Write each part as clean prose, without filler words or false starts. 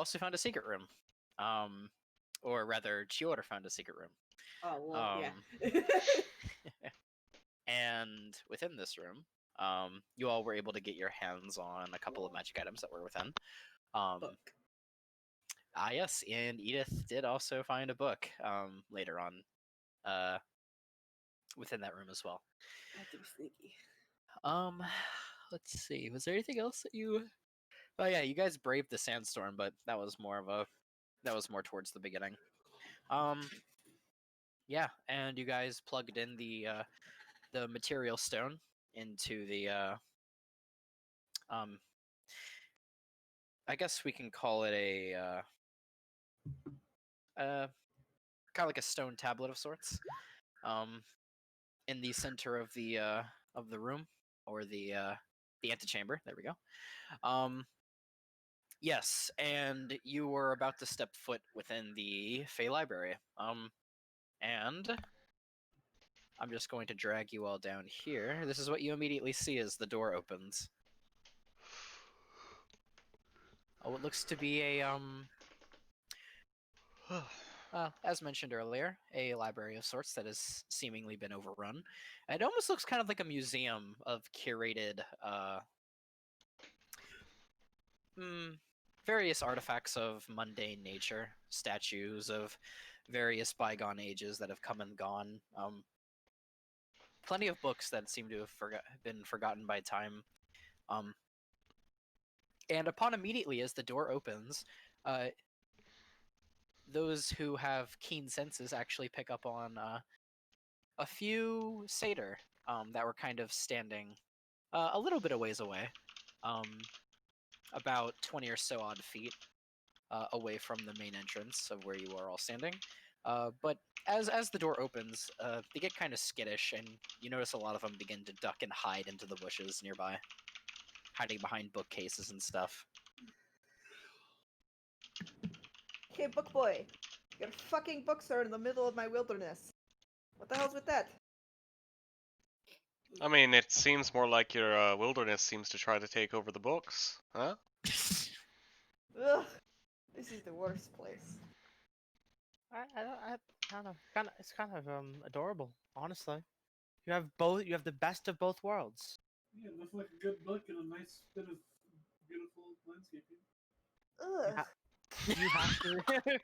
also found a secret room. Or rather, Chiyoda found a secret room. Oh well, yeah. And within this room, you all were able to get your hands on a couple of magic items that were within. Book. Yes, and Edith did also find a book later on within that room as well. Have to be sneaky. Let's see. Was there anything else that you? Oh yeah, you guys braved the sandstorm, but that was more towards the beginning. Yeah, and you guys plugged in the material stone into the I guess we can call it a kind of like a stone tablet of sorts. In the center of the room, or the antechamber. There we go. Yes, and you were about to step foot within the Fey Library. And I'm just going to drag you all down here. This is what you immediately see as the door opens. Oh, it looks to be a as mentioned earlier, a library of sorts that has seemingly been overrun. It almost looks kind of like a museum of curated various artifacts of mundane nature, statues of various bygone ages that have come and gone. Plenty of books that seem to have been forgotten by time. And upon immediately as the door opens, those who have keen senses actually pick up on a few satyr that were kind of standing a little bit a ways away, about 20 or so odd feet away from the main entrance of where you are all standing. But as the door opens, they get kind of skittish, and you notice a lot of them begin to duck and hide into the bushes nearby, hiding behind bookcases and stuff. Okay, book boy. Your fucking books are in the middle of my wilderness. What the hell's with that? I mean, it seems more like your wilderness seems to try to take over the books, huh? Ugh. This is the worst place. I kind of it's kind of adorable, honestly. You have the best of both worlds. Yeah, it looks like a good book and a nice bit of beautiful landscaping. Ugh. You have to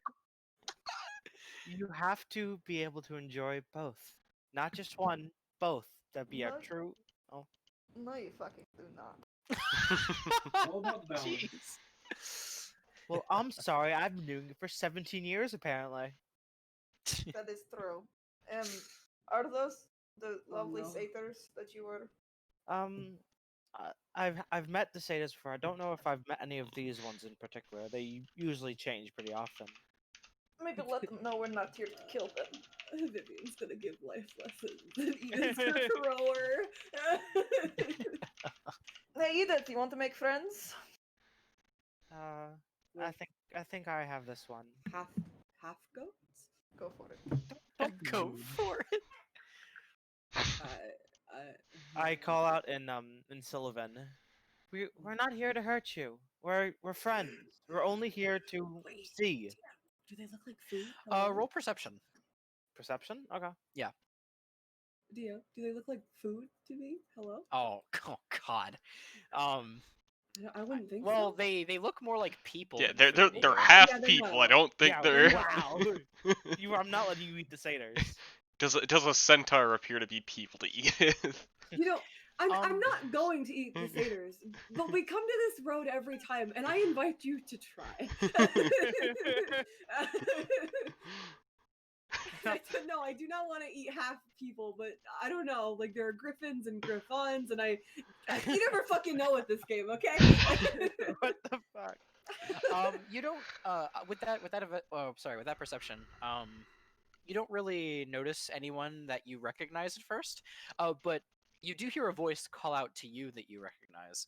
you have to be able to enjoy both, not just one, both. That'd be a What? true. Oh, No, you fucking do not. All about balance. Jeez. well, I'm sorry. I've been doing it for 17 years, apparently. That is true. Are those the Oh, lovely no. satyrs that you were? I've met the satyrs before. I don't know if I've met any of these ones in particular. They usually change pretty often. Maybe let them know we're not here to kill them. Vivian's gonna give life lessons, and Edith's gonna throw her. Hey Edith, you want to make friends? I think I have this one. half goats. Go for it. Don't go for it. I call out in Sylvan. We're not here to hurt you. We're friends. We're only here to see. Do they look like food? Roll perception. Perception? Okay. Yeah. Dio, do they look like food to me? Hello? Oh God. I wouldn't think Well, so. they look more like people. Yeah, than food. they're half Yeah, they're people. not. I don't think Yeah, they're. wow. I'm not letting you eat the satyrs. Does a centaur appear to be people to Edith? You know, I'm Um, not going to eat the satyrs, but we come to this road every time, and I invite you to try. No, I do not want to eat half people, but I don't know. Like, there are griffins and griffons, and you never fucking know with this game, okay? What the fuck? You don't with that perception, you don't really notice anyone that you recognize at first, but you do hear a voice call out to you that you recognize.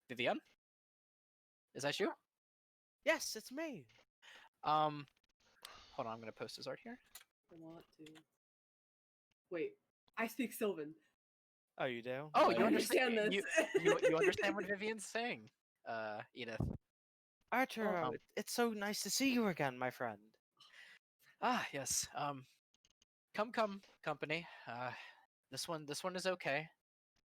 Vivian, is that you? Yes, it's me. Hold on, I'm gonna post his art here. I want to. Wait, I speak Sylvan. Oh, you do? Oh, I you understand understand You, this. you understand what Vivian's saying, Edith. Arturo, Um, it's so nice to see you again, my friend. Ah, yes. Come, company. This one is okay.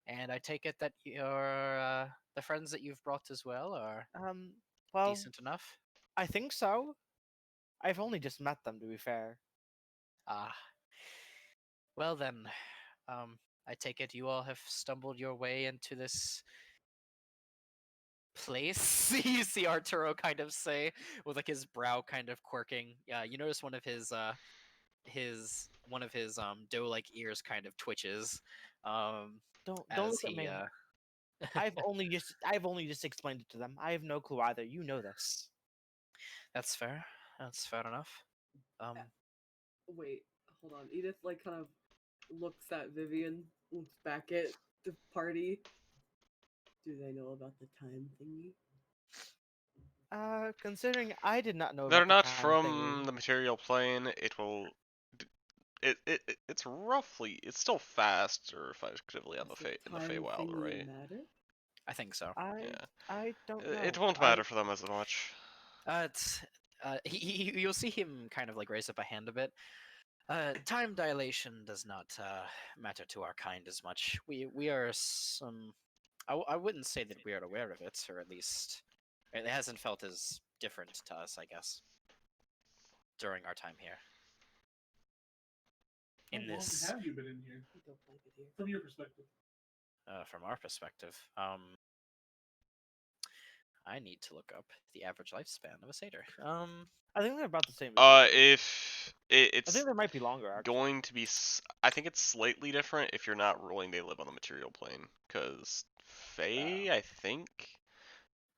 And I take it that the friends that you've brought as well are Well, decent enough. I think so. I've only just met them, to be fair. Ah, well then, I take it you all have stumbled your way into this place. You see Arturo kind of say, with like his brow kind of quirking. Yeah, you notice one of his doe-like ears kind of twitches. Don't As look at he me. I've only just explained it to them. I have no clue either. You know this. That's fair. That's fair enough. Um, Wait, hold on. Edith like kind of looks at Vivian, looks back at the party. Do they know about the time thingy? Considering I did not know They're about the not time from thingy. the material plane. It will. It's roughly. It's still faster effectively on Does the the in the time Feywild, thingy right? matter? I think so. Yeah. I don't It know. won't matter for them as much. It's you'll see him kind of like raise up a hand a bit. Time dilation does not matter to our kind as much. We are some. I wouldn't say that we are aware of it, or at least it hasn't felt as different to us, I guess, during our time here. How In long this, have you been in here, I don't like it here. from your perspective? from our perspective, I need to look up the average lifespan of a satyr. I think they're about the same as you. If I it's think there might be longer, actually. going to be, I think it's slightly different if you're not ruling they live on the material plane, because Fey, I think,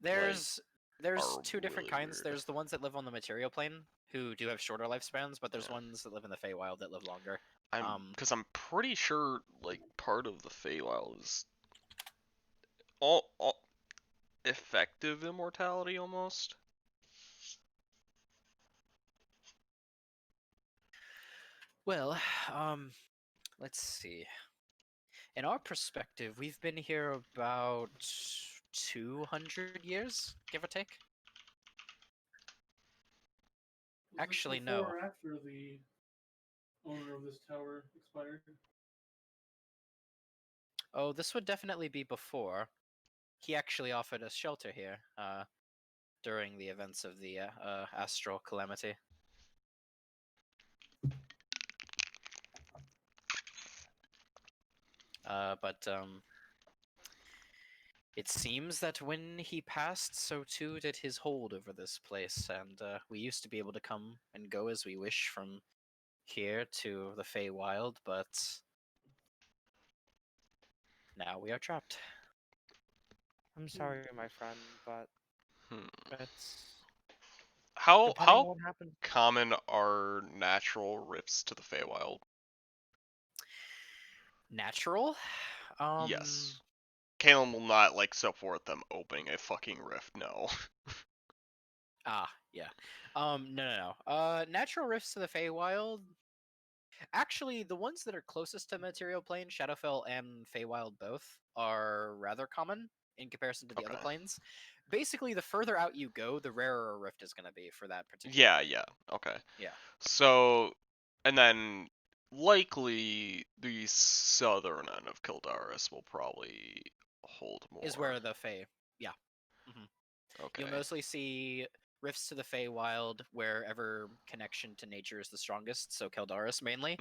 There's are two different really kinds. weird. There's the ones that live on the material plane who do have shorter lifespans, but there's Yeah. ones that live in the Feywild that live longer. Because I'm pretty sure like part of the Feywild is all effective immortality almost. Well, let's see. In our perspective, we've been here about 200 years, give or take. Was this Actually, before no. or after the owner of this tower expired? Oh, this would definitely be before. He actually offered us shelter here during the events of the astral calamity. But it seems that when he passed, so too did his hold over this place, and we used to be able to come and go as we wish from here to the Feywild, but now we are trapped. I'm sorry, my friend, but Hmm. it's How depending on what happens. common are natural rifts to the Feywild? Natural? Yes. Kalen will not like support them opening a fucking rift. No. Yeah. No. Natural rifts to the Feywild. Actually, the ones that are closest to material plane, Shadowfell and Feywild both, are rather common in comparison to the other Okay. planes. Basically, the further out you go, the rarer a rift is going to be for that particular. Yeah. Okay. Yeah. So, and then likely the southern end of Kildaris will probably hold more. Is where the Fey. Yeah. Okay. You'll mostly see rifts to the Feywild wherever connection to nature is the strongest. So Keldaris mainly,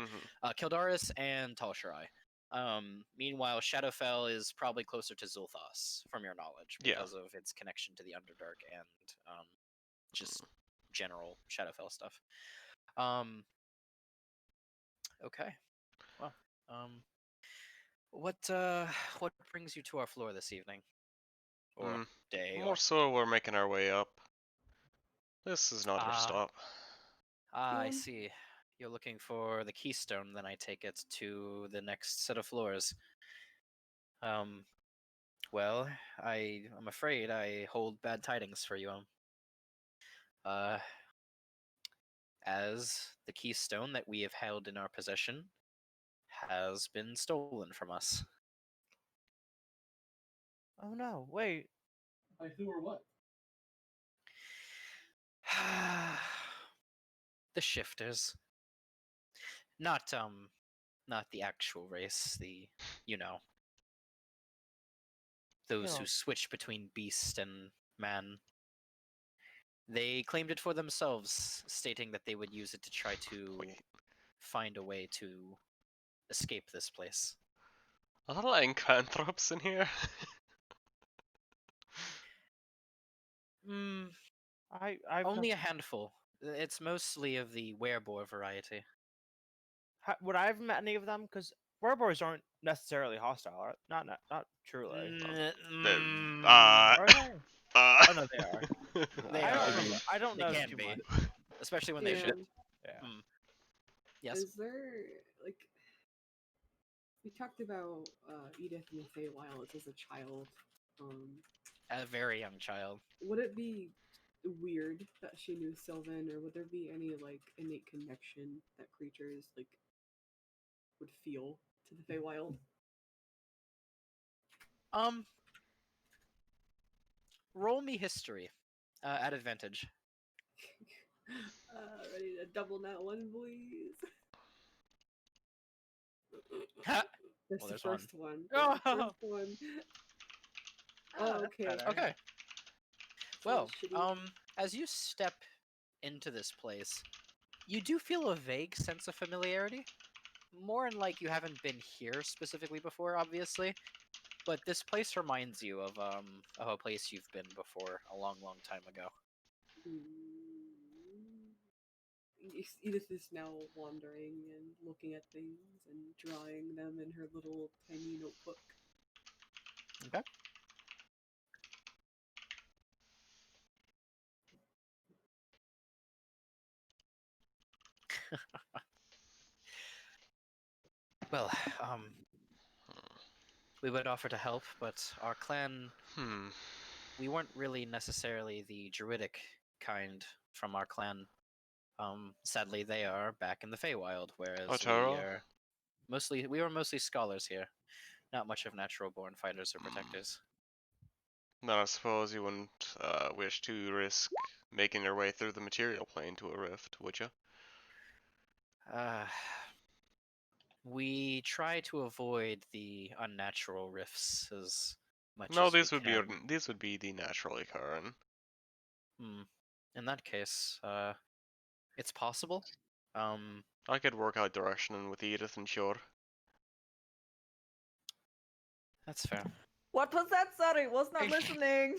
Keldaris and Tal Shirai. Meanwhile, Shadowfell is probably closer to Zul'Thas, from your knowledge, Yeah. because of its connection to the Underdark and just general Shadowfell stuff. Okay. Well, what brings you to our floor this evening, or day, More or so, we're making our way up. This is not our stop. I Um, see. You're looking for the keystone, then I take it to the next set of floors. Well, I'm afraid I hold bad tidings for you. As the keystone that we have held in our possession has been stolen from us. Oh no! Wait. By who or what? The shifters. Not the actual race, the you know, those You who know. switch between beast and man. They claimed it for themselves, stating that they would use it to try to Wait, find a way to escape this place. a lot of incantrops in here. Mm, I've only a never, handful. It's mostly of the werebore variety. would I have met any of them? Because wereboys aren't necessarily hostile. Not truly. The- Mm, Are they? uh, Oh no, they are. They I don't are. remember. I don't They know can too be, much. especially when they Yeah. shift. Yeah. Yes. Is there like we talked about Edith and the Feywilds as a child? A very young child. Would it be weird that she knew Sylvan, or would there be any like innate connection that creatures like would feel to the Feywild? Um, roll me history, at advantage. Ready to double that one, please. Ha! That's Well, the there's one. first one. Oh! That's the first one. Oh, that's okay. better. Okay. It's a Well, shitty one. as you step into this place, you do feel a vague sense of familiarity. More in like you haven't been here specifically before, obviously, but this place reminds you of a place you've been before a long, long time ago. Edith is now wandering and looking at things and drawing them in her little tiny notebook. Okay. Well, we would offer to help, but our clan, hmm. we weren't really necessarily the druidic kind from our clan. Sadly, they are back in the Feywild, whereas Otero? we were mostly scholars here, not much of natural-born fighters or protectors. Then I suppose you wouldn't wish to risk making your way through the material plane to a rift, would you? Uh, we try to avoid the unnatural rifts as much No, as we these would can. these would be the naturally occurring. In that case, it's possible. I could work out direction with Edith and sure. That's fair. What was that? Sorry, was not listening.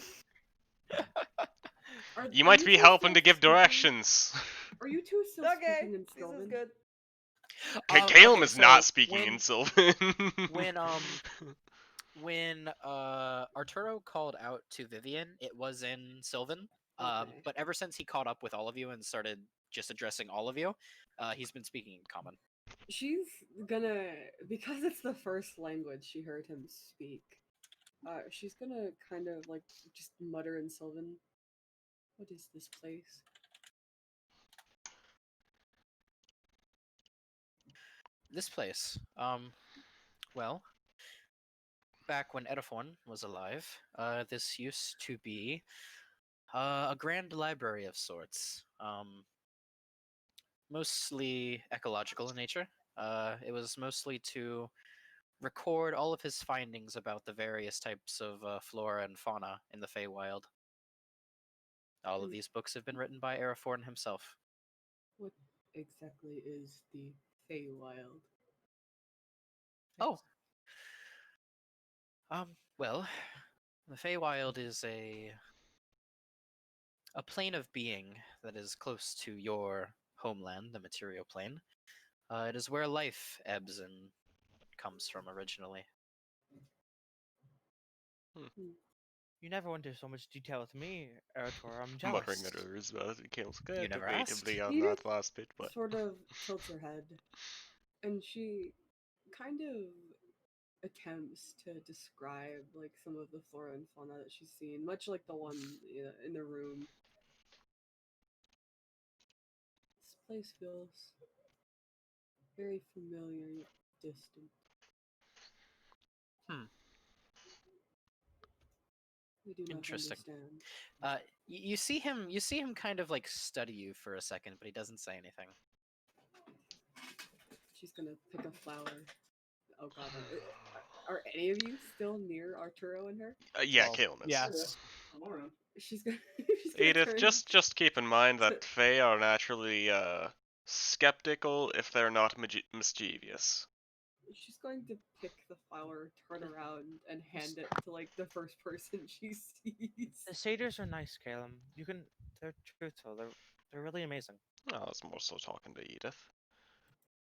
You Are might you be two helping still to give speaking- directions. Are you two still Okay, speaking in this is Sylvan? good. Calum Okay, is so not speaking when- in Sylvan. when Arturo called out to Vivian, it was in Sylvan. Okay. But ever since he caught up with all of you and started just addressing all of you, he's been speaking in common. She's gonna, because it's the first language she heard him speak, she's gonna kind of like just mutter in Sylvan. What is this place? This place, well, back when Ereforn was alive, this used to be a grand library of sorts. Mostly ecological in nature. It was mostly to record all of his findings about the various types of flora and fauna in the Feywild. All of Mm. these books have been written by Ereforn himself. What exactly is the Feywild? Oh, well, the Feywild is a plane of being that is close to your homeland, the material plane. It is where life ebbs and comes from originally. You never went into so much detail with me, Erator. I'm Muttering jealous. at hers, but Caleb's You never asked. debatably on Edith that last bit, but sort of tilts her head, and she kind of attempts to describe like some of the flora and fauna that she's seen, much like the one in the room. This place feels very familiar yet distant. We do not Interesting. understand. You see him. You see him kind of like study you for a second, but he doesn't say anything. She's gonna pick a flower. Oh god. Are any of you still near Arturo and her? Yeah, Well, Calum is. yes. I'm around. She's gonna. She's gonna Edith, turn. just keep in mind that Fae are naturally skeptical if they're not mischievous. She's going to pick the flower, turn around, and hand it to like the first person she sees. The Satyrs are nice, Caleb. You can. They're truthful. They're really amazing. I was more so talking to Edith.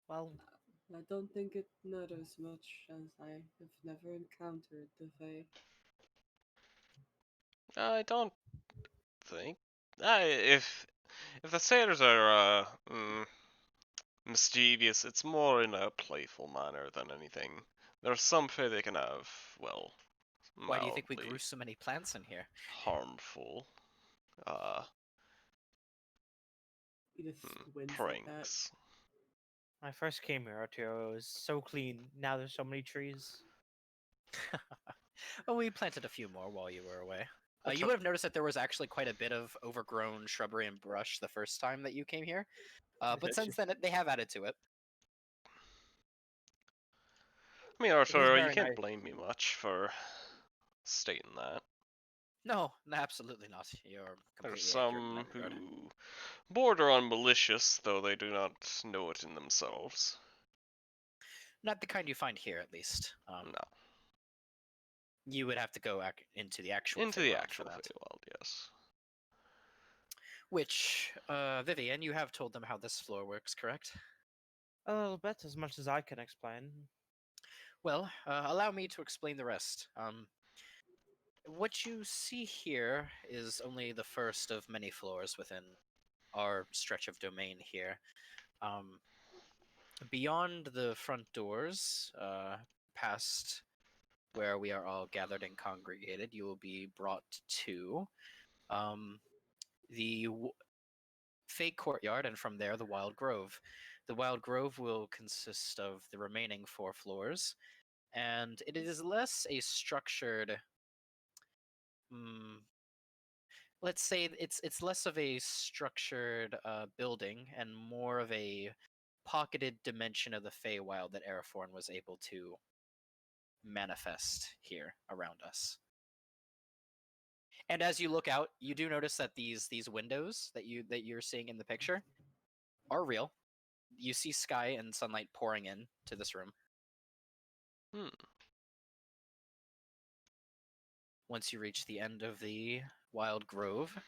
Well, I don't think it matters much, as I have never encountered the Fae. I don't think. If the satyrs are mischievous, it's more in a playful manner than anything. There's some Fae they can have, well, Why do you think we mildly grew so many plants in here? harmful. Edith squints at that. Pranks. when I first came here, Arturo, it was so clean. Now there's so many trees. Well, we planted a few more while you were away. That's You a- would have noticed that there was actually quite a bit of overgrown shrubbery and brush the first time that you came here. But since then, they have added to it. I mean, is Arthur, you very can't nice. blame me much for stating that. No, absolutely not. You're There's completely accurate in some that regard. who border on malicious, though they do not know it in themselves. Not the kind you find here, at least. No. You would have to go into the actual Into the Feywild actual for that. Feywild, yes. Which, Vivian, you have told them how this floor works, correct? A little bit, as much as I can explain. Well, allow me to explain the rest. What you see here is only the first of many floors within our stretch of domain here. Beyond the front doors, past where we are all gathered and congregated, you will be brought to the fake courtyard, and from there, the Wild Grove. The Wild Grove will consist of the remaining 4 floors, and it is less a structured. Let's say it's less of a structured building and more of a pocketed dimension of the Feywild that Araforn was able to manifest here around us. And as you look out, you do notice that these windows that you're seeing in the picture are real. You see sky and sunlight pouring in to this room. Once you reach the end of the Wild Grove,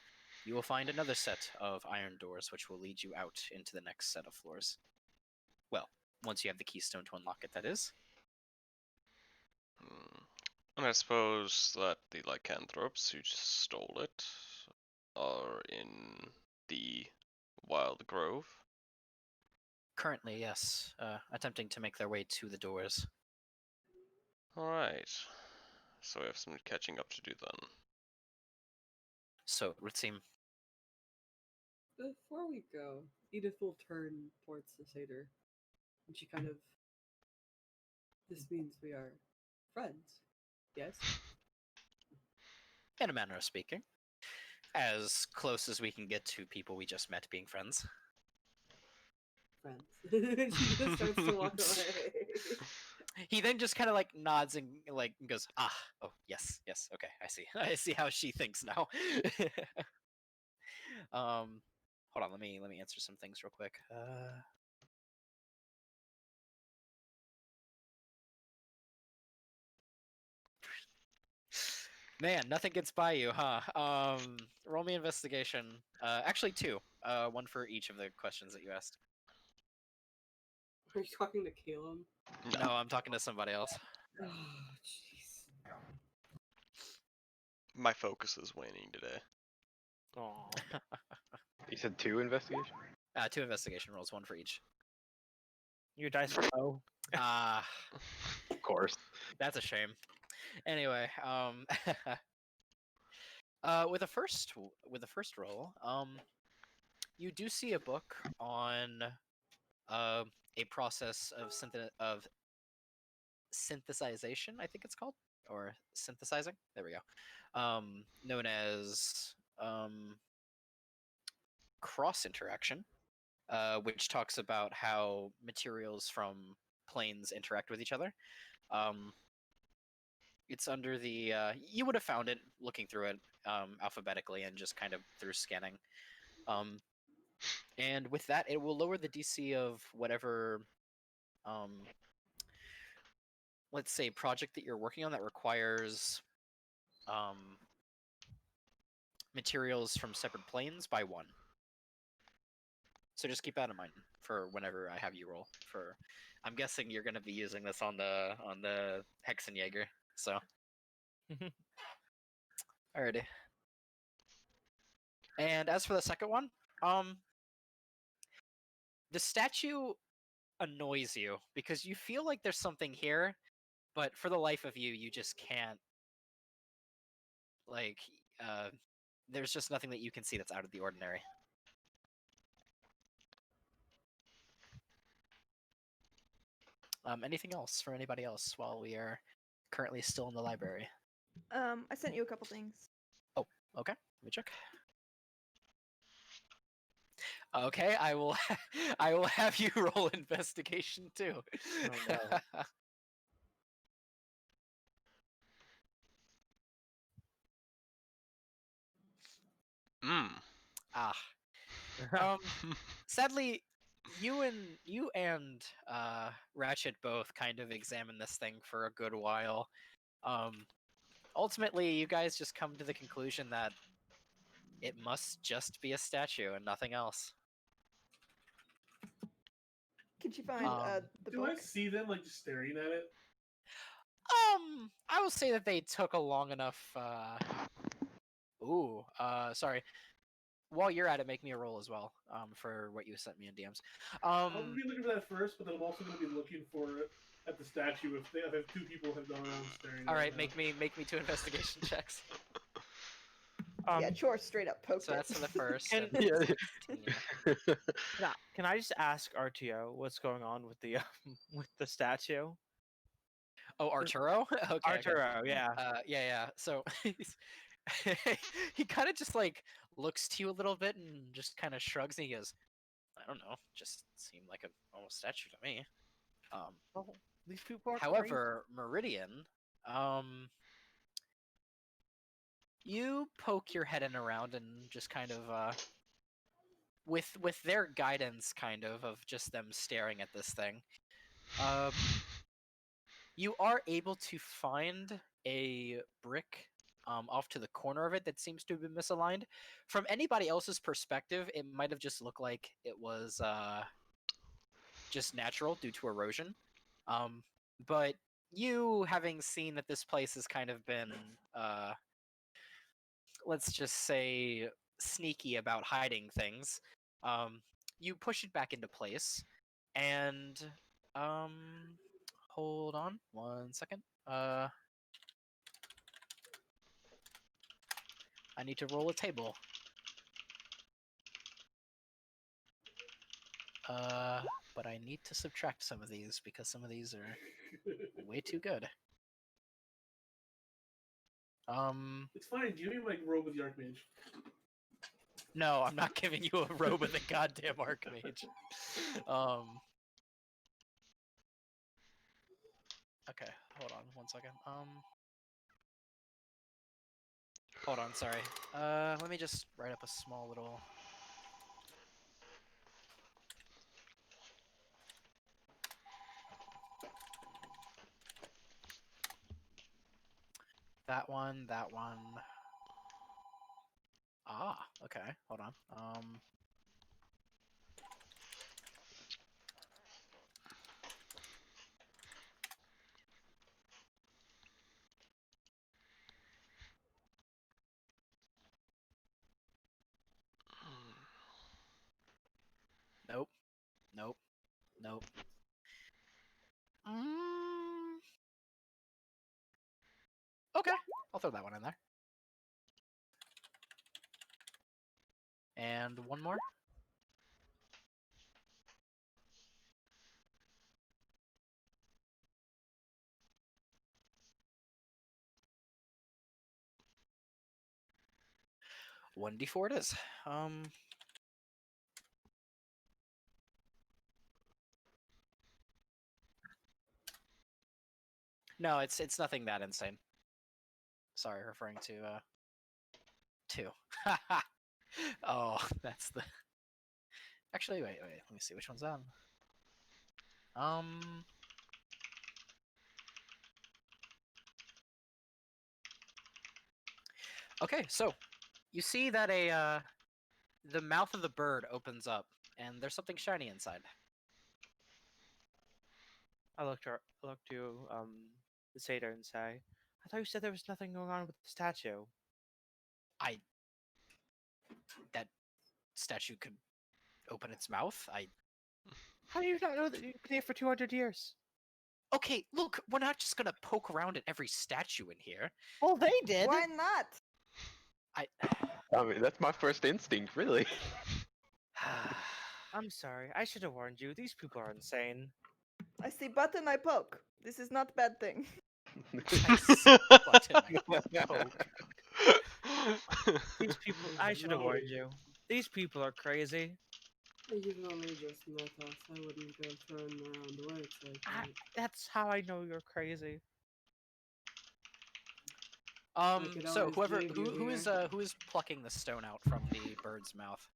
you will find another set of iron doors which will lead you out into the next set of floors. Well, once you have the keystone to unlock it, that is. And I suppose that the lycanthropes who stole it are in the Wild Grove. Currently, yes, attempting to make their way to the doors. Alright. So we have some catching up to do then. So it would seem. Before we go, Edith will turn towards the satyr, and she kind of. This means we are friends, yes? In a manner of speaking. As close as we can get to people we just met being friends. Friends. She just starts to walk away. He then just kind of like nods and like goes, oh yes, okay, I see. I see how she thinks now. Hold on, let me answer some things real quick. Man, nothing gets by you, huh? Roll me investigation. Actually 2. One for each of the questions that you asked. Are you talking to Caleb? No, I'm talking to somebody else. Oh, jeez. My focus is waning today. Aw. You said 2 investigation? 2 investigation rolls, 1 for each. Your dice are low. Of course. That's a shame. Anyway, with the first roll, you do see a book on a process of synthesization, I think it's called, or synthesizing. There we go. known as cross interaction, which talks about how materials from planes interact with each other. It's under the you would have found it looking through it alphabetically and just kind of through scanning. And with that, it will lower the DC of whatever, let's say, project that you're working on that requires materials from separate planes by 1. So just keep that in mind for whenever I have you roll. For, I'm guessing you're going to be using this on the Hexenjäger. So, alrighty. And as for the second one, the statue annoys you because you feel like there's something here, but for the life of you, you just can't. Like, there's just nothing that you can see that's out of the ordinary. Anything else for anybody else while we are currently still in the library? I sent you a couple things. Okay, let me check. Okay, I will. I will have you roll investigation too. Oh, no. Ah. Sadly, you and Ratchet both kind of examine this thing for a good while. Ultimately, you guys just come to the conclusion that it must just be a statue and nothing else. Could you find the Do I book? see them like just staring at it? I will say that they took a long enough. Sorry. While you're at it, make me a roll as well. For what you sent me in DMs. I'm gonna be looking for that first, but then I'm also gonna be looking for it at the statue if 2 people have gone around staring. All at right, it make me 2 investigation checks. Yeah, Chor straight up poked So it. that's for the first. Can- and Yeah. 16. Can I just ask RTO what's going on with the with the statue? Oh, Arturo. Okay. Arturo, yeah. Yeah. So he kind of just like looks to you a little bit and just kind of shrugs and he goes, "I don't know, just seemed like a normal statue to me." Oh, these people are However, Meridian, you poke your head in around and just kind of with their guidance kind of just them staring at this thing, you are able to find a brick off to the corner of it that seems to have been misaligned. From anybody else's perspective, it might have just looked like it was just natural due to erosion. But you, having seen that this place has kind of been, let's just say, sneaky about hiding things, you push it back into place, and hold on 1 second. I need to roll a table. But I need to subtract some of these because some of these are way too good. It's fine. Give me my robe with the Archmage. No, I'm not giving you a robe of the goddamn Archmage. Okay, hold on 1 second. Hold on, sorry. Let me just write up a small little. That one, that one. Ah, okay, hold on. Nope. Nope. Nope. Okay, I'll throw that one in there. And one more. 1d4 it is. No, it's nothing that insane. Sorry, referring to 2. Oh, that's the. Actually, wait. Let me see which one's on. Okay, so you see that the mouth of the bird opens up, and there's something shiny inside. I look to the satyr and say, "I thought you said there was nothing going on with the statue." That statue could open its mouth. How do you not know that you've been here for 200 years? Okay, look, we're not just gonna poke around at every statue in here. Well, they did. Why not? I mean, that's my first instinct, really. I'm sorry. I should have warned you. These people are insane. I see button, I poke. This is not a bad thing. Button, I poke. These people. I should have warned you. These people are crazy. You've only just met us. I wouldn't go throwing around words like that. That's how I know you're crazy. could So always whoever leave you who is here. plucking the stone out from the bird's mouth?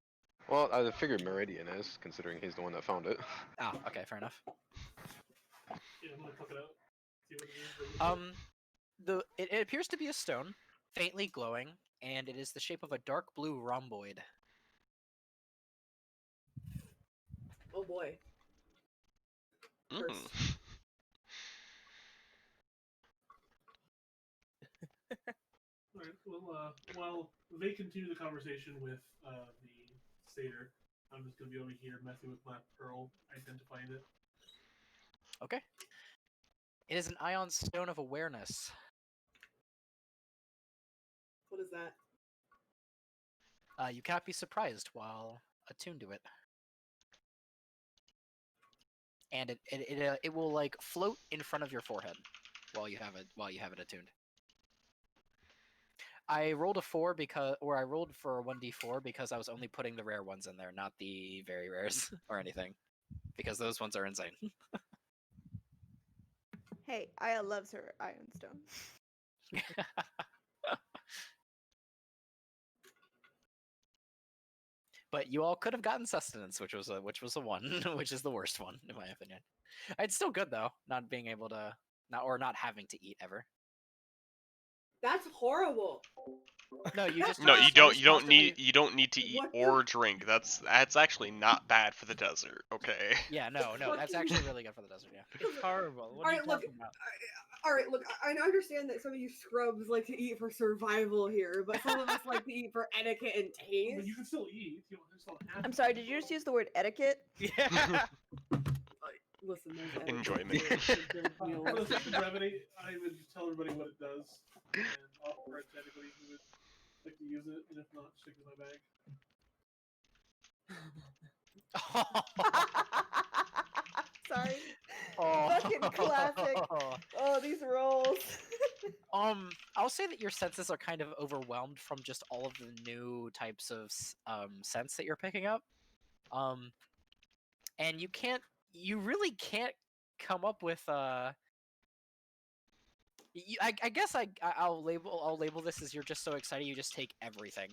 Well, I figured Meridian is, considering he's the one that found it. Ah, okay, fair enough. Yeah, I'm gonna pluck it out. See what it is. It appears to be a stone, faintly glowing, and it is the shape of a dark blue rhomboid. Oh boy. First. Alright, well, while they continue the conversation with the satyr, I'm just gonna be over here messing with my pearl, identifying it. Okay. It is an ion stone of awareness. What is that? You cannot be surprised while attuned to it. And it will like float in front of your forehead while you have it attuned. I rolled a 4 I rolled for a 1d4 because I was only putting the rare ones in there, not the very rares or anything, because those ones are insane. Hey, Aya loves her iron stone. But you all could have gotten sustenance, which was a 1, which is the worst one in my opinion. It's still good though, not being able to not having to eat ever. That's horrible. No, you just No, just you don't constantly- need to eat What the- or drink. That's actually not bad for the desert. Okay. Yeah, no, that's Fucking- actually really good for the desert. Yeah. It's horrible. What are you Alright, look, talking about? Alright, look, I understand that some of you scrubs like to eat for survival here, but some of us like to eat for etiquette and But taste. you can still eat. You just don't have I'm to. sorry, did you just use the word etiquette? Yeah. Listen, there's etiquette Enjoyment. to good For meals. the sake of brevity, I would just tell everybody what it does and offer it to anybody who would like to use it, and if not, stick it in my bag. Sorry. Oh. Fucking classic. Oh, these rolls. I'll say that your senses are kind of overwhelmed from just all of the new types of scents that you're picking up. And you really can't come up with I guess I'll label this as you're just so excited you just take everything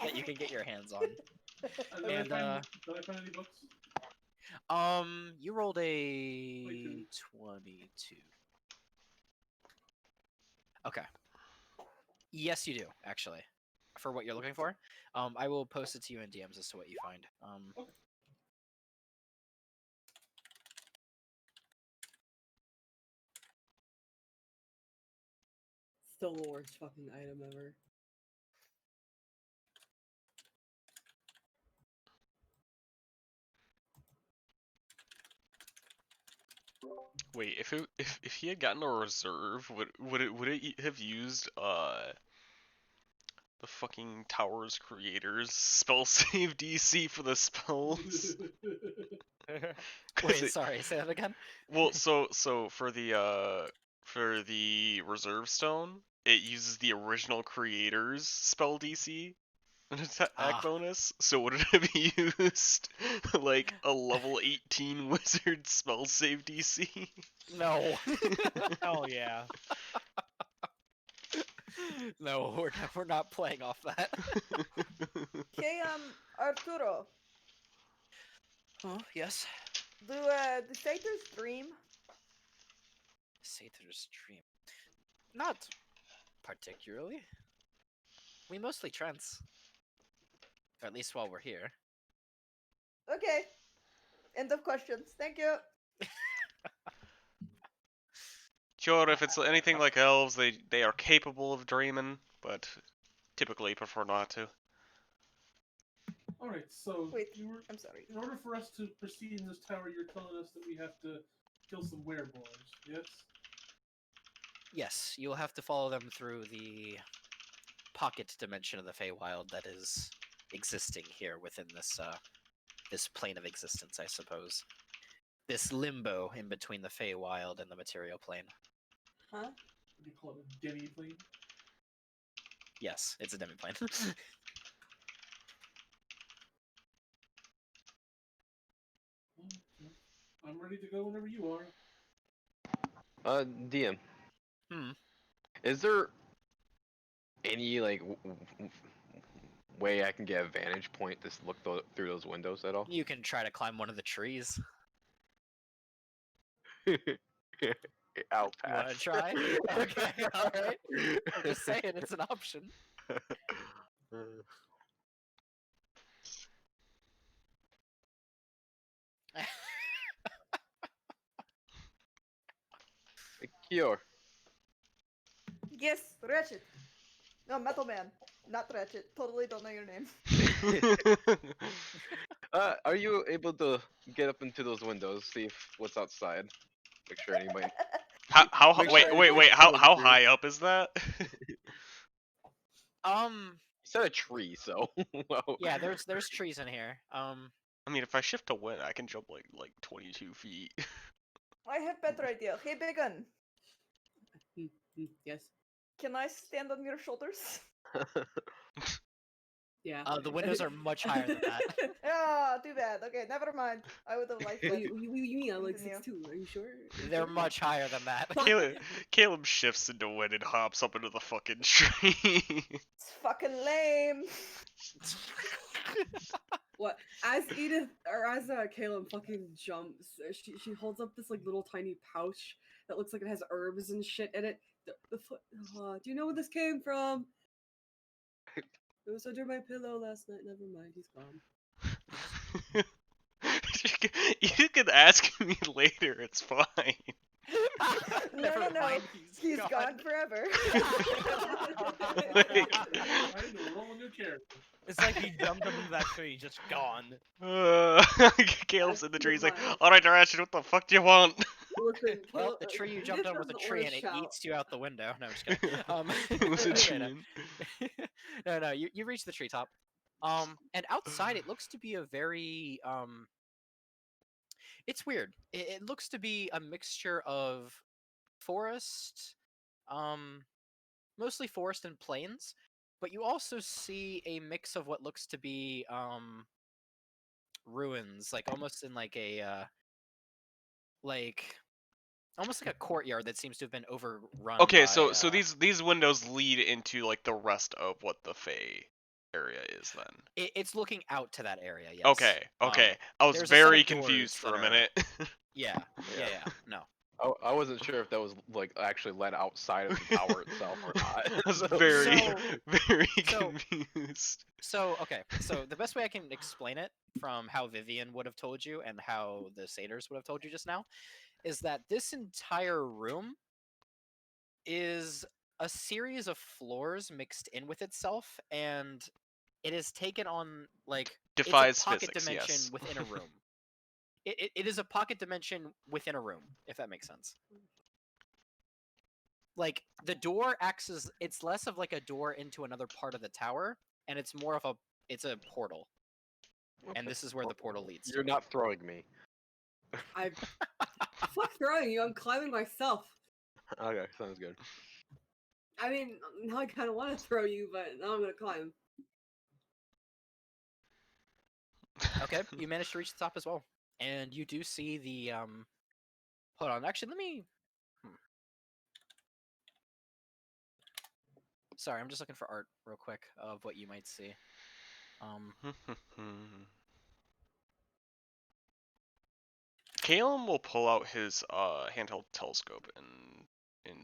that you can get your hands on. Did And I find any books? You rolled a 22. 22. Okay. Yes, you do actually. For what you're looking for, I will post it to you in DMs as to what you find. Okay. Still the worst fucking item ever. Wait, if he had gotten a reserve, would it have used the fucking Towers creators spell save DC for the spells? 'Cause Wait, sorry, say that again. well, so for the reserve stone, it uses the original creators spell DC. An attack Ah. bonus? So would it have used like a level 18 wizard spell save DC? No. Oh yeah. No, we're not playing off that. Okay, Arturo, Oh, yes. do the Satyrs dream? Satyrs dream. Not particularly. We mostly trance. Or at least while we're here. Okay. End of questions. Thank you. Sure, if it's anything like elves, they are capable of dreaming, but typically prefer not to. All right, so Wait, in I'm sorry. order for us to proceed in this tower, you're telling us that we have to kill some wereboars, yes? Yes, you'll have to follow them through the pocket dimension of the Feywild that is existing here within this this plane of existence, I suppose. This limbo in between the Feywild and the material plane. Huh? What do you call it, a demi-plane? Yes, it's a demiplane. Okay. I'm ready to go whenever you are. DM. Hmm. Is there any like way I can get a vantage point to look through those windows at all? You can try to climb one of the trees. I'll You want pass. to try? Okay, alright. I'm just saying it's an option. Kior. Yes, Ratchet. No, Metal Man. Not Ratchet. Totally don't know your name. Are you able to get up into those windows, see if what's outside? Make sure anybody. How Make wait sure wait wait everybody's how going how through. high up is that? You said a tree, so. Well. Yeah, there's trees in here. I mean, if I shift to wind, I can jump like 22 feet. I have better idea. Hey, Bigun. Yes. Can I stand on your shoulders? Yeah. The windows are much higher than that. Ah, too bad. Okay, never mind. I would have liked Oh, it. you mean I'm like Continue. 6'2"? Are you sure? They're much higher than that. Caleb shifts into wind and hops up into the fucking tree. It's fucking lame. What? As Edith or as Caleb fucking jumps, she holds up this like little tiny pouch that looks like it has herbs and shit in it. The foot. Do you know where this came from? It was under my pillow last night. Never mind, he's gone. You can ask me later. It's fine. No. mind, He's gone forever. Like, I know, roll a new character. It's like he jumped up into that tree, just gone. Caleb's in the tree. He's like, "All right, Ratchet, what the fuck do you want?" Listen, Well, the tree you jumped on was a tree and it eats you out the window. No, I'm just kidding. It was a no, tree. no, you reach the treetop. And outside it looks to be a very it's weird. It looks to be a mixture of forest, mostly forest and plains, but you also see a mix of what looks to be ruins, like almost in like a almost like a courtyard that seems to have been overrun. Okay, by, so these windows lead into like the rest of what the Fey area is then. it's looking out to that area. Yes. Okay, okay. I was there's a set of very doors confused for that a are- minute. Yeah. No. I wasn't sure if that was like actually led outside of the tower itself or not. I was So- very, So- very so- confused. So okay, so the best way I can explain it from how Vivian would have told you and how the Satyrs would have told you just now is that this entire room is a series of floors mixed in with itself, and it is taken on like Defies it's a pocket physics, dimension yes. within a room. It is a pocket dimension within a room, if that makes sense. Like the door acts as it's less of like a door into another part of the tower, and it's more of a portal. And this is where the portal leads. You're not throwing me. I fuck throwing you. I'm climbing myself. Okay, sounds good. I mean, now I kind of want to throw you, but now I'm gonna climb. Okay, you managed to reach the top as well, and you do see the Hold on, actually, let me. Sorry, I'm just looking for art real quick of what you might see. Caleb will pull out his handheld telescope and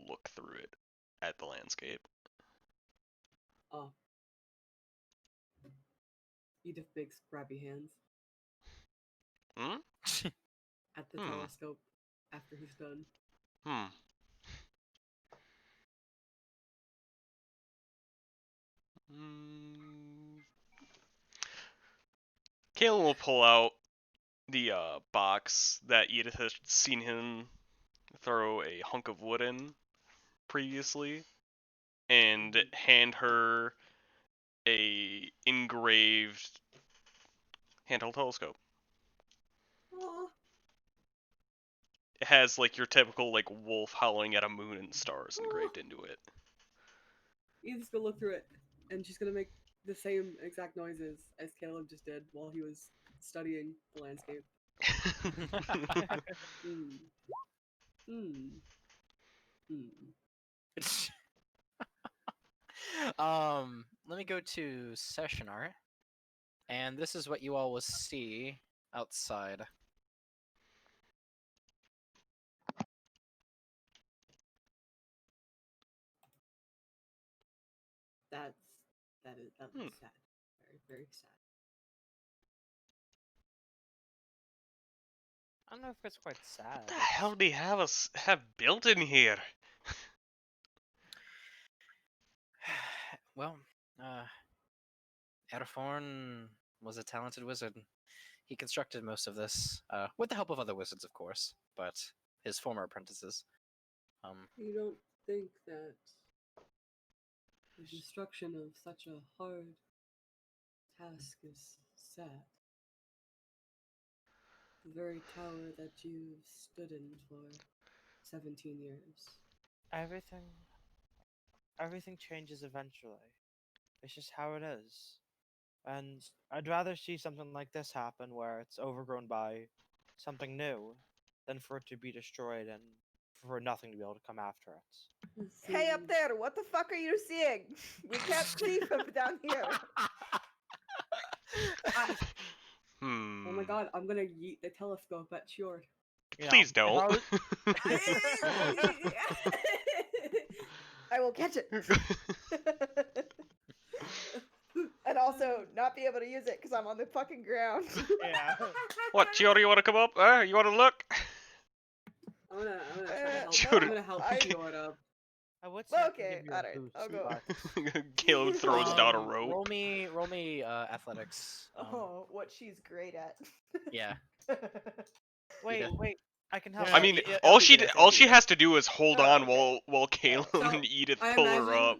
look through it at the landscape. Oh. Edith makes grabby hands Hmm? at the telescope after he's done. Caleb will pull out the box that Edith has seen him throw a hunk of wood in previously, and hand her a engraved handheld telescope. Aw. It has like your typical like wolf howling at a moon and stars engraved into it. Edith's gonna look through it, and she's gonna make the same exact noises as Caleb just did while he was studying the landscape. Let me go to session art, and this is what you all will see outside. That looks sad. Very, very sad. I don't know if it's quite sad. What the hell do you have built in here? Well, Erforn was a talented wizard. He constructed most of this, with the help of other wizards, of course, but his former apprentices. You don't think that the construction of such a hard task is sad? The very tower that you've stood in for 17 years. Everything changes eventually. It's just how it is. And I'd rather see something like this happen where it's overgrown by something new than for it to be destroyed and for nothing to be able to come after it. Hey, up there, what the fuck are you seeing? We can't see from down here. Oh my god, I'm gonna yeet the telescope at Chiord. Please don't. I will catch it. And also not be able to use it because I'm on the fucking ground. Yeah. What, Chiori, you want to come up? You want to look? I'm gonna try to help. Shoot. I'm gonna help Chiord up. I would say I can Okay, give you a alright, boost, I'll go. but Caleb throws down a rope. Roll me athletics. Oh, what she's great at. Yeah. wait, I can help. Yeah, I mean, yeah, all I'll she do has to do is hold Oh, on okay. while Caleb So, and Edith I pull her imagine- up.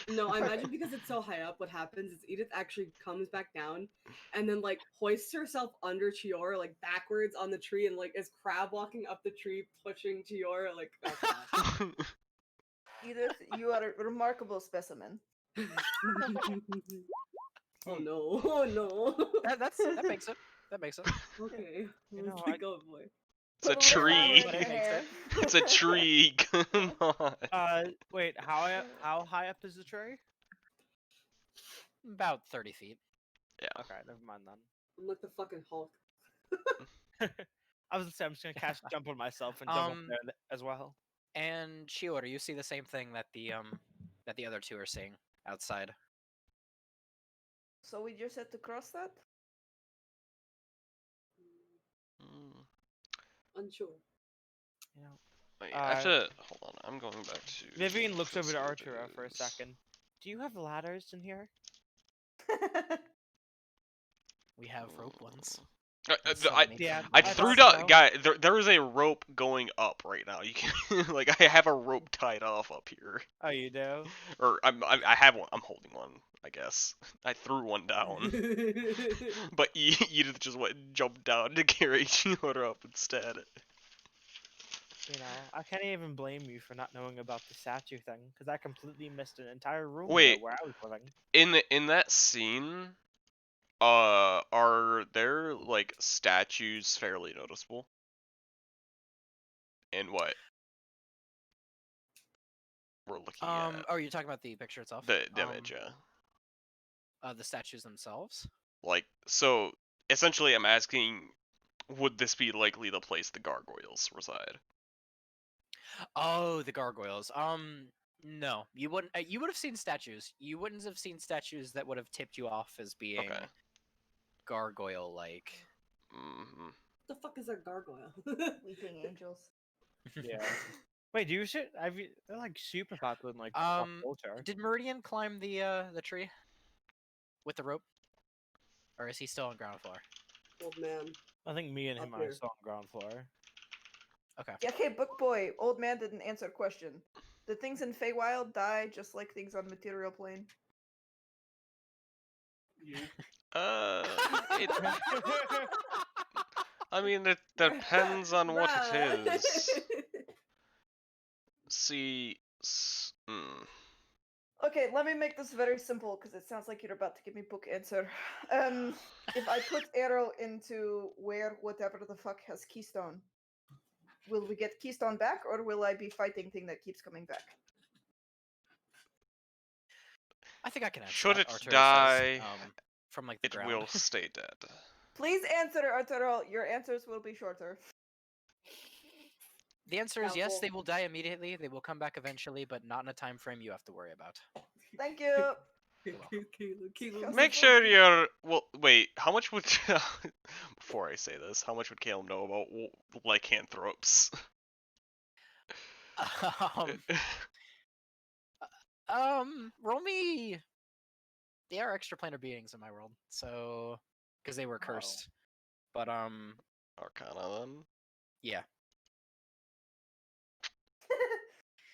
No, I imagine Okay. because it's so high up, what happens is Edith actually comes back down and then like hoists herself under Chiora like backwards on the tree and like is crab walking up the tree pushing Chiora like Edith, you are a remarkable specimen. Oh no, oh no. that makes it. That makes it. Okay, You let's know, keep going, boy. It's a Put little flower tree. in your hair. It's a tree. Come on. Wait, how high up is the tree? About 30 feet. Yeah. Okay, never mind then. I'm like the fucking Hulk. I was gonna say I'm just gonna cast jump on myself and jump up there as well. And Shiora, you see the same thing that the other two are seeing outside. So we just had to cross that? Unsure. You know, Wait, I have to hold on. I'm going back to. Vivian looks over to Arturo for a facilities. second. Do you have ladders in here? We have rope ones. Yeah, I I threw thought down, so. guy. There is a rope going up right now. You can like I have a rope tied off up here, Oh, you do? or I have one. I'm holding one. I guess I threw one down, but Edith just jumped down to carry Chiora up instead. You know, I can't even blame you for not knowing about the statue thing, because I completely missed an entire room Wait. there where I was living. In that scene, Are there like statues fairly noticeable? In what we're looking at? Oh, you're talking about the picture itself? The image, yeah. The statues themselves? Like, so essentially, I'm asking, would this be likely the place the gargoyles reside? Oh, the gargoyles. No, you wouldn't. You would have seen statues. You wouldn't have seen statues that would have tipped you off as being Okay. gargoyle-like. Mm-hmm. The fuck is a gargoyle? Weeping angels. Yeah. Wait, do you see? They're like super popular in like pop culture. Did Meridian climb the tree with the rope, or is he still on ground floor? Old man. I think me and Up him are here. still on ground floor. Okay. Yeah, okay, book boy. Old man didn't answer question. The things in Feywild die just like things on material plane. You. It, I mean, it depends on what it Bruh. is. See, Okay, let me make this very simple because it sounds like you're about to give me book answer. If I put arrow into where whatever the fuck has keystone, will we get keystone back or will I be fighting thing that keeps coming back? I think I can answer should that, it Arturo die, says, from like the it ground. will stay dead. Please answer, Arturo. Your answers will be shorter. The answer is yes. Doubtful. They will die immediately. They will come back eventually, but not in a time frame you have to worry about. Thank you. Caleb. Make sure you're. Well, wait. How much would before I say this? How much would Caleb know about lycanthropes? Roll me. They are extraplanar beings in my world, so because they were cursed. But Arcana then. yeah,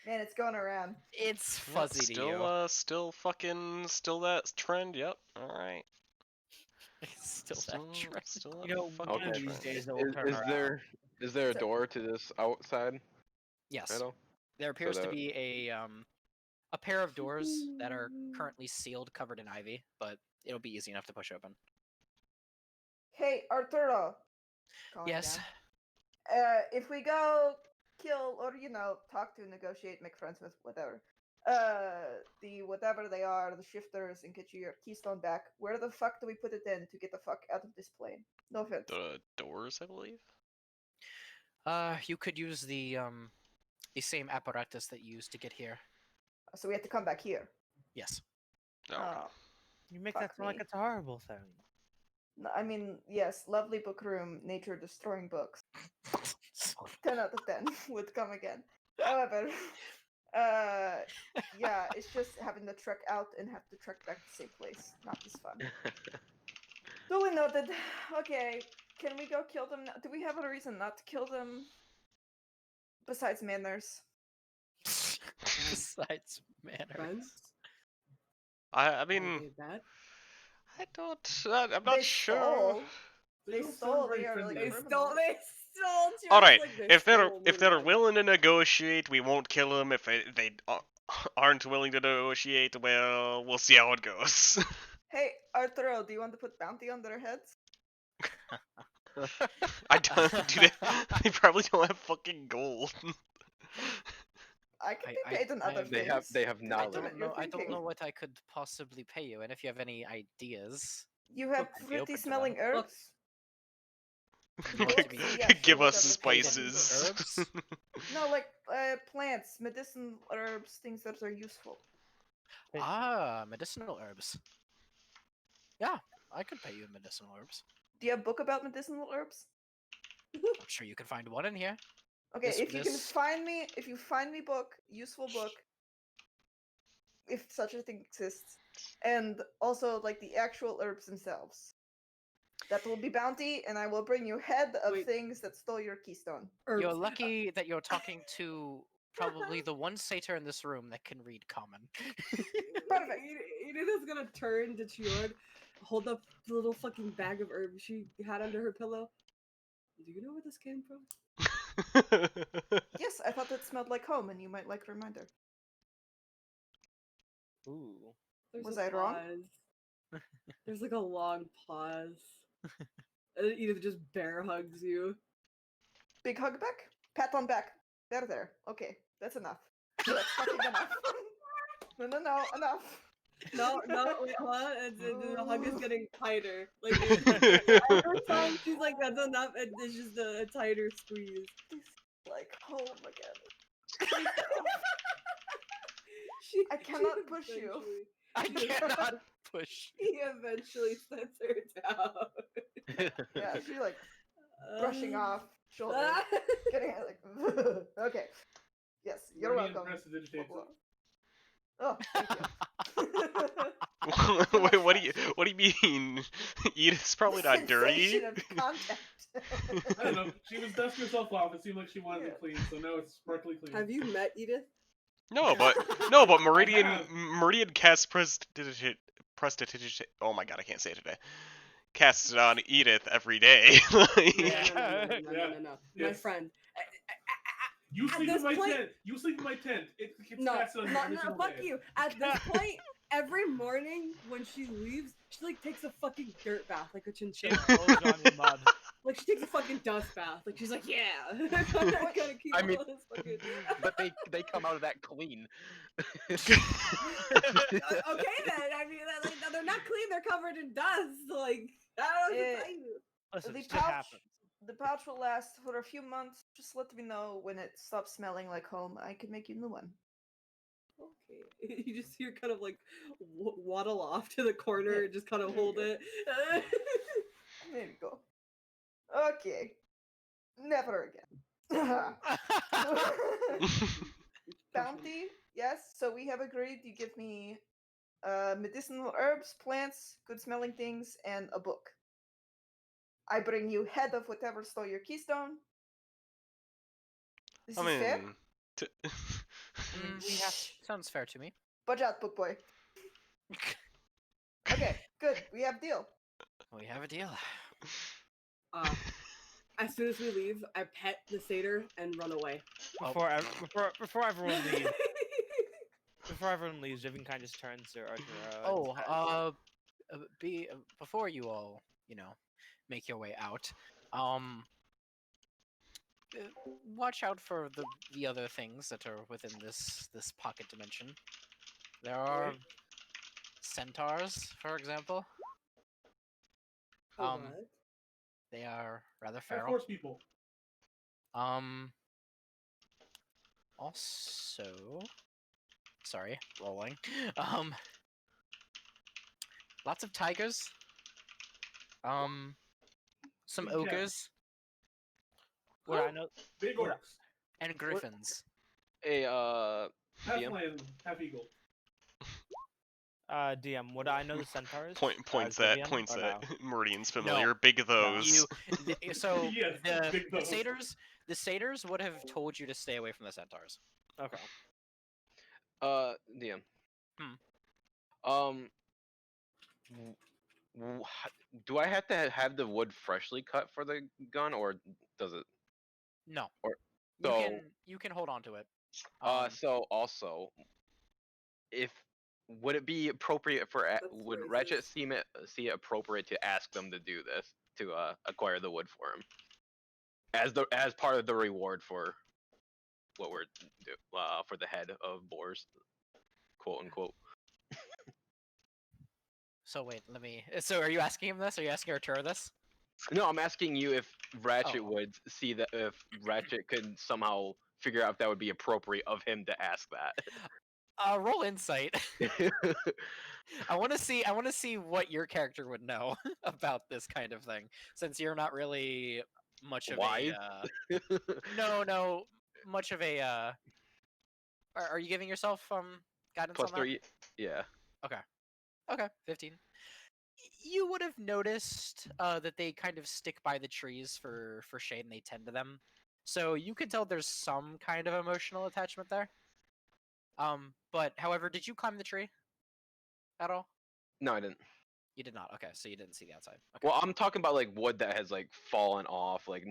Man, it's going around. it's Yep, fuzzy to you. Still that trend. Yep. All right. It's still that trend. Still You that know, fucking one of Okay. these trend. days it will turn Is around. there a So- door to this outside Yes, meadow? there appears to that- be a pair of doors that are currently sealed, covered in ivy, but it'll be easy enough to push open. Hey, Arturo. Calling Yes. down. If we go kill or talk to, negotiate, make friends with, whatever. The whatever they are, the shifters, and get you your keystone back. Where the fuck do we put it in to get the fuck out of this plane? No offense. The doors, I believe. You could use the same apparatus that you used to get here. So we have to come back here. Yes. No. Oh, You make Fuck that sound like me. it's a horrible thing. no, I mean, yes, lovely book room, nature destroying books. 10 out of 10 would come again. However, yeah, it's just having to trek out and have to trek back to the same place. Not as fun. Duly noted. Okay, can we go kill them now? Do we have a reason not to kill them? Besides manners. Besides manners. Friends? I mean, did that. I don't. I'm not They sure. stole. They don't stole. sound very They are friendly. like They criminals. stole. They stole. Just All right, like they if they're stole, willing to negotiate, we won't kill them. If they aren't willing to negotiate, well, we'll see how it goes. Hey, Arturo, do you want to put bounty on their heads? I don't. They probably don't have fucking gold. I can be I- paid in I- other They things. have I knowledge. don't You're know. I don't thinking. know what I could possibly pay you, and if you have any ideas, You have I'd be open fruity to smelling them. herbs. You want to be Yes, Give or us whatever kind of spices. herbs? No, like plants, medicinal herbs, things that are useful. Medicinal herbs. Yeah, I could pay you in medicinal herbs. Do you have a book about medicinal herbs? I'm sure you can find one in here. Okay, This- if you this- find me book, useful book, if such a thing exists, and also like the actual herbs themselves. That will be bounty, and I will bring you head of Wait. things that stole your keystone. You're Herbs. lucky that you're talking to probably the one satyr in this room that can read common. Perfect. Edith is gonna turn to Chiord, hold up the little fucking bag of herbs she had under her pillow. Do you know where this came from? Yes, I thought it smelled like home, and you might like a reminder. Ooh. There's Was I wrong? applause. There's like a long pause. And then Edith just bear hugs you. Big hug back. Pat on back. There. Okay, that's enough. That's fucking enough. No, enough. No, wait, hold on. The hug is getting tighter. Like every time she's like, "That's enough," and it's just a tighter squeeze. Like home again. I She cannot push you. eventually- I cannot push. He eventually sets her down. Yeah, she like brushing off shoulder, Ah. getting it like. Okay. Yes, you're Meridian welcome. prestidigitates Blah, it. blah. Oh, thank you. Wait, what do you mean? Edith's probably not dirty. Sensation of contact. I don't know. She was dusting herself off. It seemed like she wanted Yeah. it clean, so now it's sparkly clean. Have you met Edith? No, but Meridian casts prestidigitate. Oh my god, I can't say it today. Casts it on Edith every day. Like, No. Yeah. My Yes. friend. You At sleep in this my point- tent. You sleep in my tent. It gets No, cast on you every single fuck day. you. At this point, every morning when she leaves, she like takes a fucking dirt bath like a chinchilla. Rolls on your mud. Like she takes a fucking dust bath. Like she's like, yeah. Gotta keep I mean- all this fucking... But they come out of that clean. Okay then. I mean, like, they're not clean. They're covered in dust. Like I don't know what to tell you. Listen, The shit pouch, happens. the pouch will last for a few months. Just let me know when it stops smelling like home. I can make you a new one. Okay. You just hear kind of like waddle off to the corner Yeah, and just kind of there you hold go. it. There you go. Okay. Never again. Bounty, yes. So we have agreed you give me medicinal herbs, plants, good smelling things, and a book. I bring you head of whatever stole your keystone. This I is fair. mean, We have sounds fair to me. Budget, book boy. Okay, good. We have deal. We have a deal. As soon as we leave, I pet the satyr and run away. Before everyone leaves, Vivian kind of just turns to Artura. Before you all, make your way out, watch out for the other things that are within this pocket dimension. There are centaurs, for example. What? They are rather Fire feral. Force people. Also, sorry, rolling. Lots of tigers. Some Big cats. ogres What I know, Big What- orcs. and griffins. Hey, Half DM? lion, half eagle. DM, would I know the centaurs? points as that Vivian, points or that no? Meridian's familiar. Big of You, those. so Yes, the big those. the satyrs would have told you to stay away from the centaurs. Okay. DM. Hmm. Do I have to have the wood freshly cut for the gun, or does it? No. Or- you so- can you can hold on to it. So also, if would it be appropriate for That's would racist. Ratchet see it appropriate to ask them to do this to acquire the wood for him as part of the reward for what we're for the head of boars, quote unquote. So wait, let me. So are you asking him this? Are you asking Arturo this? No, I'm asking you if Ratchet Oh. would see that, if Ratchet could somehow figure out if that would be appropriate of him to ask Roll insight. that. I want to see what your character would know about this kind of thing, since you're not really much of Wise? no, much of a. Are you giving yourself guidance Plus on that? 3, yeah. Okay, 15. You would have noticed that they kind of stick by the trees for shade and they tend to them. So you could tell there's some kind of emotional attachment there. But however, did you climb the tree at all? No, I didn't. You did not. Okay, so you didn't see the outside. Okay. Well, I'm talking about like wood that has like fallen off, like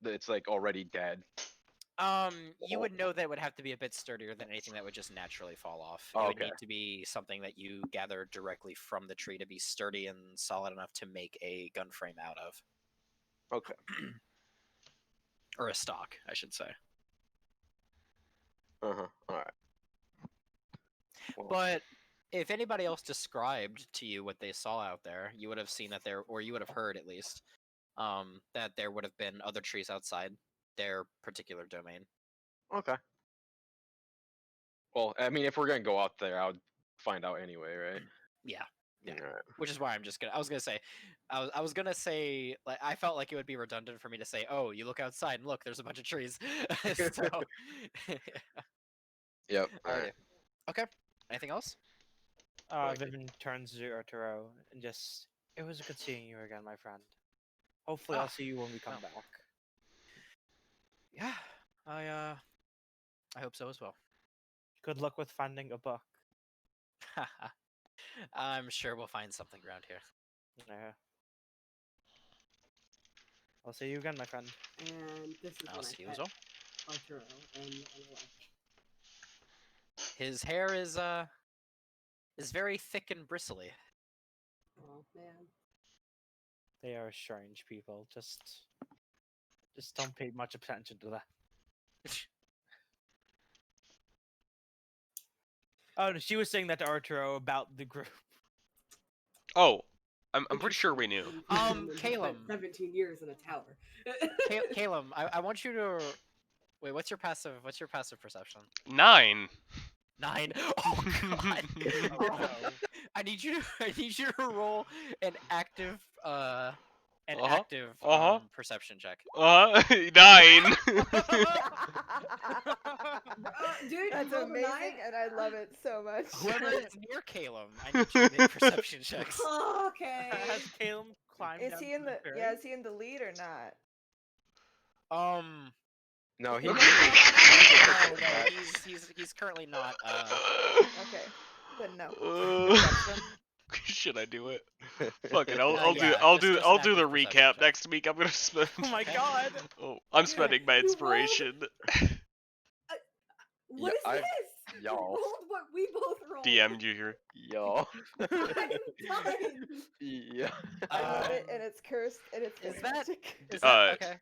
it's like already dead. You would know that it would have to be a bit sturdier than anything that would just naturally fall off. Oh, It would okay. need to be something that you gather directly from the tree to be sturdy and solid enough to make a gun frame out of, Okay. or a stock, I should say. All right. Well, But if anybody else described to you what they saw out there, you would have seen that there, or you would have heard at least, that there would have been other trees outside their particular domain. okay. Well, I mean, if we're gonna go out there, I would find out anyway, right? Yeah. Yeah. All right. Which is why I was gonna say, like, I felt like it would be redundant for me to say, oh, you look outside and look, there's a bunch of trees. So, Yep. All alrighty. right. Okay. Anything else? Like it. Vivian turns to Arturo and just, it was good seeing you again, my friend. Hopefully, Ah, I'll see you when we come no. back. Yeah. I hope so as well. Good luck with finding a book. I'm sure we'll find something around here. Yeah. I'll see you again, my friend. And this is I'll when see I you as pet well. Arturo and I left. His hair is very thick and bristly. Oh man. They are strange people. Just don't pay much attention to that. Oh, no, she was saying that to Arturo about the group. Oh, I'm pretty sure we knew. And he spent Caleb. 17 years in a tower. Caleb, I want you to wait. What's your passive perception? 9. 9. Oh god. Oh, no. I need you to roll an active perception check. 9. Dude, That's rolled a amazing, 9? and I love it so much. Whoever is near Caleb, I need you to make perception checks. Okay. Has Caleb climbed Is down he to in the? ferry? Yeah, is he in the lead or not? No, he. No, he's currently not. Okay, then no. Should I do it? Fuck it, I'll yeah, do just I'll an do the active perception recap check. next week. I'm gonna spend. Oh my Okay. god! Oh, I'm spending my You rolled- inspiration. What is I- this? You y'all. rolled what we both rolled. DM'd you here. Yo. I'm done. Yeah. I love it, Um, and it's cursed, and it's is that- magic. Is that okay?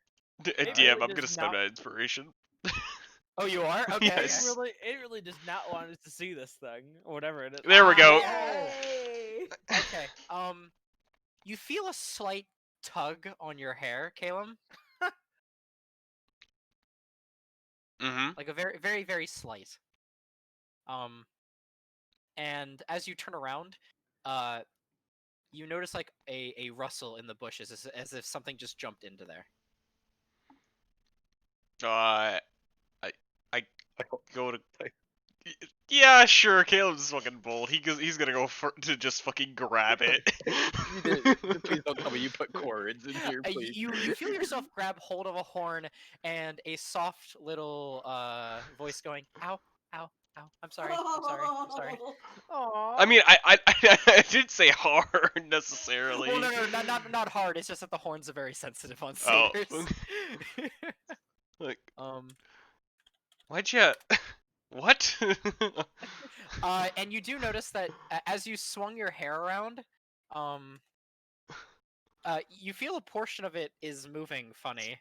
It DM, really I'm does gonna spend not- my inspiration. Oh, you are? Okay. Yes. It really does not want us to see this thing or whatever it is. There we go. Yay! Okay. You feel a slight tug on your hair, Caleb. Mm-hmm. Like a very, very, very slight. And as you turn around, you notice like a rustle in the bushes, as if something just jumped into there. I go to. Yeah, sure. Caleb's fucking bold. He's gonna go to just fucking grab it. Please don't tell me you put cords in here, please. You feel yourself grab hold of a horn, and a soft little voice going, "Ow, ow, ow! I'm sorry, I'm sorry, I'm sorry." Aww. I mean, I didn't say hard necessarily. Well, no, not hard. It's just that the horns are very sensitive on Oh. satyrs. Like, um, why'd you? What? and you do notice that as you swung your hair around, you feel a portion of it is moving funny.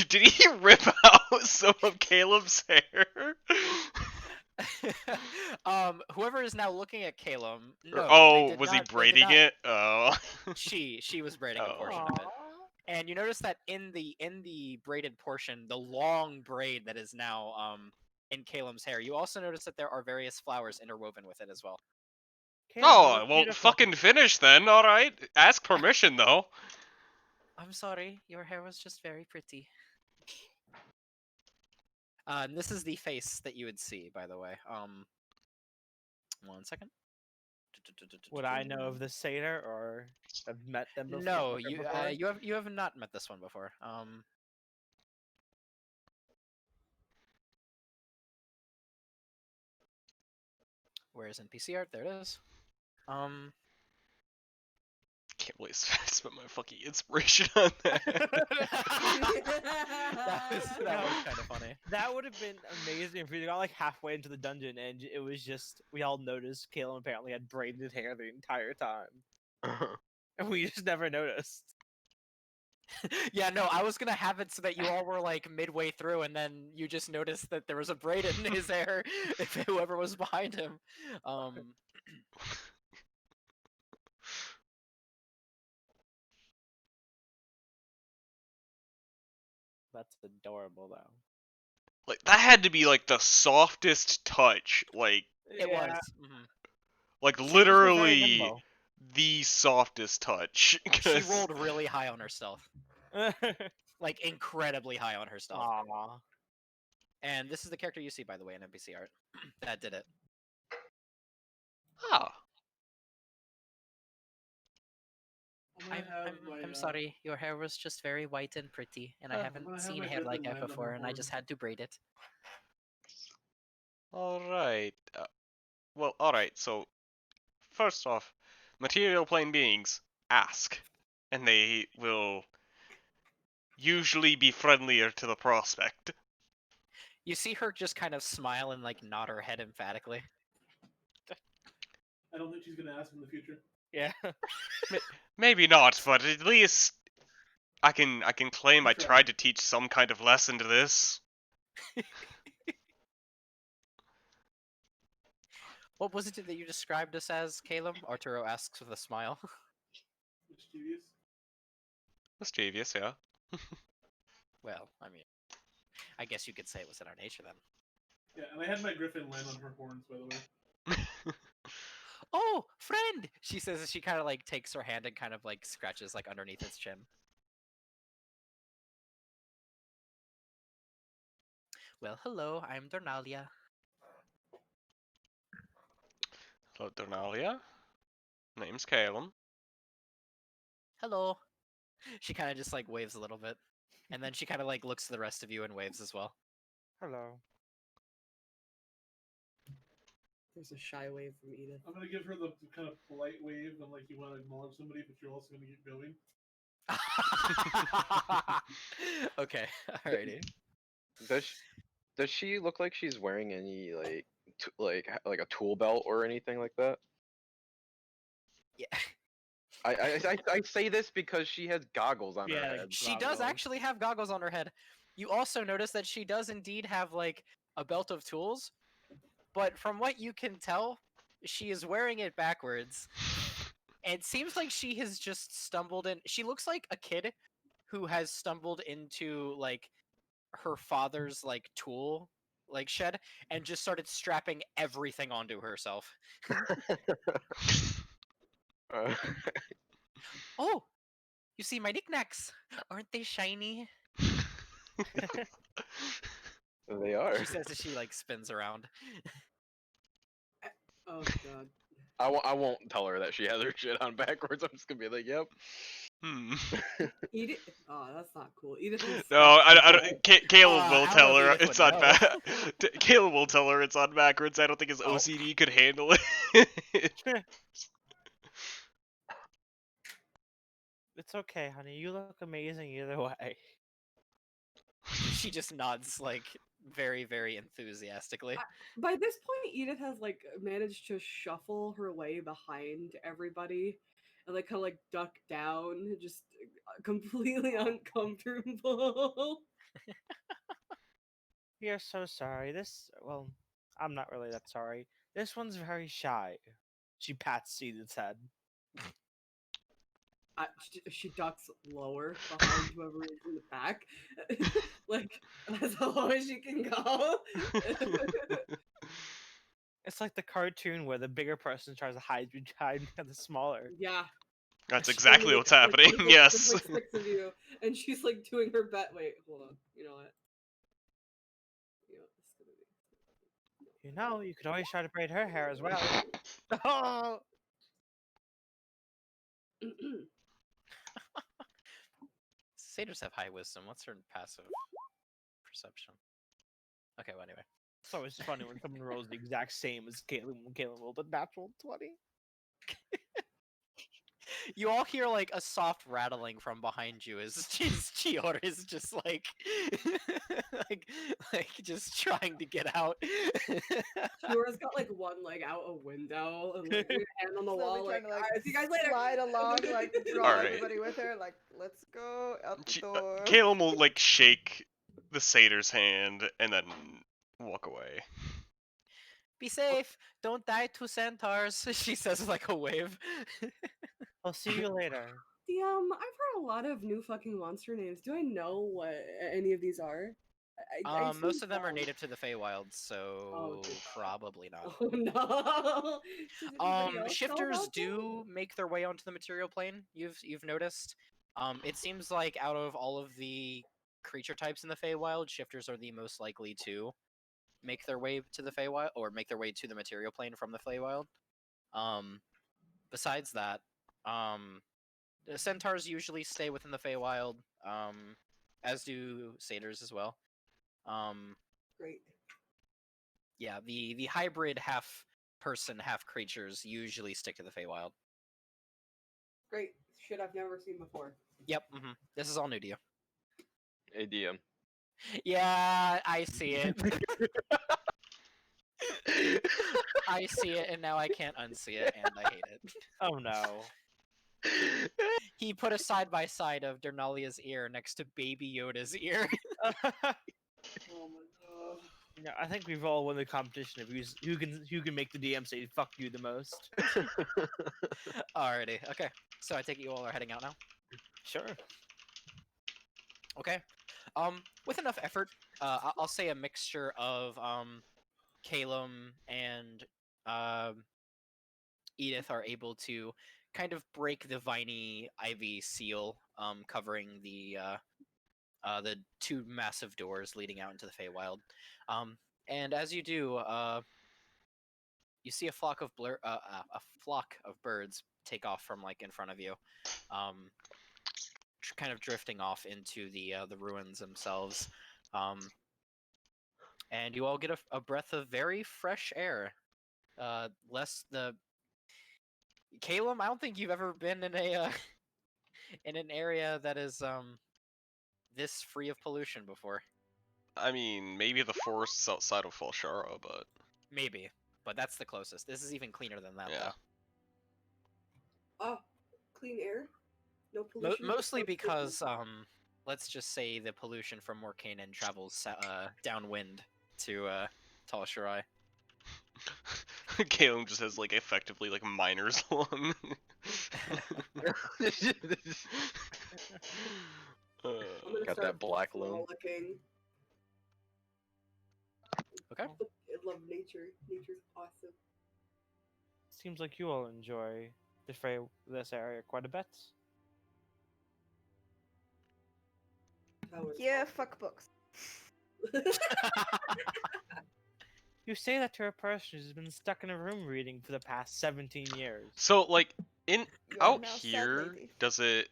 Did he rip out some of Caleb's hair? Whoever is now looking at Caleb. No, Oh, they did was not- he they did braiding not- it? Oh. She was braiding a Oh. portion of it. And you notice that in the braided portion, the long braid that is now in Caleb's hair, you also notice that there are various flowers interwoven with it as well. Caleb, you Oh, look well, beautiful. fucking finish then. All right. Ask permission though. I'm sorry, your hair was just very pretty. And this is the face that you would see, by the way. 1 second. Would I know of the satyr or have met them before? No, before? you have not met this one before. Where is NPC art? There it is. can't believe I spent my fucking inspiration on that. that was kind of funny. That would have been amazing if we got like halfway into the dungeon and it was just we all noticed Caleb apparently had braided hair the entire time, and we just never noticed. Yeah, no, I was gonna have it so that you all were like midway through, and then you just noticed that there was a braid in his hair if whoever was behind him. That's adorable though. Like that had to be like the softest touch, like It was. Mhm. like Satyrs were very literally nimble. the softest touch. She 'cause- rolled really high on her stealth, like incredibly high on her stealth. Aw. And this is the character you see, by the way, in NPC art. That did it. Ah, I'm sorry. Your hair was just very white and pretty, and I I'm haven't gonna have seen my hair like griffin that land on before, her and I just horn. had to braid it. all right. Well, all right. So, first off, material plane beings ask, and they will usually be friendlier to the prospect. You see her just kind of smile and like nod her head emphatically. I don't think she's gonna ask in the future. Yeah. Maybe not, but at least I can claim I Try. tried to teach some kind of lesson to this. What was it that you described us as, Caleb? Arturo asks with a smile. Mischievous. Mischievous, yeah. Well, I mean, I guess you could say it was in our nature then. Yeah, and I had my griffin land on her horns, by the way. Oh, friend! She says as she kind of like takes her hand and kind of like scratches like underneath its chin. Well, hello, I'm Dornalia. Hello, Dornalia. Name's Caleb. Hello. She kind of just like waves a little bit. And then she kind of like looks to the rest of you and waves as well. Hello. There's a shy wave from Edith. I'm gonna give her the kind of polite wave and like you want to acknowledge somebody, but you're also gonna get going. Okay, alrighty. Does she look like she's wearing any like a tool belt or anything like that? Yeah. I say this because she has goggles on her Yeah, head. She does Goggles. actually have goggles on her head. You also notice that she does indeed have like a belt of tools, but from what you can tell, she is wearing it backwards. And it seems like she has just stumbled in. She looks like a kid who has stumbled into like her father's like tool like shed and just started strapping everything onto herself. Uh, Oh, you see my knickknacks? Aren't they shiny? they are. She says as she like spins around. Oh god. I won't tell her that she has her shit on backwards. I'm just gonna be like, yep. Edith. Oh, that's not cool. Edith. Is No, I don't. Caleb will I don't tell know if her Edith it's would on know. Caleb will tell her it's on backwards. I don't think his Oh. OCD could handle it. It's okay, honey. You look amazing either way. She just nods like very, very enthusiastically. By this point, Edith has like managed to shuffle her way behind everybody and like kind of like duck down, just completely uncomfortable. We are so sorry. Well, I'm not really that sorry. This one's very shy. She pats Edith's head. She ducks lower behind whoever is in the back, like as low as she can go. It's like the cartoon where the bigger person tries to hide behind the smaller. Yeah, That's There's exactly only, what's like, happening. there's, like, Yes. there's, like 6 of you, and she's like doing her best. Wait, hold on. You know what? You know, it's gonna be. You know, you could always try to braid her hair as well. Oh! Satyrs have high wisdom. What's her passive perception? Okay, well, anyway. It's always funny when someone rolls the exact same as Caleb when Caleb rolled a natural 20. You all hear like a soft rattling from behind you as Chior is just like, like, like just trying to get out. Kira's got like one leg out a window and like one hand on the Slowly wall. trying Like, to like alright, see you guys later. slide along, like draw Alright. everybody with her. Like, let's go out the door. Caleb will like shake the satyr's hand and then walk away. Be safe. Don't die to centaurs. She says like a wave. I'll see you later. I've heard a lot of new fucking monster names. Do I know what any of these are? I Most seem of them are dumb. native to the Feywild, so dear. probably not. Oh no! Does anybody else know Shifters about them? do make their way onto the material plane. You've noticed. It seems like out of all of the creature types in the Feywild, shifters are the most likely to make their way to the Feywild or make their way to the material plane from the Feywild. Besides that, the centaurs usually stay within the Feywild, as do satyrs as well. Great. Yeah, the hybrid half person, half creatures usually stick to the Feywild. Great. Shit I've never seen before. Yep, this is all new to you. Hey, DM. Yeah, I see it. I see it, and now I can't unsee it, and I hate it. Oh no. He put a side-by-side of Dernalia's ear next to Baby Yoda's ear. Oh my god. Yeah, I think we've all won the competition of who can make the DM say "fuck you" the most. Alrighty, okay. So I take it you all are heading out now. Sure. Okay. With enough effort, I'll say a mixture of Calum and Edith are able to kind of break the viney ivy seal covering the two massive doors leading out into the Feywild. And as you do, you see a flock of birds take off from like in front of you, kind of drifting off into the ruins themselves. And you all get a breath of very fresh air. Less the Calum, I don't think you've ever been in a in an area that is this free of pollution before. I mean, maybe the forests outside of Falshara, but Maybe, but that's the closest. This is even cleaner than that, yeah. Oh, clean air? No though. pollution? Mostly no because let's just say the pollution from Morkanen travels downwind to Tal Shirai. Caleb just has like effectively like miner's lung. I'm gonna Got start that black lung. frolicking. Okay. I love nature. Nature's awesome. Seems like you all enjoy this area quite a bit. That was Yeah, fuck books. You say that to a person who's been stuck in a room reading for the past 17 years. So like in You are out now sad here, lady. does it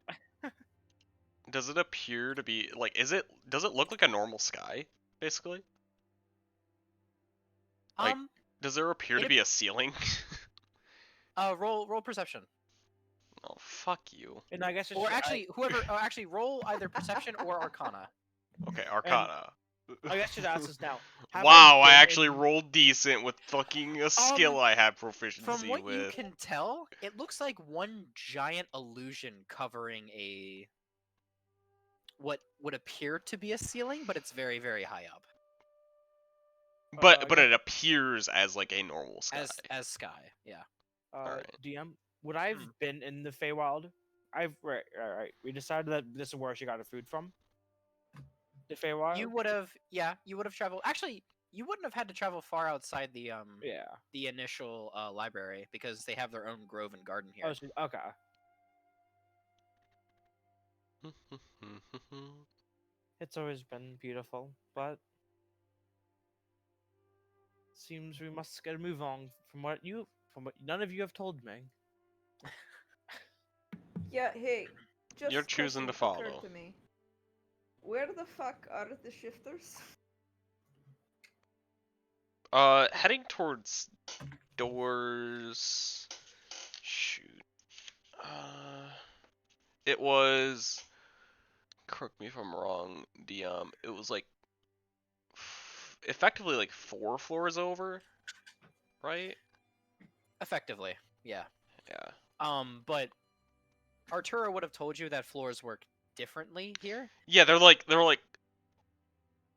appear to be like does it look like a normal sky basically? Like, does there appear to it be a ceiling? Roll perception. Oh fuck you. And I guess Or actually, actually roll either perception or Arcana. Okay, Arcana. I guess I should ask this now. Have Wow, I been actually in- rolled decent with fucking a skill I have proficiency From what with. you can tell, it looks like one giant illusion covering what would appear to be a ceiling, but it's very, very high up. But it appears as like a normal sky. As sky, yeah. Alright. DM, would I've been in the Feywild? Right. We decided that this is where she got her food from. The Feywild. You would have traveled. Actually, you wouldn't have had to travel far outside the the initial library because they have their own grove and garden here. Oh, okay. It's always been beautiful, but seems we must get a move on from what none of you have told me. Yeah, hey. Just You're choosing to question occurred follow. To me. Where the fuck are the shifters? Heading towards doors. Shoot. it was. Correct me if I'm wrong, it was like effectively like 4 floors over, right? Effectively, yeah. Yeah. But Arturo would have told you that floors work differently here. Yeah, they're like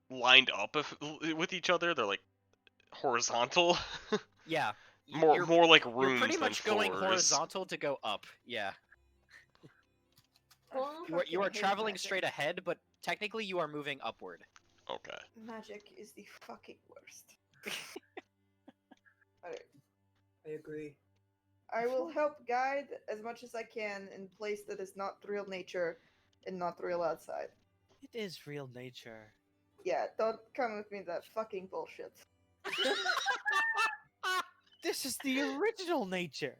lined up with each other. They're like horizontal. Yeah. more like You're rooms pretty than much going floors. horizontal to go up. Yeah. You are Fucking hate traveling magic. straight ahead, but technically you are moving upward. Okay. Magic is the fucking worst. Alright. I agree. I will help guide as much as I can in place that is not real nature and not real outside. It is real nature. Yeah, don't come with me with that fucking bullshit. This is the original nature.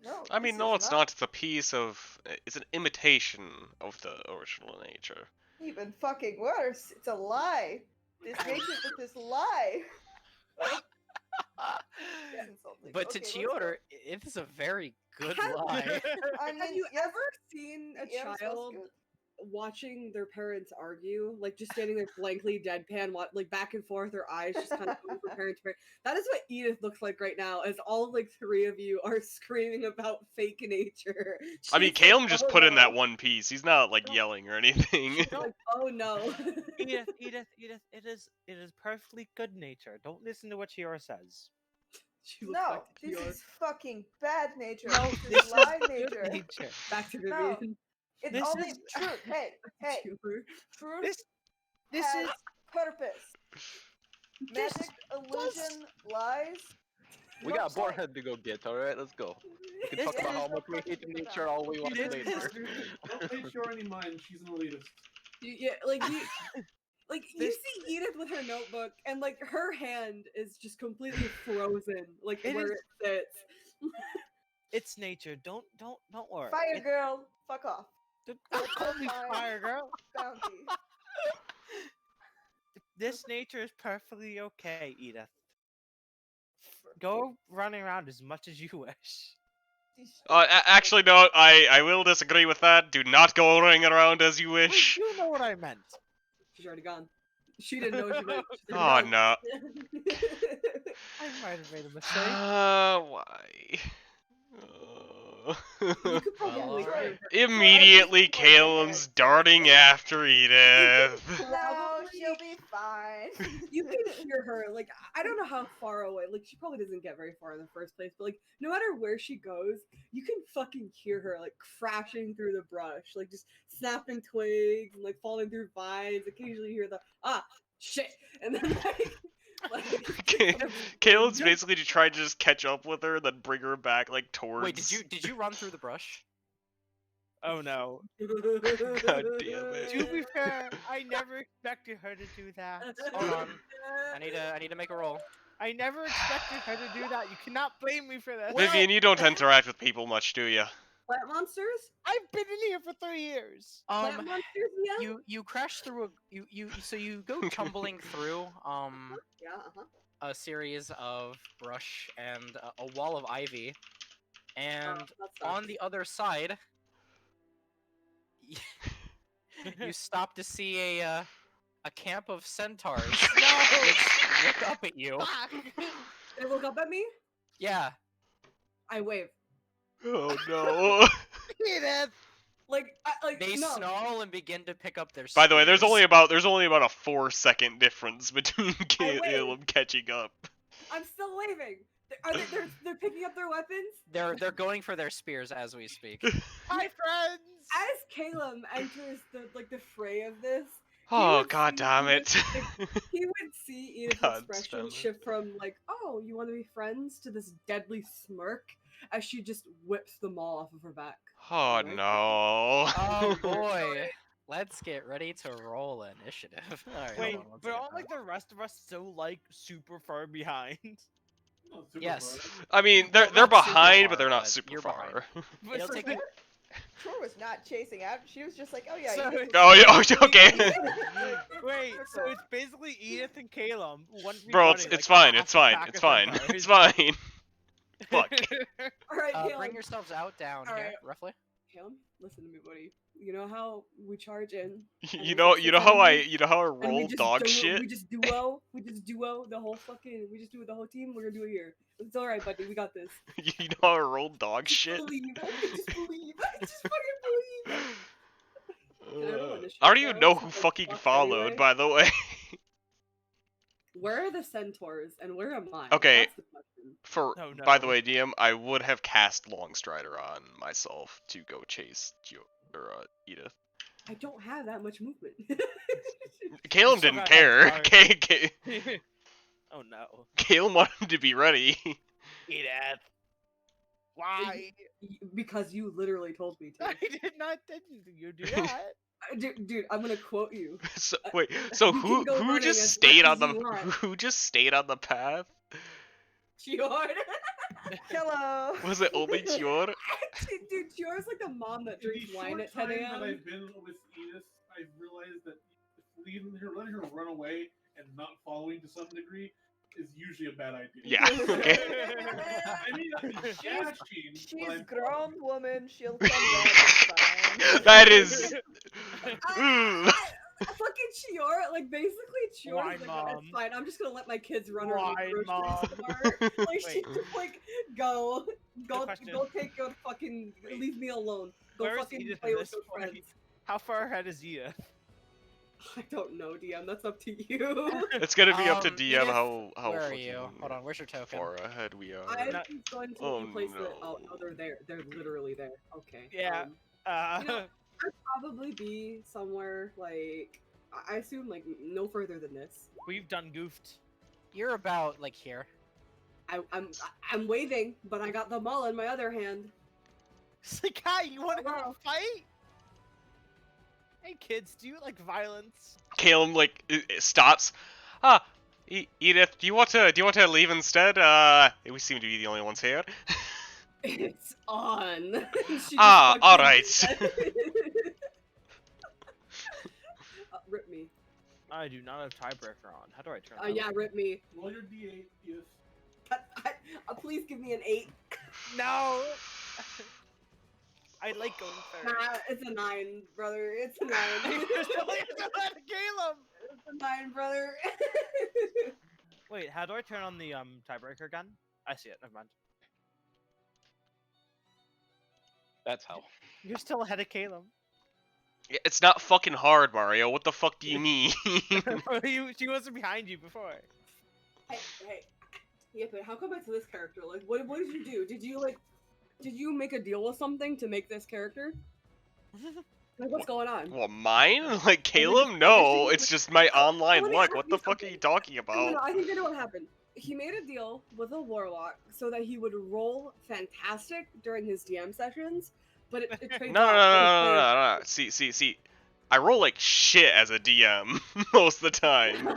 No. I mean, this no, is it's not. It's a piece of. It's an imitation of the original nature. Even fucking worse. It's a lie. This nature is this lie. It's insulting. But Okay, to let's Chiyoda, go. it is a very good Have- lie. I mean, Have you yes, ever seen a yes, that's child good. watching their parents argue, like just standing there blankly deadpan, like back and forth, their eyes just kind of going from parent to parent? That is what Edith looks like right now, as all like 3 of you are screaming about fake nature. I mean, She's Caleb like, just "Oh, put in that no." one piece. He's not like No. yelling or anything. She's like, oh no. Edith, it is perfectly good nature. Don't listen to what Chiora says. She looks No, back to this Kiora. is fucking bad nature. No, this this is lie is nature. good nature. Back to No. Vivian. It's This only is- truth. Hey, hey, Kiora. truth This has is purpose. this Magic, illusion, lies. We no got science. Boarhead to go get. All right, let's go. We can This talk about is- how much we hate nature all we want This later. is- Don't pay Shore any mind. She's an elitist. Yeah, like you, like you This- see Edith with her notebook, and like her hand is just completely frozen, like It where is- it sits. it's nature. Don't worry. Fire It- girl, fuck off. Don't call me Fine. fire girl. Bounty. This nature is perfectly okay, Edith. Go running around as much as you wish. Actually, no. I will disagree with that. Do not go running around as you Wait, wish. you know what I meant. She's already gone. She didn't know what you meant. She's Oh already no. gone. I might have made a mistake. Why? You could probably Well, hear alright. her. Immediately, Sure, I just Caleb's wanted to darting say after Edith. No, Probably- she'll be fine. You can hear her, like, I don't know how far away, like, she probably doesn't get very far in the first place, but, like, no matter where she goes, you can fucking hear her, like, crashing through the brush, like, just snapping twigs and, like, falling through vines. Occasionally you hear the, shit, and then, Caleb's basically tried to just catch up with her, and then bring her back like towards. Wait, did you run through the brush? Oh no. God damn it. To be fair, I never expected her to do that. Hold on. I need to make a roll. I never expected her to do that. You cannot blame me for this. Vivian, you don't interact with people much, do you? Plant monsters? I've been in here for 3 years. Plant monsters, yeah? You crash through you go tumbling through Yeah, uh-huh. a series of brush and a wall of ivy, and That's on the other side you stop to see a camp of centaurs which look up at you. They look up at me? Yeah. I wave. Oh no. Edith! They no. snarl and begin to pick up their By the way, there's spears. only about a 4-second difference between Caleb catching up. I'm still waving. They're picking up their weapons? They're going for their spears as we speak. Hi, friends! As Caleb enters the fray of this, Oh would god see damn Edith- it. he would see Edith's God expression damn it. shift from like, "Oh, you want to be friends?" to this deadly smirk as she just whips them all off of her back. Oh no. Oh boy. Let's get ready to roll initiative. Alright, Wait, hold on one but second. aren't like the rest of us so like super far behind? Not super Yes. far. I mean, Well, they're not super behind, far, but they're not but super you're far. behind. But It'll so take the- you- Troy was not chasing after. She was just like, oh yeah. So- you can- Oh yeah, oh, okay. Wait, so it's basically Edith and Caleb. Bro, it's fine, it's fine, it's fine, it's fine. Fuck. All right, Caleb. bring yourselves out down here, Alright. roughly. Calum, listen to me, buddy. You know how we charge in? and You there's, know, like, you six know how I, enemies, you know how I and we roll just dog duo, shit. we just duo the whole fucking. We just do it the whole team. We're gonna do it here. It's all right, buddy. We got this. You know how I roll dog Just shit. believe. Just believe. Just fucking believe. Can I roll I initiative, don't even though, know since who we're fucking fucked followed, anyway? by the way. Where are the centaurs and where am I? Okay. That's the question. For Oh, by the no. way, DM, I would have cast Longstrider on myself to go chase Edith. I don't have that much movement. Caleb still didn't got head care. start. Oh no. Caleb wanted to be ready. Edith. Why? Because you literally told me to. I did not. Didn't you do that? Dude, I'm gonna quote you. So wait, so You who can go running just as stayed much on the as you want. who just stayed on the path? Chior. Hello. Was it only Chior? Dude, Chior's like the mom that In the drinks wine short at 10 time that a.m. I've been with Edith, I've realized that letting her run away and not following to some degree is usually a bad idea. Yeah. Okay. I mean, dashing. She's grown woman. She'll come back. It's fine. That is. Ooh. Fucking Chior, like basically Chior Why, is like, Mom? it's fine. I'm just gonna let my kids run around Why, the grocery Mom? store. Like she Wait. just like go question. take your fucking Wait. leave me alone. Go Where is fucking Edith play in with this your point? friends. How far ahead is Edith? I don't know, DM. That's up to you. It's gonna be up to DM Edith, how Where are fucking you? Hold on, where's your token? far ahead we are. I'm No. going to Oh, place it. Oh, no. they're there. They're literally there. Okay. Yeah. You know, I'd probably be somewhere like I assume like no further than this. We've done goofed. You're about like here. I'm waving, but I got the maul in my other hand. It's like, hi, you want to go Wow. fight? Hey kids, do you like violence? Caleb like stops. Edith, do you want to leave instead? We seem to be the only ones here. It's on. She just Ah, fucking- alright. Rip me. I do not have tiebreaker on. How do I turn that Yeah, on? rip me. Roll your D8, Edith. Please give me an 8. No! I like going first. Nah, it's a 9, brother. It's a 9. Caleb! It's a 9, brother. Wait, how do I turn on the tiebreaker again? I see it, never mind. That's how. You're still ahead of Caleb. It's not fucking hard, Mario. What the fuck do you mean? She wasn't behind you before. Hey. Yeah, but how come it's this character? Like, what did you do? Did you make a deal with something to make this character? Like, what's going on? Well, mine? Like Caleb? No, it's just my online let me luck. ask What you the fuck are something. you talking No, about? I think I know what happened. He made a deal with a warlock so that he would roll fantastic during his DM sessions, but it trades No. off. See. I roll like shit as a DM most of the time.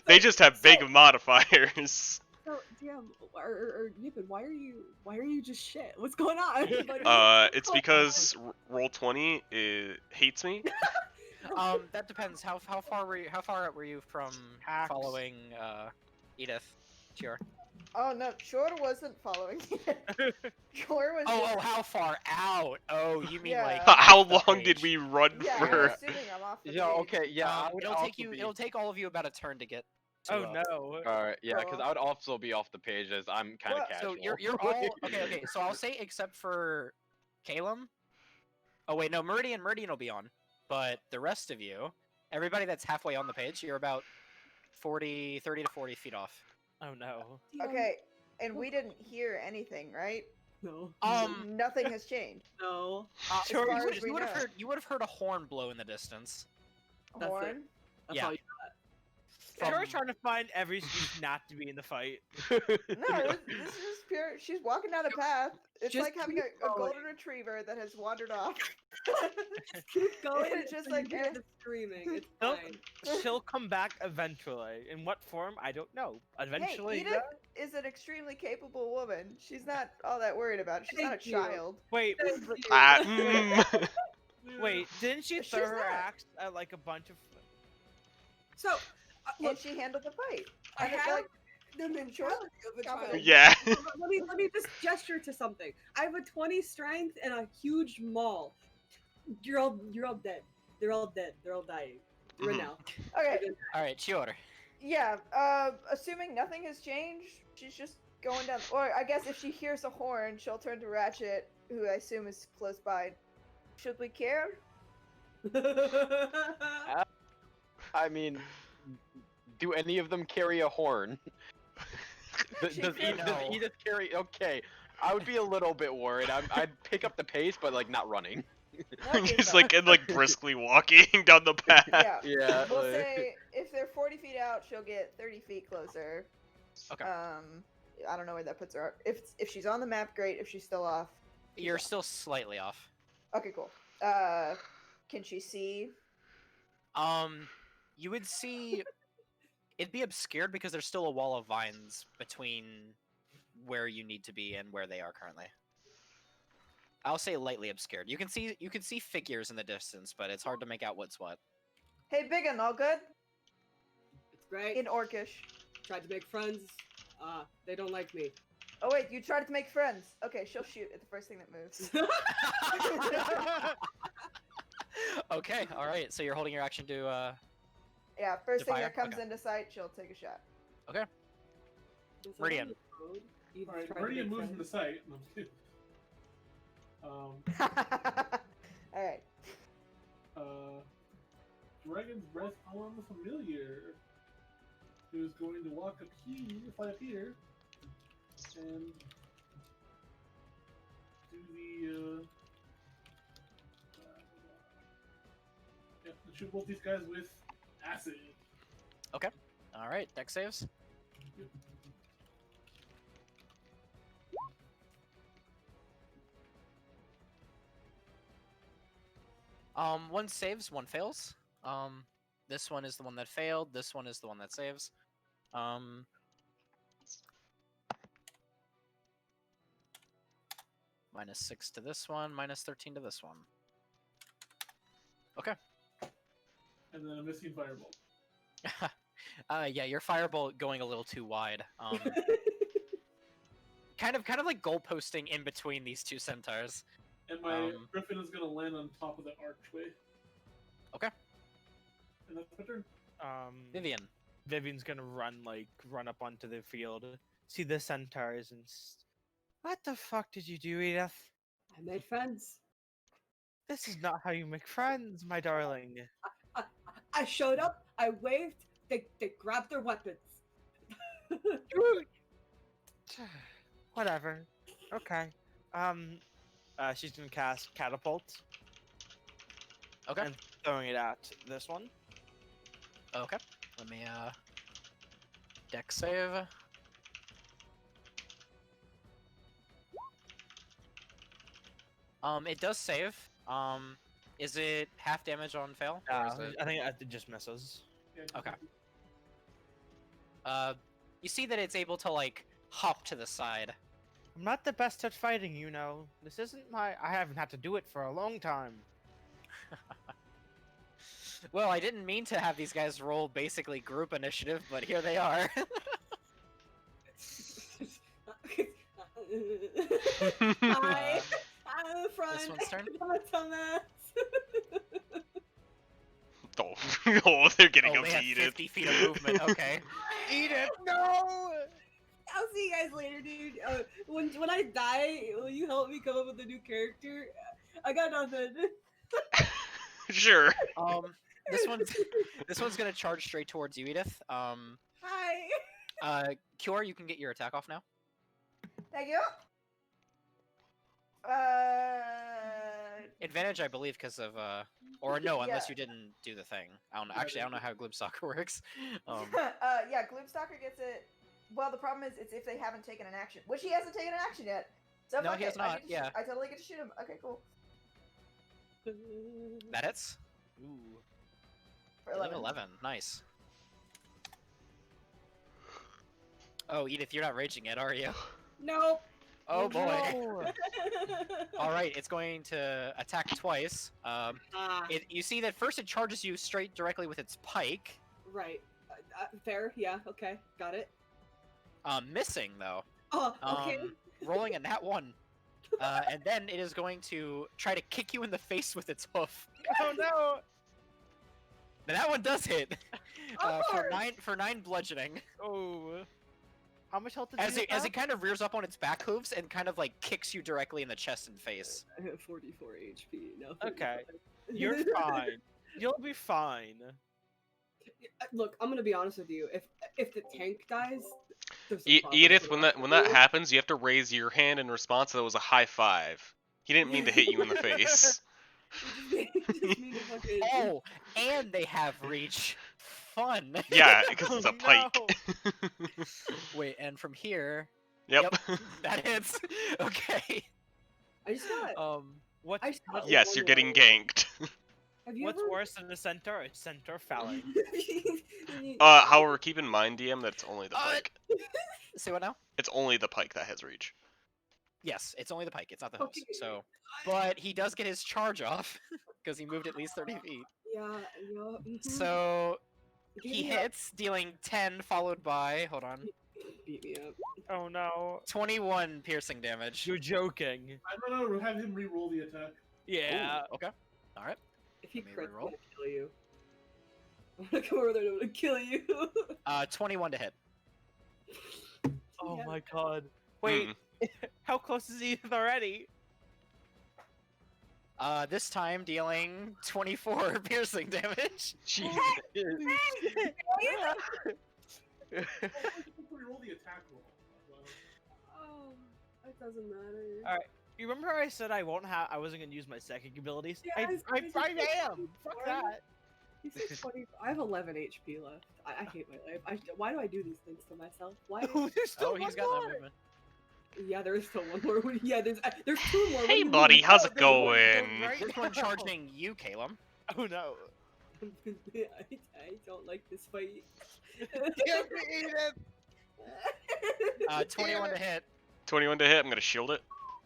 They just have big modifiers. So, DM, or Yipin, why are you just shit? What's going on? Like, It's because Roll20 hates me. That depends. How far out were you from Hacks. following Edith? Sure. Oh no, Chor wasn't following it. Chor was Oh, just... how far out? Oh, you mean Yeah. like How off the long did page. we run Yeah, for? I'm assuming I'm off the Yeah, page. okay, yeah. I would it'll also take you. be- It'll take all of you about a turn to get. To, Oh no. Alright, yeah, because Oh. I would also be off the page as I'm kind of Well, casual. So you're all okay. So I'll say except for Caleb. Oh wait, no, Meridian will be on, but the rest of you, everybody that's halfway on the page, you're about 30 to 40 feet off. Oh no. Okay, and we didn't hear anything, right? No. Nothing has changed. No. As Sure, far you as we would have know. heard. You would have heard a horn blow in the distance. That's it. Horn? That's Yeah. all you Sure, trying to find every excuse not to be in the fight. No, this is pure. She's walking down a path. It's Just like having keep a going. golden retriever that has wandered off. keep going. It's just until like, you hear eh. the screaming. It's Nope. fine. She'll come back eventually. In what form? I don't know. Eventually. Hey, Edith is an extremely capable woman. She's not all that worried about it. She's not a Thank you. child. Wait, Thank you. wait. Didn't she She's throw her not. axe at like a bunch of? So, And look, she handled the fight. I And it's have like, the mentality of a child. Yeah. Let me just gesture to something. I have a 20 strength and a huge maul. You're all dead. They're all dead. They're all dying. Right Mhm. now. Okay. All right, Chiyoda. Yeah. Assuming nothing has changed, she's just going down. Or I guess if she hears a horn, she'll turn to Ratchet, who I assume is close by. Should we care? I mean, do any of them carry a horn? Does She does could. Edith carry? Okay, I would be a little bit worried. I'd pick up the pace, but like not running. Okay, Just fine. like briskly walking down the path. Yeah. Yeah. We'll like- say if they're 40 feet out, she'll get 30 feet closer. Okay. I don't know where that puts her. If she's on the map, great. If she's still off, she's You're off. still slightly off. Okay, cool. Can she see? You would see. It'd be obscured because there's still a wall of vines between where you need to be and where they are currently. I'll say lightly obscured. You can see figures in the distance, but it's hard to make out what's what. Hey, Biggin, all good? It's great. In Orcish. Tried to make friends. They don't like me. Oh wait, you tried to make friends. Okay, she'll shoot at the first thing that moves. Okay, all right. So you're holding your action to. Yeah, first thing fire? that comes Okay. into sight, she'll take a shot. Is that Meridian. on the road? You Alright, tried to Meridian make moves into friends? sight. No, I'm kidding. All right. Dragon's Breath on the Familiar, who's going to fly up here, and do the shoot both these guys with acid. All right, deck saves. One saves, one fails. This one is the one that failed. This one is the one that saves. -6 to this one, -13 to this one. Okay. And then a missing fireball. Yeah, your firebolt going a little too wide. Kind of like goalposting in between these two centaurs. And my griffin is going to land on top of the archway. Okay. And that's my turn. Vivian. Vivian's gonna run up onto the field, see the centaurs, and what the fuck did you do, Edith? I made friends. This is not how you make friends, my darling. I showed up. I waved. They grabbed their weapons. Whatever. Okay. She's gonna cast catapult. Okay. And throwing it at this one. Okay. Let me deck save. It does save. Is it half damage on fail? Or is it... I think it just misses. Yeah, Okay. You see that it's able to like hop to the side. I'm not the best at fighting, you know. This isn't I haven't had to do it for a long time. Well, I didn't mean to have these guys roll basically group initiative, but here they are. Hi. I'm the front. This one's turn? Dumbass. Oh, oh, they're getting Oh, up they to have eat it. 50 feet of movement. Okay. Edith, no! I'll see you guys later, dude. When I die, will you help me come up with a new character? I got nothing. Sure. This one's gonna charge straight towards you, Edith. Hi. Cure, you can get your attack off now. Thank you. Advantage, I believe, because of or no, unless Yeah. you didn't do the thing. I don't know. Actually, I don't know how Gloomstalker works. Yeah, Gloomstalker gets it. Well, the problem is, it's if they haven't taken an action, which he hasn't taken an action yet. So No, fuck he has it, I not, get to yeah. I totally get to shoot him. Okay, cool. That hits. Ooh, For 11. 11. 11. Nice. Oh, Edith, you're not raging yet, are you? Nope. Oh boy. No. All right, it's going to attack twice. You see that first it charges you straight directly with its pike. Right. Fair. Yeah. Okay. Got it. Missing though. Oh, okay. Rolling a nat 1. And then it is going to try to kick you in the face with its hoof. Oh no! Now, that one does hit. Of For course. 9 bludgeoning. Oh. How much health did As you it kind of rears up on its back hooves and kind of like kicks you directly in the chest and face. I have 44 HP. No. Okay. 35. You're fine. You'll be fine. Look, I'm gonna be honest with you. If the tank dies, there's a problem Edith, with when it. that happens, you have to raise your hand in response. That was a high five. He didn't mean to hit you in the face. It just means to fucking- Oh, and they have reach. Fun. Yeah, because it's a Oh, pike. no. Wait, and from here, Yep. that hits. Okay. I just got. What's, I just got Yes, one you're getting more. ganked. Have you what's ever... worse than a centaur? A centaur fouling. However, keep in mind, DM, that it's only the Uh, pike. Say what now? It's only the pike that has reach. Yes, it's only the pike. It's not the hooves. Okay. So, but he does get his charge off because he moved at least 30 feet. Yeah, yeah. mhm. So Beat he me up, hits, dealing 10, followed by Beat me up. Oh no. 21 piercing damage. You're joking. I'm gonna have him re-roll the attack. Yeah. Ooh, okay. All right. If he Let me crits, I'm reroll. gonna kill you. I'm gonna come over there and I'm gonna kill you. 21 to hit. Oh Yeah. my god. Wait, Mm. how close is Edith already? This time dealing 24 piercing damage. Jesus. Re-roll the attack roll. Oh, it doesn't matter. Alright. You remember how I said I wasn't gonna use my psychic abilities? Yeah, I I said am. Fuck 24. that. He said 20. I have 11 HP left. I hate my life. Why do I do these things to myself? Why? Oh, there's still Oh, he's one got more. that movement. Yeah, there is still one more. Yeah, there's 2 more. Hey, What do you buddy, mean? how's it there's one going? right This one now. charging you, Caleb. Oh no. I don't like this fight. Give me Edith. 21 to hit. 21 to hit. I'm gonna shield it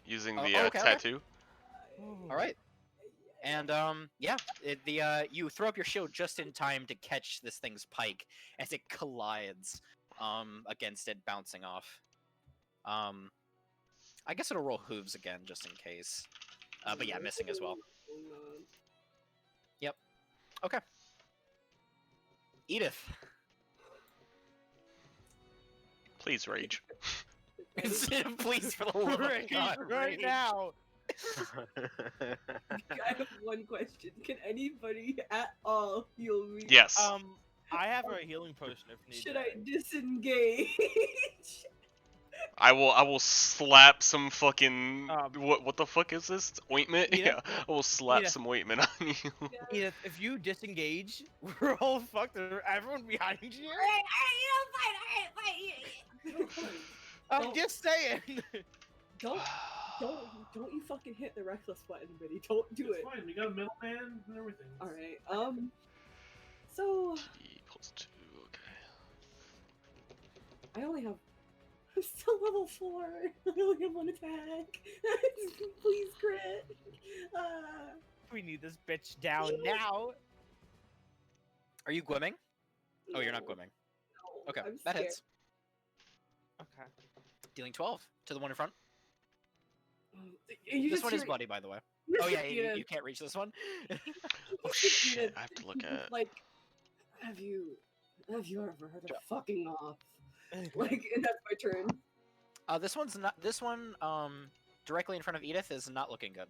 using Oh, the okay, okay. tattoo. All right. And yeah, you throw up your shield just in time to catch this thing's pike as it collides against it, bouncing off. I guess it'll roll hooves again just in case. But yeah, missing as well. Yep. Okay. Edith. Please rage. Please, for the love of Right, God, right rage. now. I have one question. Can anybody at all heal me? Yes. I have a healing potion if needed. Should I disengage? I will slap some fucking what the fuck is this? Ointment? Edith? Yeah. I will slap Edith? some ointment on you. Edith, if you disengage, we're all fucked. Everyone behind you. I'm Don't- just saying. Don't you fucking hit the reckless button, Biddy. Don't do It's it. fine. We got a middleman and everything. All right. So T +2. Okay. I only have. I'm still level 4. I only have 1 attack. Please crit. We need this bitch down now. Are you gwimming? Oh, you're not no, gwimming. no, Okay, I'm that scared. hits. Okay. Dealing 12 to the one in front. You This just one is hear- buddy, by the way. you Oh just yeah, hear- you can't reach this one. Oh shit! I have to look at. Like, have you ever heard of fucking off? Like, and that's my turn. This one's not. This one, directly in front of Edith is not looking good.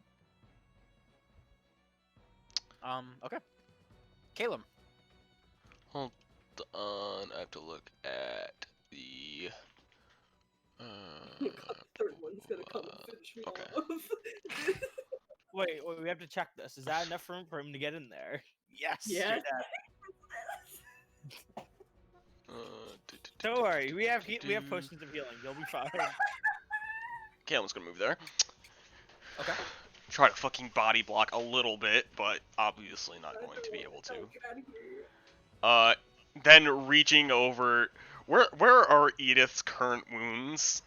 Okay. Caleb. Hold on. I have to look at the. The third one's gonna come and finish me okay. off. Wait, we have to check this. Is that enough room for him to get in there? Yes. Yes. Don't worry, we have potions of healing. You'll be fine. Caleb's gonna move there. Okay. Try to fucking body block a little bit, but obviously not going to be able to. Get out of here. Then reaching over. Where are Edith's current wounds?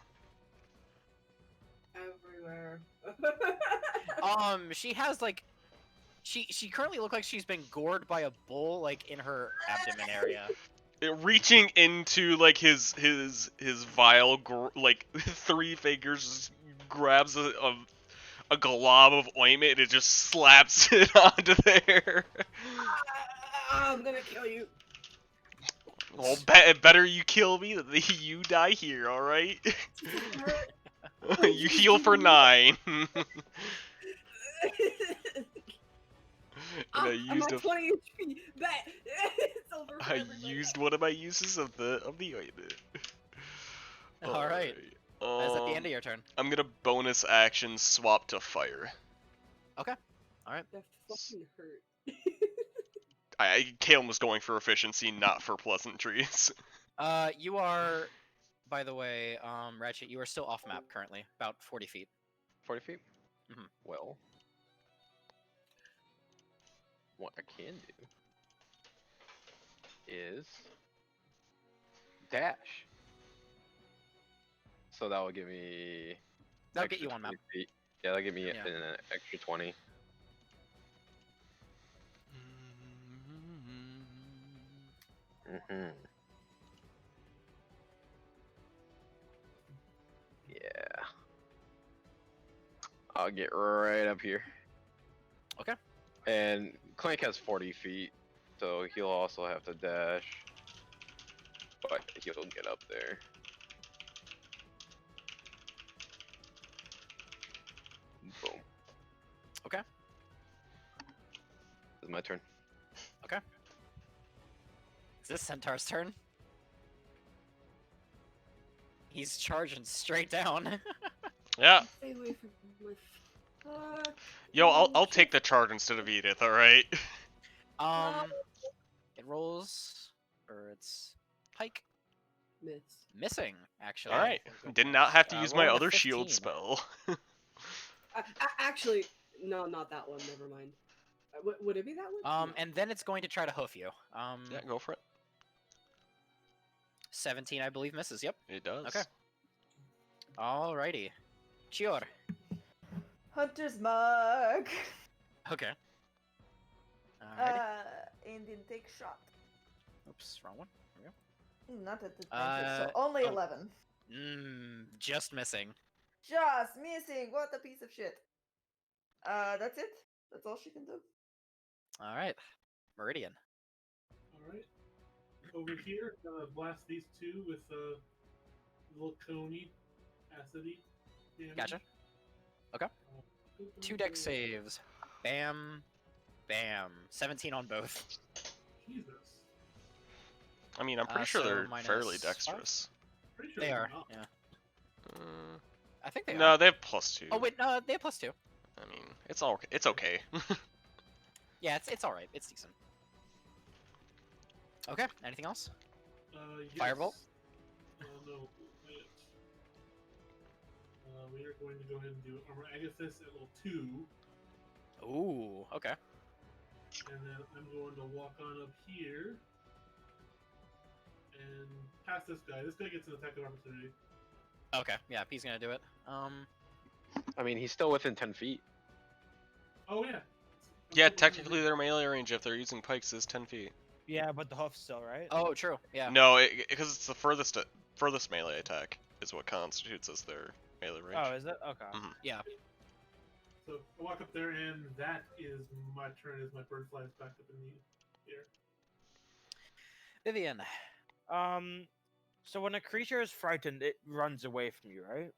Everywhere. She has like, she currently looks like she's been gored by a bull like in her abdomen area. reaching into like his vial, like 3 fingers, just grabs a glob of ointment and it just slaps it onto there. I'm gonna kill you. Well, better you kill me than you die here. All right. Hurt. You heal for 9. And I I'm used at 20 HP. Bet it's over for I everybody. used one of my uses of the ointment. All right. Is that the end of your turn? I'm gonna bonus action swap to fire. All right. That fucking hurt. Kalen was going for efficiency, not for pleasantries. You are, by the way, Ratchet. You are still off map currently, about 40 feet. 40 feet? Mhm. Well, what I can do is dash. So that will give me. That'll get extra you on map. 20 feet. Yeah, that'll give me Yeah. an extra 20. Mm-hmm. Yeah. I'll get right up here. Okay. And Clank has 40 feet, so he'll also have to dash. But he'll get up there. Boom. Okay. It's my turn. Is this Centaur's turn? He's charging straight down. Yeah. Stay away from my fuck. Yo, I'll take the charge instead of Edith. All right. It rolls, or it's pike Miss. missing actually. All right. Did not have to use my rolling a other shield 15. spell. Actually, no, not that one. Never mind. Would it be that one? No. And then it's going to try to hoof you. Yeah, go for it. 17, I believe, misses. Yep. It does. Okay. Alrighty. Chior. Hunter's mark. Okay. Alrighty. And then take shot. Oops, wrong one. There we Not at disadvantage, so Uh, only oh. 11. go. Just missing. Just missing. What a piece of shit. That's it. That's all she can do. Alright. Meridian. Alright. Over here, gonna blast these two with little coney, acidy damage. Gotcha. Okay. 2 deck saves. Bam. Bam. 17 on both. Jesus. I mean, I'm pretty sure so they're minus fairly 5? dexterous. Pretty sure They they're are. not. Yeah. Uh, I think they no, are. they have +2. Oh wait, no, they have +2. I mean, it's all. It's okay. Yeah, it's alright. It's decent. Okay. Anything else? Yes. Firebolt? No. Wait. We are going to go ahead and do Armor Agathis at level 2. Ooh. Okay. And then I'm going to walk on up here. And past this guy. This guy gets an attack of opportunity. Okay. Yeah, P's gonna do it. I mean, he's still within 10 feet. Oh, yeah. Yeah, technically their melee range if they're using pikes is 10 feet. Yeah, but the hoof's still, right? Oh, true. Yeah. No, because it's the furthest melee attack is what constitutes as their melee range. Oh, is it? Okay. Mhm. Yeah. So I walk up there, and that is my turn as my bird flies back up in the air. Vivian. So when a creature is frightened, it runs away from you, right?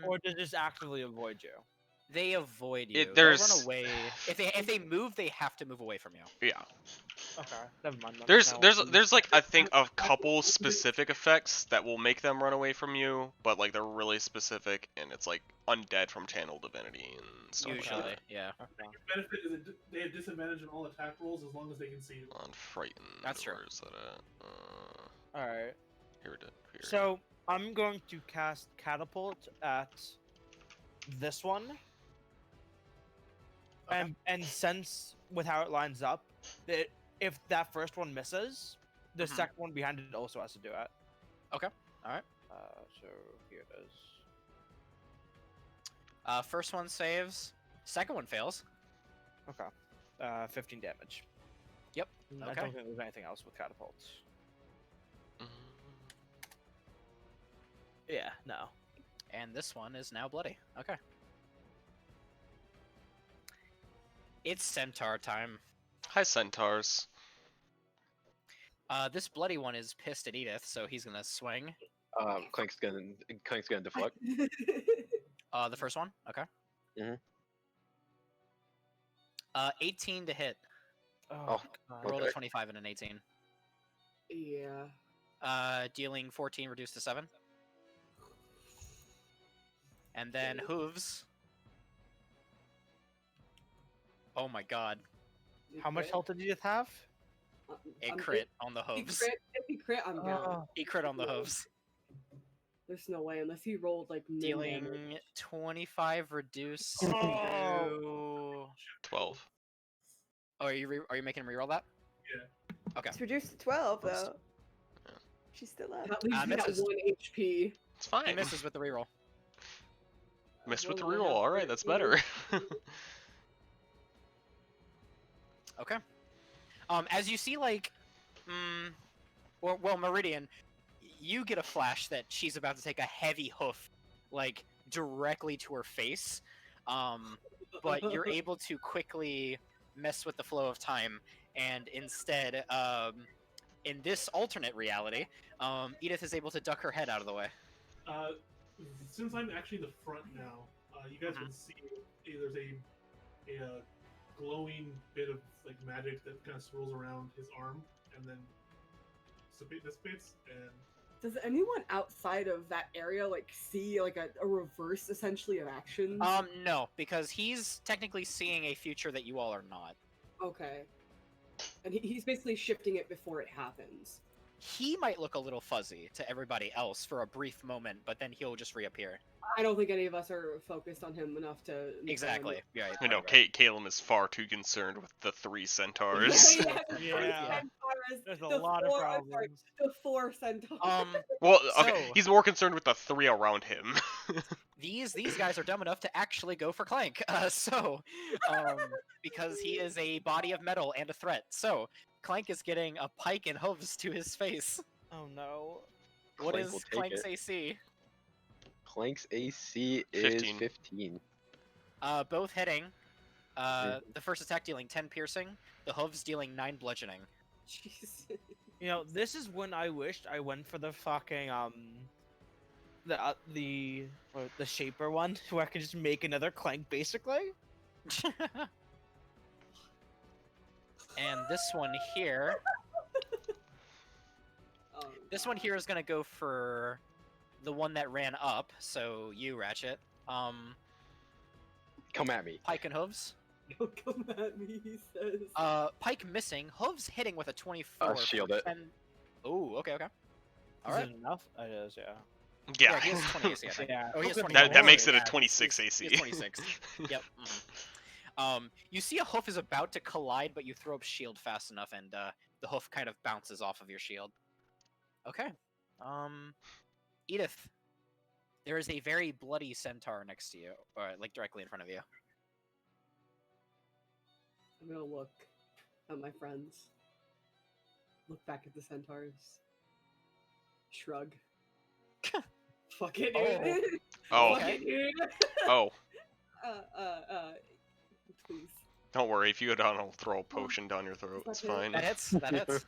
Or does it just actively avoid you? They avoid you. It- They'll there's- run away. If they move, they have to move away from you. Yeah. Okay, never mind. then. There's like I think a couple specific effects that will make them run away from you, but like they're really specific and it's like undead from channel divinity and stuff Usually, like yeah. Okay. Benefit is that they have disadvantage on all attack rolls as long as they can see you. that. On frightened. That's true. Where is that at? All right. Here it is. Here. So I'm going to cast catapult at this one, Okay. and since with how it lines up, that if that first one misses, the Mhm. second one behind it also has to do it. Okay. Alright. So here it is. First one saves. Second one fails. Okay. 15 damage. Yep. I Okay. don't think there's anything else with catapults. Mm. Yeah, no. And this one is now bloody. Okay. It's Centaur time. Hi, Centaurs. This bloody one is pissed at Edith, so he's gonna swing. Clink's gonna deflect. The first one. Okay. Mhm. 18 to hit. Oh, God. Rolled a Okay. 25 and an 18. Yeah. Dealing 14 reduced to 7. And then hooves. Oh my god. How much health did you have? A crit on the If he hooves. crit, if he crit, I'm down. Oh, He crit on the hooves. There's no way unless he rolled like min Dealing damage. 25 reduced Oh. to... 12. Oh, are you making him reroll that? Okay. It's reduced to 12 Oops. though. She's still up. That leaves me at misses. 1 HP. It's He fine. misses with the reroll. Missed with the Well, I reroll. have Alright, that's 13. better. Okay. As you see, like, well, Meridian, you get a flash that she's about to take a heavy hoof, like, directly to her face. But you're able to quickly mess with the flow of time, and instead, in this alternate reality, Edith is able to duck her head out of the way. Since I'm actually the front now, you guys can see there's a glowing bit of like magic that kind of swirls around his arm and then dissipates. And Does anyone outside of that area like see like a reverse essentially of actions? No, because he's technically seeing a future that you all are not. Okay. And he's basically shifting it before it happens. He might look a little fuzzy to everybody else for a brief moment, but then he'll just reappear. I don't think any of us are focused on him enough to know him. Exactly. Yeah. You know, Caleb is far too concerned with the 3 Centaurs. Yeah, the Yeah. three Centaurs, There's a the lot of four- I'm sorry, problems. The 4 Centaurs. Well, okay, So- he's more concerned with the 3 around him. These guys are dumb enough to actually go for Clank. Because he is a body of metal and a threat. So Clank is getting a pike and hooves to his face. Oh no. What Clank is will take Clank's it. AC? Clank's AC is 15. 15. Both hitting. The first attack dealing 10 piercing. The hooves dealing 9 bludgeoning. Jeez. You know, this is when I wished I went for the fucking the shaper one, where I could just make another Clank basically. And this one here. Oh, This one God. here is gonna go for the one that ran up. So you, Ratchet. Come at me. Pike and hooves. Don't come at me, he says. Pike missing. Hooves hitting with a 24. Shield for it. 10 Oh, okay. Is Alright. it enough? It is, yeah. Yeah. He has 20 AC, I think. Yeah. Oh, he has That- 24. that makes it a Yeah, 26 he AC. has 26. Yep. You see a hoof is about to collide, but you throw up shield fast enough, and the hoof kind of bounces off of your shield. Okay. Edith, there is a very bloody centaur next to you, or like directly in front of you. I'm gonna look at my friends. Look back at the Centaurs. Shrug. Fuck it, dude. Oh. Fuck it, dude. Oh, Please. don't worry. If you go down, I'll throw a potion down your throat. It's fine. That hits. That hits.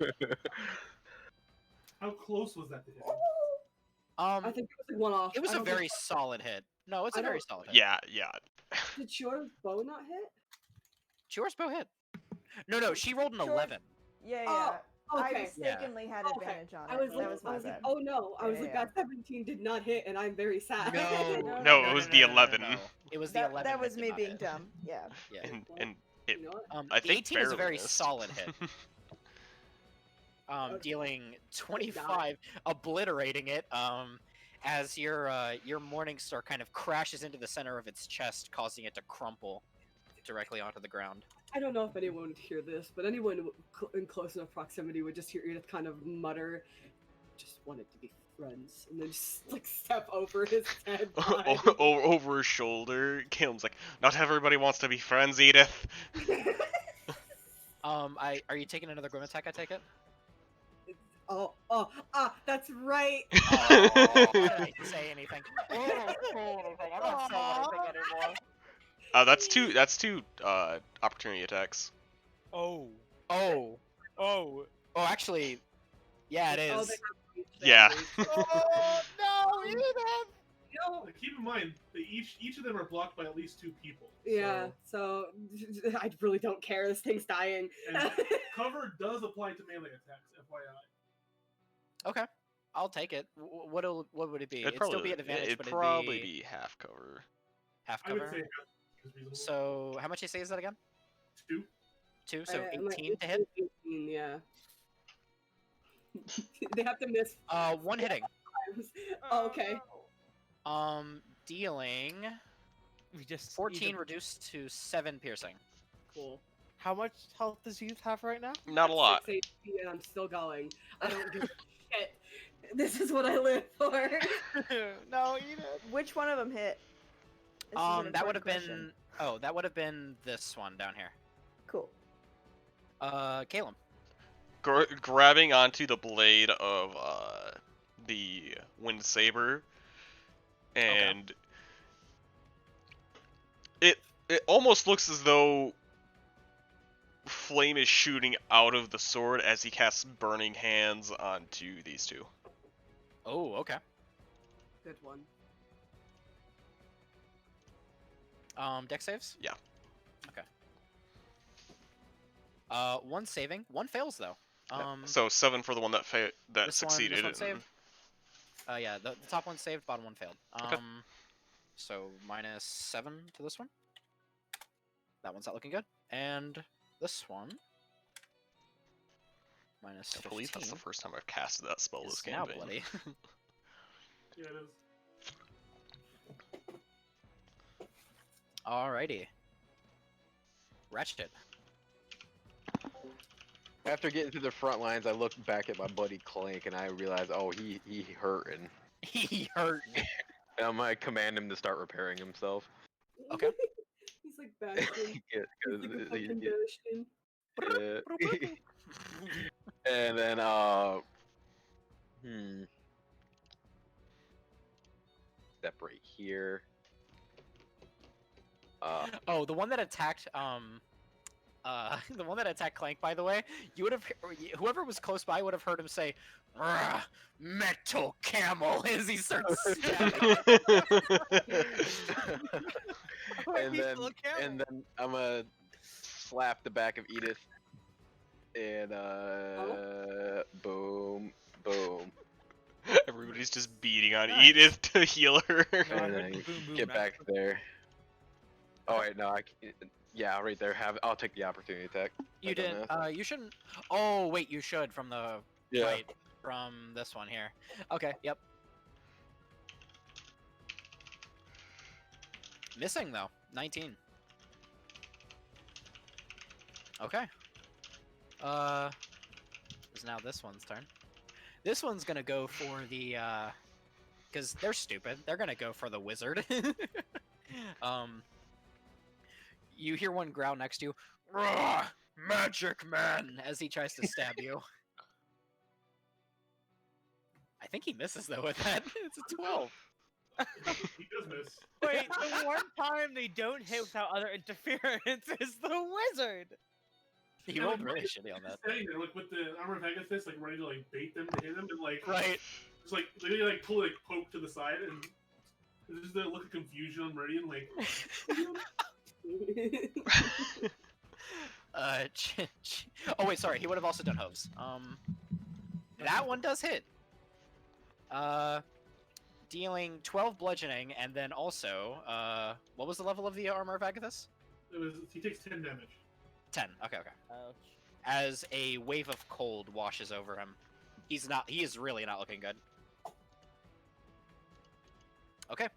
how close was that to hit? I think it was like one off. It was I a don't think- very solid hit. No, it's I a very don't- solid hit. Yeah, yeah. Did Shor's bow not hit? Yours bow hit. No, she rolled an Sure. 11. Yeah, Oh, I okay. mistakenly had Okay. advantage on it. I was, that was my like, bad. oh no. I was Yeah, like, yeah. that 17 did not hit, and I'm very sad. No, it was the 11. It was the That, 11. that was did me not being hit. dumb. Yeah. Yeah. And You know what? I The think 18 is a barely very missed. solid hit. Okay. Dealing 25, obliterating it. As your Morning Star kind of crashes into the center of its chest, causing it to crumple directly onto the ground. I don't know if anyone would hear this, but anyone in close enough proximity would just hear Edith kind of mutter, "Just wanted to be friends," and then just like step over his dead body. Over his shoulder, Caleb's like, "Not everybody wants to be friends, Edith." Are you taking another grim attack? I take it. That's right. Oh, I didn't say anything. I didn't say anything. I'm not saying anything anymore. That's two opportunity attacks. Oh. Oh, Oh. oh, actually, yeah, it Oh, is. they have reach, they Yeah. have reach. Oh no, Edith! No. Like, keep in mind that each of them are blocked by at least 2 people. Yeah, so I really don't care. This thing's dying. And cover does apply to melee attacks, FYI. Okay, I'll take it. What would it be? It'd It'd still be an advantage, it'd but probably it'd be be half cover. half I would cover. say half is reasonable. So how much AC is that again? 2. 2, so I'm like, 18 to hit. 18, yeah. They have to miss. 1 hitting. Times. Oh, okay. Dealing We just 14 reduced to 7 piercing. Cool. How much health does Edith have right now? Not a lot. 6 HP and I'm still going. I don't give a shit. This is what I live for. No, Edith. Which one of them hit? This is an That would have important question. been. Oh, that would have been this one down here. Cool. Caleb. Grabbing onto the blade of the wind saber, and it almost looks as though flame is shooting out of the sword as he casts burning hands onto these two. Oh, okay. Good one. Dex saves? Yeah. Okay. 1 saving, 1 fails though. So 7 for the one that this succeeded. One saved. Yeah, the top one saved, bottom one failed. Okay. So -7 to this one. That one's not looking good. And this one minus I believe that's the 15 first time I've casted that spell this is game. now bloody. Yeah, it is. Alrighty. Ratchet. After getting to the front lines, I look back at my buddy Clank and I realize, oh, he hurting. He hurt. And I'm gonna command him to start repairing himself. Okay. He's like Bastion. Yeah, He's 'cause like a it- fucking it- Bastion. and then step right here. Oh, the one that attacked the one that attacked Clank, by the way, you would have, whoever was close by would have heard him say, "Rah, metal camel," as he starts stabbing. and then I'm gonna slap the back of Edith, and boom, boom, Everybody's just beating on Edith to heal her. No, I and heard then the boom, boom, get not back the- there. Oh wait, no, yeah, right there. I'll take the opportunity attack. You I've done didn't. that. You shouldn't. Oh wait, you should from the Yeah. right, from this one here. Okay. Yep. Missing though. 19. Okay. It's now this one's turn. This one's gonna go for the because they're stupid. They're gonna go for the wizard. You hear one growl next to you. "Rah, magic man!" as he tries to stab you. I think he misses though with that. It's a 12. He does miss. Wait, the one time they don't hit without other interference is the wizard. He rolled really shitty on that. Standing there, like with the armor of Agathis, like ready to like bait them to hit him, and like Right. just like literally like pull like poke to the side, and there's just a look of confusion on Meridian, like Oh wait, sorry. He would have also done hooves. That one does hit. Dealing 12 bludgeoning, and then also, what was the level of the armor of Agathis? he takes 10 damage. 10. Okay, okay. Ouch. As a wave of cold washes over him, he is really not looking good. Okay,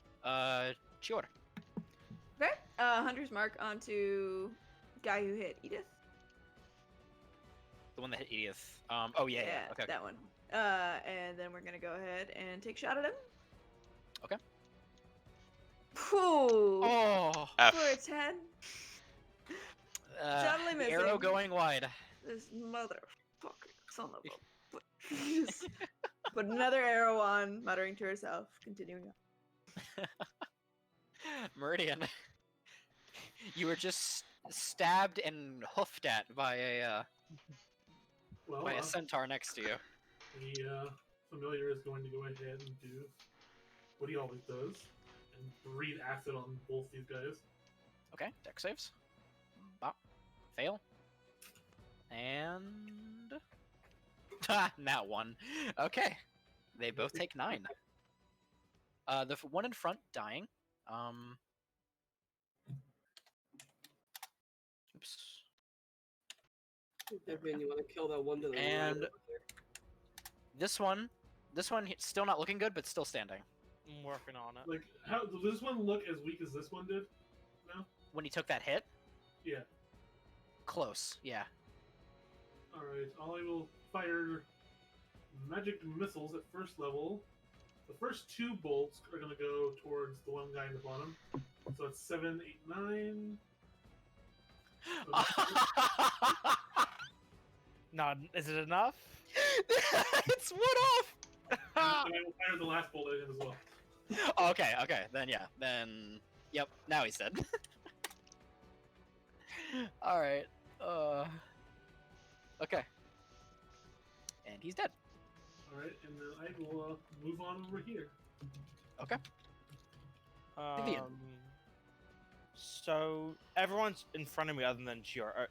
Chior. Okay. Hunter's Mark onto guy who hit Edith. The one that hit Edith. Oh yeah, yeah. Okay. That one. And then we're gonna go ahead and take a shot at him. Okay. Phew. Oh, F. For a 10. Totally missing. arrow going wide. This motherfucker, son of a. Just put another arrow on, muttering to herself, continuing on. Meridian, you were just stabbed and hoofed at by a Well, centaur next to you. the familiar is going to go ahead and do what he always does and breathe acid on both these guys. Okay, deck saves. Bop. Fail. And not one. Okay, they both take 9. The one in front dying. Oops. Devin, you want to kill that one to the right And- over there? This one still not looking good, but still standing. I'm working on it. Like, how does this one look as weak as this one did? No. When he took that hit, Yeah. close. Yeah. All right. I will fire magic missiles at first level. The first 2 bolts are going to go towards the one guy in the bottom. So it's 7, 8, 9. Not, is it enough? It's one off. And I will fire the last bolt at him as well. Okay. Then yeah. Then yep. Now he's dead. All right. Okay. And he's dead. All right, and then I will move on over here. Okay. Vivian. So everyone's in front of me other than Chiora,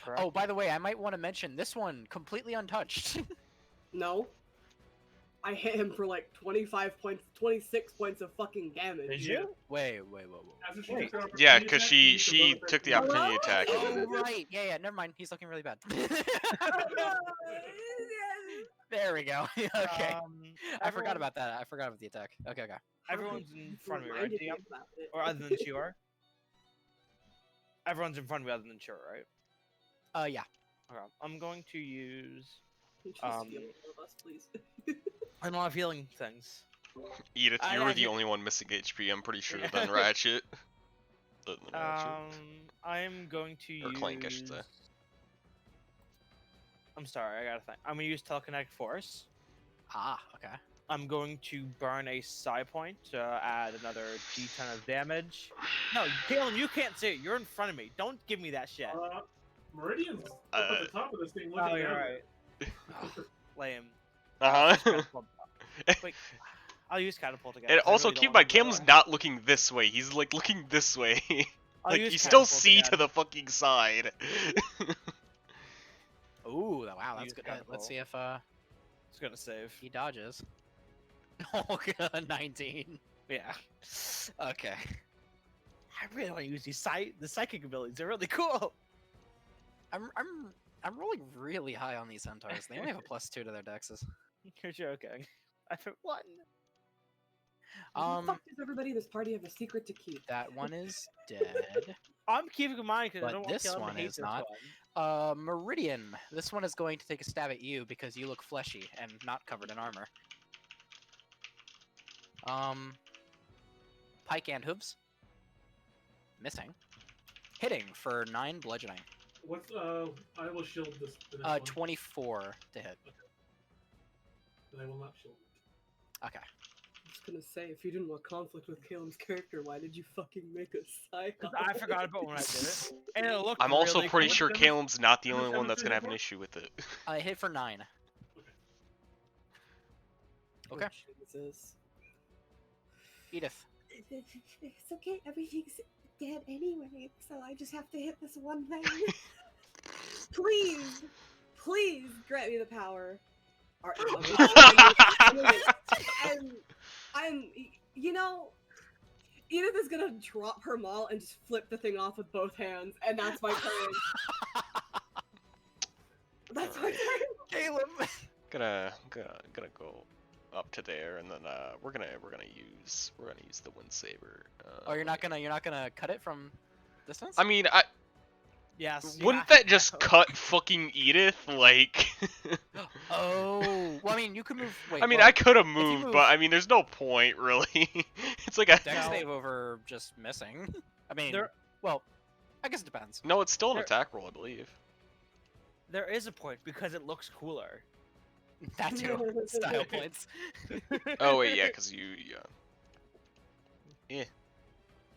correct? Oh, by the way, I might want to mention this one completely untouched. No. I hit him for like 25 points, 26 points of fucking damage. Did you? Wait. After she Wait. took her opportunity Yeah, because attack, she you can she go took the for- opportunity attack. Oh, And right. Yeah. Never mind. He's looking really bad. There we go. Okay. I forgot everyone- about that. I forgot about the attack. Okay. Everyone's in front of me, right? Reminded me DM? about it. Or other than Chiora? Everyone's in front of me other than Chiora, right? Yeah. Okay. I'm going to use Just Um, heal one of us, please. a lot of healing things. Edith, I you were the hit- only one missing HP. I'm pretty sure than Ratchet. Than Ratchet. I'm going to Or use. Clank, I should say. I'm sorry, I gotta think. I'm gonna use telekinetic force. Ah. Okay. I'm going to burn a psi point to add another d10 of damage. No, Galen, you can't see it. You're in front of me. Don't give me that shit. Meridian's up at the top of this thing looking Oh, you're down. right. Lame. Uh huh. Catapult. Wait, I'll use catapult again. And 'cause I also really don't keep in wanna mind, go Cam's there. not looking this way. He's like looking this way. I'll Like use you still catapult see to again. the fucking side. Ooh. Wow. That's Use good. Let's catapult. see if It's gonna save. he dodges. Oh god. 19. Yeah. Okay. I really want to use the psychic abilities. They're really cool. I'm rolling really high on these centaurs. They only have a +2 to their dexes. You're joking. I put 1. Why the fuck does everybody in this party have a secret to keep? That one is dead. I'm keeping in mind because I But don't want this Galen to one hate is this not. one. Meridian. This one is going to take a stab at you because you look fleshy and not covered in armor. Pike and hooves. Missing. Hitting for 9 bludgeoning. What's I will shield this. The next one, 24 to hit. and I will not shield it. Okay. I was gonna say, if you didn't want conflict with Caleb's character, why did you fucking make a psych? 'Cause I forgot about when I did it, and it looked. I'm also really pretty cool. sure Caleb's not the How much only one damage that's did gonna you have an for? issue with it. I hit for 9. Okay. Jesus. Edith. It's okay, everything's dead anyway, so I just have to hit this one thing. Please, please grant me the power. And you know, Edith is gonna drop her maul and just flip the thing off with both hands, and that's my turn. That's my turn. Caleb. gonna go up to there, and then we're gonna use the wind saber. Oh, you're not gonna cut it from distance? I mean, Yes. you wouldn't have that to just know. cut fucking Edith? Like, Oh. Well, I mean, you could move. Wait. I mean, well, I could have you moved, move- but I mean, there's no point really. It's like a Dex No. save over just missing. I mean, There- well, I guess it depends. No, it's still an There- attack roll, I believe. There is a point because it looks cooler. That too. Style points. Oh wait, yeah, because yeah.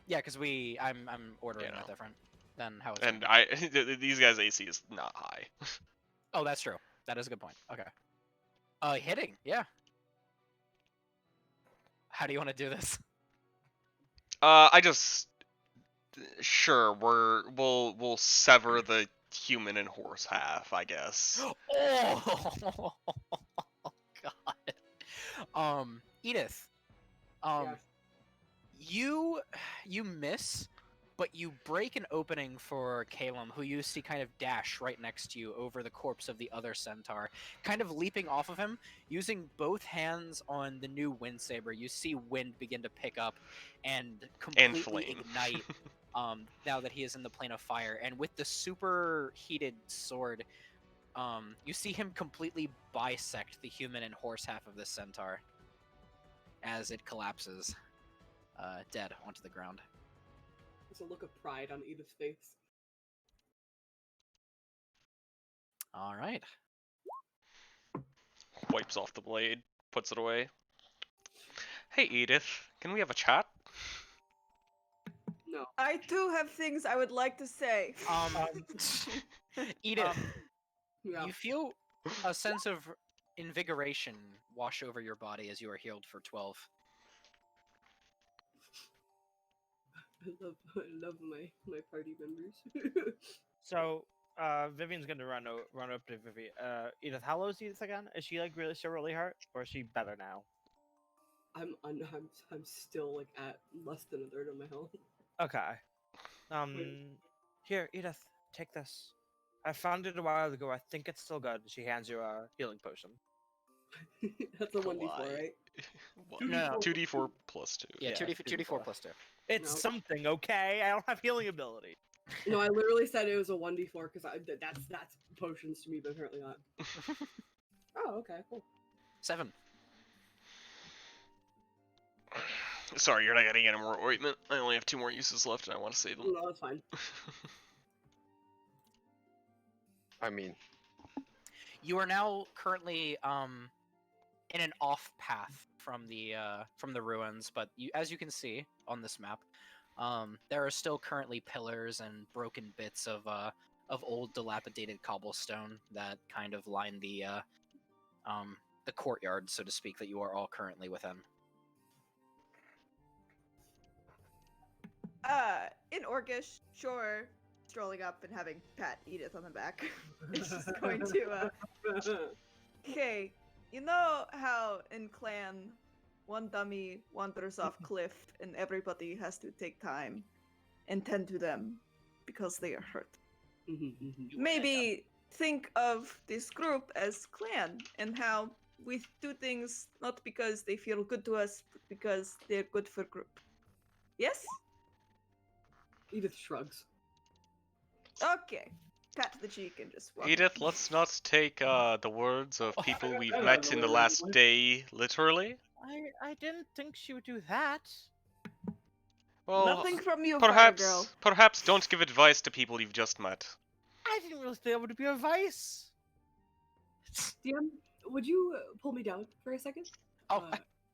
Yeah, because I'm ordering Yeah, that no. different than how it's. And these guys' AC is not high. Oh, that's true. That is a good point. Okay. Hitting. Yeah. How do you want to do this? I just sure we'll sever the human and horse half, I guess. Oh God. Edith. Yeah. You miss, but you break an opening for Calum, who you see kind of dash right next to you over the corpse of the other centaur, kind of leaping off of him, using both hands on the new wind saber. You see wind begin to pick up and completely flame. ignite. Now that he is in the plane of fire, and with the super heated sword, you see him completely bisect the human and horse half of the centaur as it collapses, dead onto the ground. There's a look of pride on Edith's face. All right. Wipes off the blade, puts it away. Hey Edith, can we have a chat? No. I too have things I would like to say. Edith, Yeah. you feel a sense of invigoration wash over your body as you are healed for 12. I love my party members. So, Vivian's gonna run up to Vivi. Edith, how low is Edith again? Is she like really still really hurt, or is she better now? I'm still like at less than a third of my health. Okay. Here, Edith, take this. I found it a while ago. I think it's still good. She hands you a healing potion. That's a 1d4, Kawaii. right? No. 2d4 plus 2. Yeah, Yeah, 2d4 plus 2. It's No. something, okay? I don't have healing ability. No, I literally said it was a 1d4 because that's potions to me, but apparently not. Oh, okay, cool. 7. Sorry, you're not getting any more ointment. I only have 2 more uses left and I want to save them. No, that's fine. I mean, You are now currently in an off path from the ruins, but as you can see on this map, there are still currently pillars and broken bits of old dilapidated cobblestone that kind of line the courtyard, so to speak, that you are all currently within. In Orcish, sure, strolling up and having pat Edith on the back. It's just going to, Okay, you know how in Clan, one dummy wanders off cliff and everybody has to take time and tend to them because they are hurt. Maybe think of this group as Clan and how we do things not because they feel good to us, but because they're good for group. Yes? Edith shrugs. Okay. Pat the cheek and just walk. Edith, let's not take the words of people we've I met don't in know the where last went. day literally. I didn't think she would do that. Well, Nothing from you, fire girl. perhaps don't give advice to people you've just met. I didn't really think it would be advice. DM, would you pull me down for a second? Oh,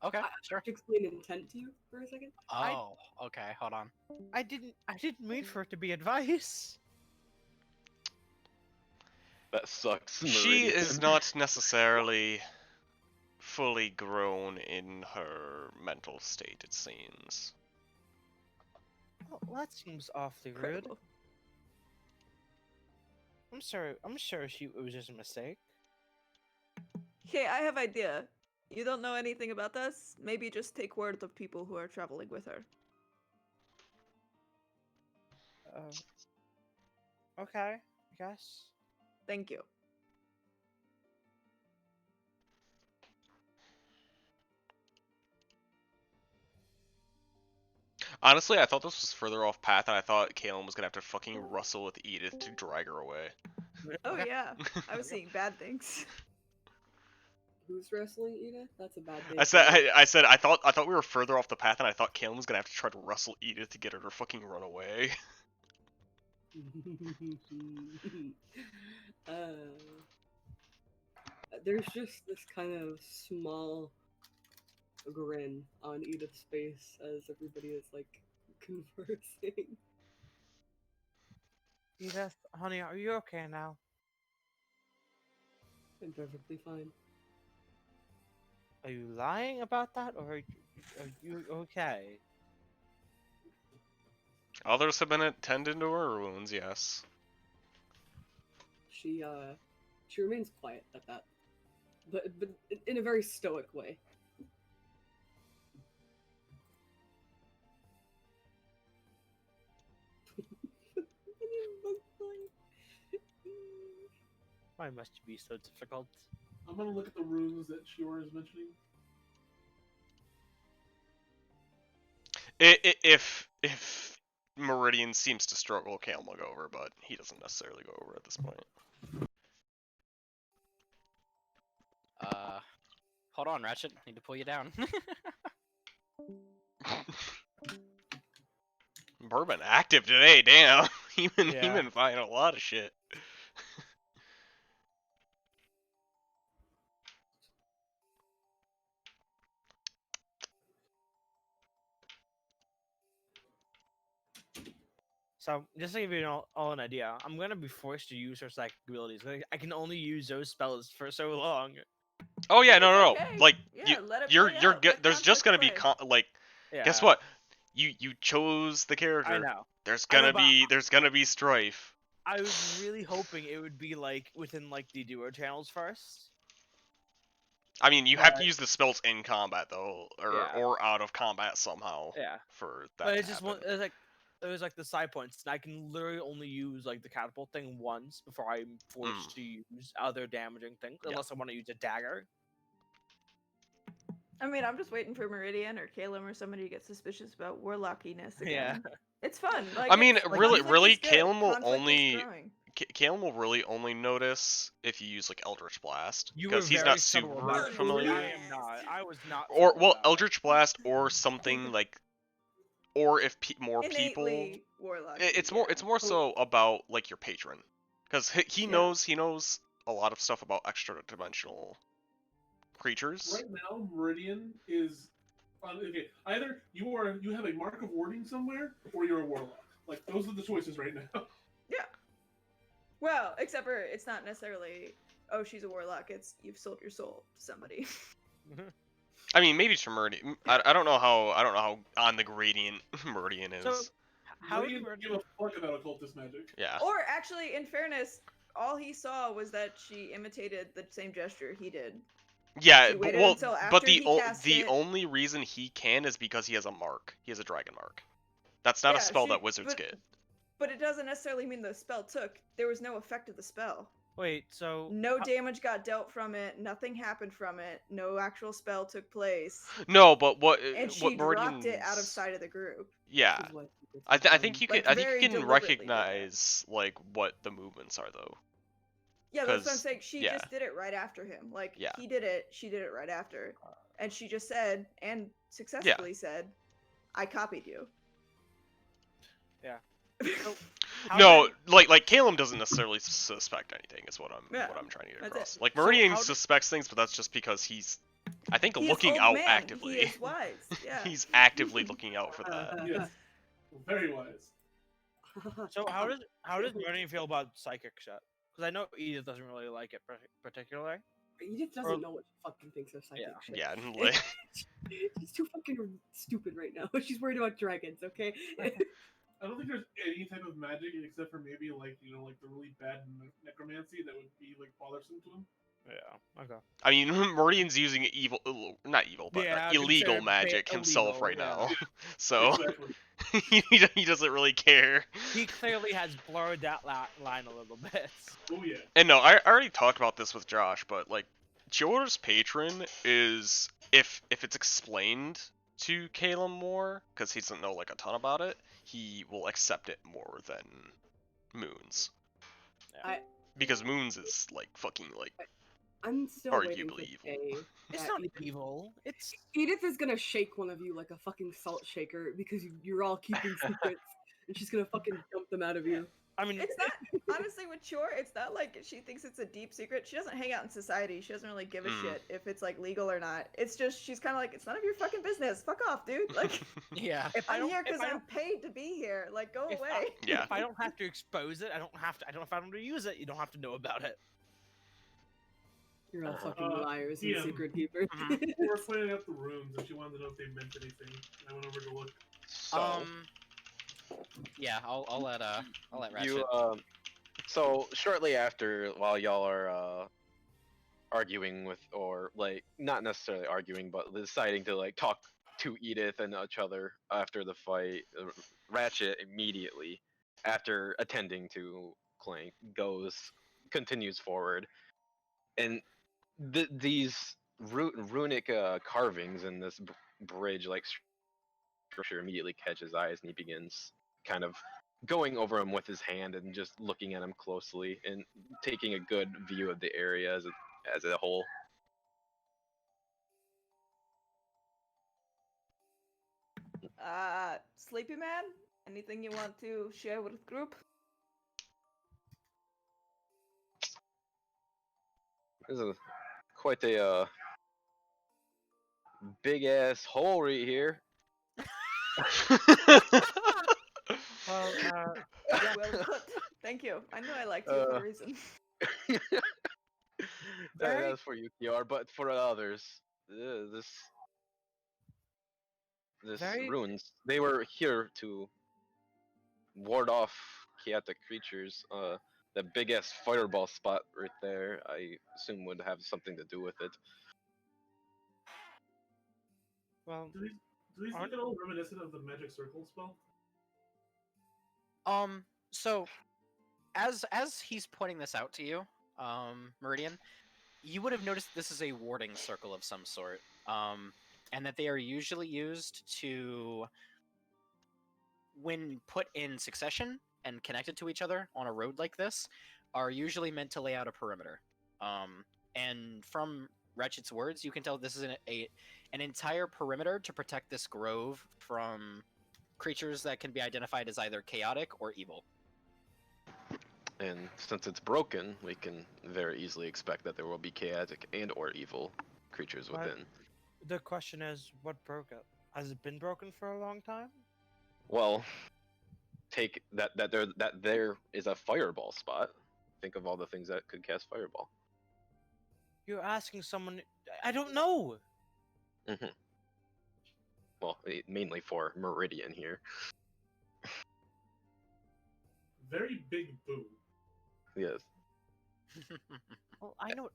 okay, I- sure. To explain intent to you for a second? Oh, okay, hold on. I didn't mean for it to be advice. that sucks. She Meridian. is not necessarily fully grown in her mental state, it seems. Well, that seems awfully rude. Incredible. I'm sorry. I'm sure it was just a mistake. Okay, I have idea. You don't know anything about us? Maybe just take word of people who are traveling with her. Okay, I guess. Thank you. Honestly, I thought this was further off path, and I thought Kalen was gonna have to fucking wrestle with Edith to drag her away. Oh Okay. yeah, I was seeing bad things. Who's wrestling Edith? That's a bad thing. I thought we were further off the path, and I thought Kalen was gonna have to try to wrestle Edith to get her to fucking run away. uh, there's just this kind of small grin on Edith's face as everybody is like conversing. Edith, honey, are you okay now? I'm perfectly fine. Are you lying about that, or are you okay? Others have been attending to her wounds, yes. She remains quiet at that, but in a very stoic way. Why must you be so difficult? I'm gonna look at the runes that Shior is mentioning. If Meridian seems to struggle, Calm will go over, but he doesn't necessarily go over at this point. Hold on, Ratchet. I need to pull you down. Bourbon active today, damn. He been Yeah. buying a lot of shit. So, just to give you all an idea, I'm gonna be forced to use her psychic abilities. I can only use those spells for so long. Oh yeah, It's no. okay. Like Yeah, let it you're play you're out. good. Let There's just gonna conflict be play. like, Yeah. guess what? You chose the character. I know. There's I know, gonna be strife. I was really hoping it would be like within like the duo channels first. I mean, you have to But- use the spells in combat though, Yeah. or out of combat somehow. Yeah. For that But to it's just one. happen. It was like the side points, and I can literally only use like the catapult thing once before I'm forced to use other damaging things, Yeah. unless I want to use a dagger. I mean, I'm just waiting for Meridian or Caleb or somebody to get suspicious about warlockiness Yeah. again. It's fun. Like, I mean, it's, really, conflict is good. Calum will Conflict is only growing. Calum will really only notice if you use like Eldritch Blast You were because he's very not subtle super about it. familiar. I am not. I was not. Or subtle well, about it. Eldritch Blast or something like, or if more people. Innately warlock. It's more so about like your patron, because he Yeah. knows a lot of stuff about extra dimensional creatures. Right now, Meridian is on. Okay, either you have a mark of warding somewhere, or you're a warlock. Like those are the choices right now. Yeah. Well, except for it's not necessarily. Oh, she's a warlock. It's you've sold your soul to somebody. I mean, maybe to Meridian. I don't know how on the gradient Meridian is. So, how Meridian do doesn't give a fuck about occultist magic. Yeah. Or actually, in fairness, all he saw was that she imitated the same gesture he did. Yeah, She but, waited well, until but after the he cast the it. only reason he can is because he has a mark. He has a dragon mark. That's not a Yeah, spell she- that wizards but- get. But it doesn't necessarily mean the spell took. There was no effect of the spell. Wait, so No damage got dealt from it. Nothing happened from it. No actual spell took place. No, but what And she what dropped it out of Meridian's- sight of the group. Yeah, Which is what it's I think you can Like, I think very you can deliberately did that. recognize like what the movements are though. Yeah, that's what I'm 'Cause- saying. She yeah. just did it right after him. Like, Yeah. he did it, she did it right after. And she just said, and successfully said, I copied you. Yeah. So, No, like Caleb doesn't necessarily suspect anything. Is what I'm Yeah, trying to get that's across. it. Like So Meridian how did- suspects things, but that's just because he's, I think, he is looking old out man. actively. He is wise. Yeah. He's actively looking out for that. Yes, very wise. So how does Meridian feel about psychic shit? Because I know Edith doesn't really like it particularly. Edith doesn't know what she fucking thinks of psychic Yeah. shit. Yeah, and like, She's too fucking stupid right now. She's worried about dragons, okay? I don't think there's any type of magic except for maybe like like the really bad necromancy that would be like bothersome to him. Yeah. Okay. I mean, Meridian's using not evil, but Yeah, illegal consider magic himself illegal, right yeah. now. So Exactly. he doesn't really care. He clearly has blurred that line a little bit. Oh yeah. And no, I already talked about this with Josh, but like, Jor's patron is if it's explained to Caleb more, because he doesn't know like a ton about it, he will accept it more than Moon's. I- Because Moon's is like fucking like I'm still waiting arguably to evil. say It's that not evil. It's Edith is gonna shake one of you like a fucking salt shaker because you're all keeping secrets, and she's gonna fucking dump them out of you. I mean, It's not honestly with Chore. It's not like she thinks it's a deep secret. She doesn't hang out in society. She doesn't really give a shit if it's like legal or not. It's just she's kind of like it's none of your fucking business. Fuck off, dude. Like Yeah. if I I'm don't, here if because I I'm don't, paid to be here. Like go if away. I, Yeah. if I don't have to expose it, I don't have to. I don't. If I don't use it, you don't have to know about it. You're all Uh-huh. fucking liars and DM. secret keepers. We were pointing out the runes, and she wanted to know if they meant anything. And I went over to look. So Yeah, I'll let Ratchet. you so shortly after, while y'all are arguing with, or like not necessarily arguing, but deciding to like talk to Edith and each other after the fight, Ratchet immediately after attending to Clank continues forward, and these runic carvings in this bridge like structure immediately catch his eyes, and he begins kind of going over him with his hand and just looking at him closely and taking a good view of the area as a whole. Sleepy man. Anything you want to share with the group? This is quite a big ass hole right here. Well, Well put. Thank you. I knew I liked you for a reason. That's for you, Kiar, but for others, this Very- runes, they were here to ward off chaotic creatures. The big ass fireball spot right there, I assume would have something to do with it. well, Do these look at all reminiscent of the magic circle spell? So as he's pointing this out to you, Meridian, you would have noticed this is a warding circle of some sort. And that they are usually used to, when put in succession and connected to each other on a road like this, are usually meant to lay out a perimeter. And from Wretched's words, you can tell this is an entire perimeter to protect this grove from creatures that can be identified as either chaotic or evil. And since it's broken, we can very easily expect that there will be chaotic and or evil creatures Right. within. the question is, what broke it? Has it been broken for a long time? Well, take that there is a fireball spot. Think of all the things that could cast fireball. You're asking someone. I don't know. Well, mainly for Meridian here. Very big boo. Yes. Well, I know.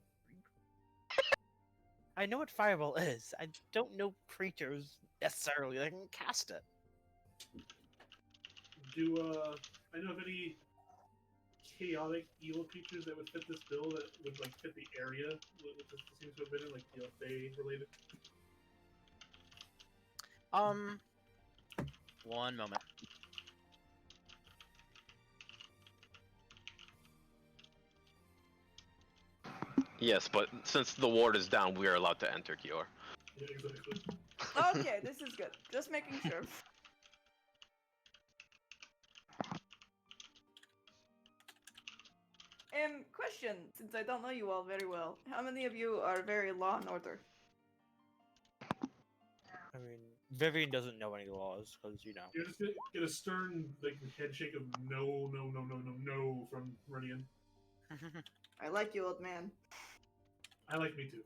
I know what fireball is. I don't know creatures necessarily that can cast it. Do I know of any chaotic evil creatures that would fit this bill that would like fit the area which this seems to have been in, like Fey related? One moment. Yes, but since the ward is down, we are allowed to enter, Kior. Yeah, exactly. Okay, this is good. Just making sure. Question, since I don't know you all very well, how many of you are very law and order? I mean, Vivian doesn't know any laws because You're just gonna get a stern like head shake of no, no, no, no, no, no from Meridian. I like you, old man. I like me too.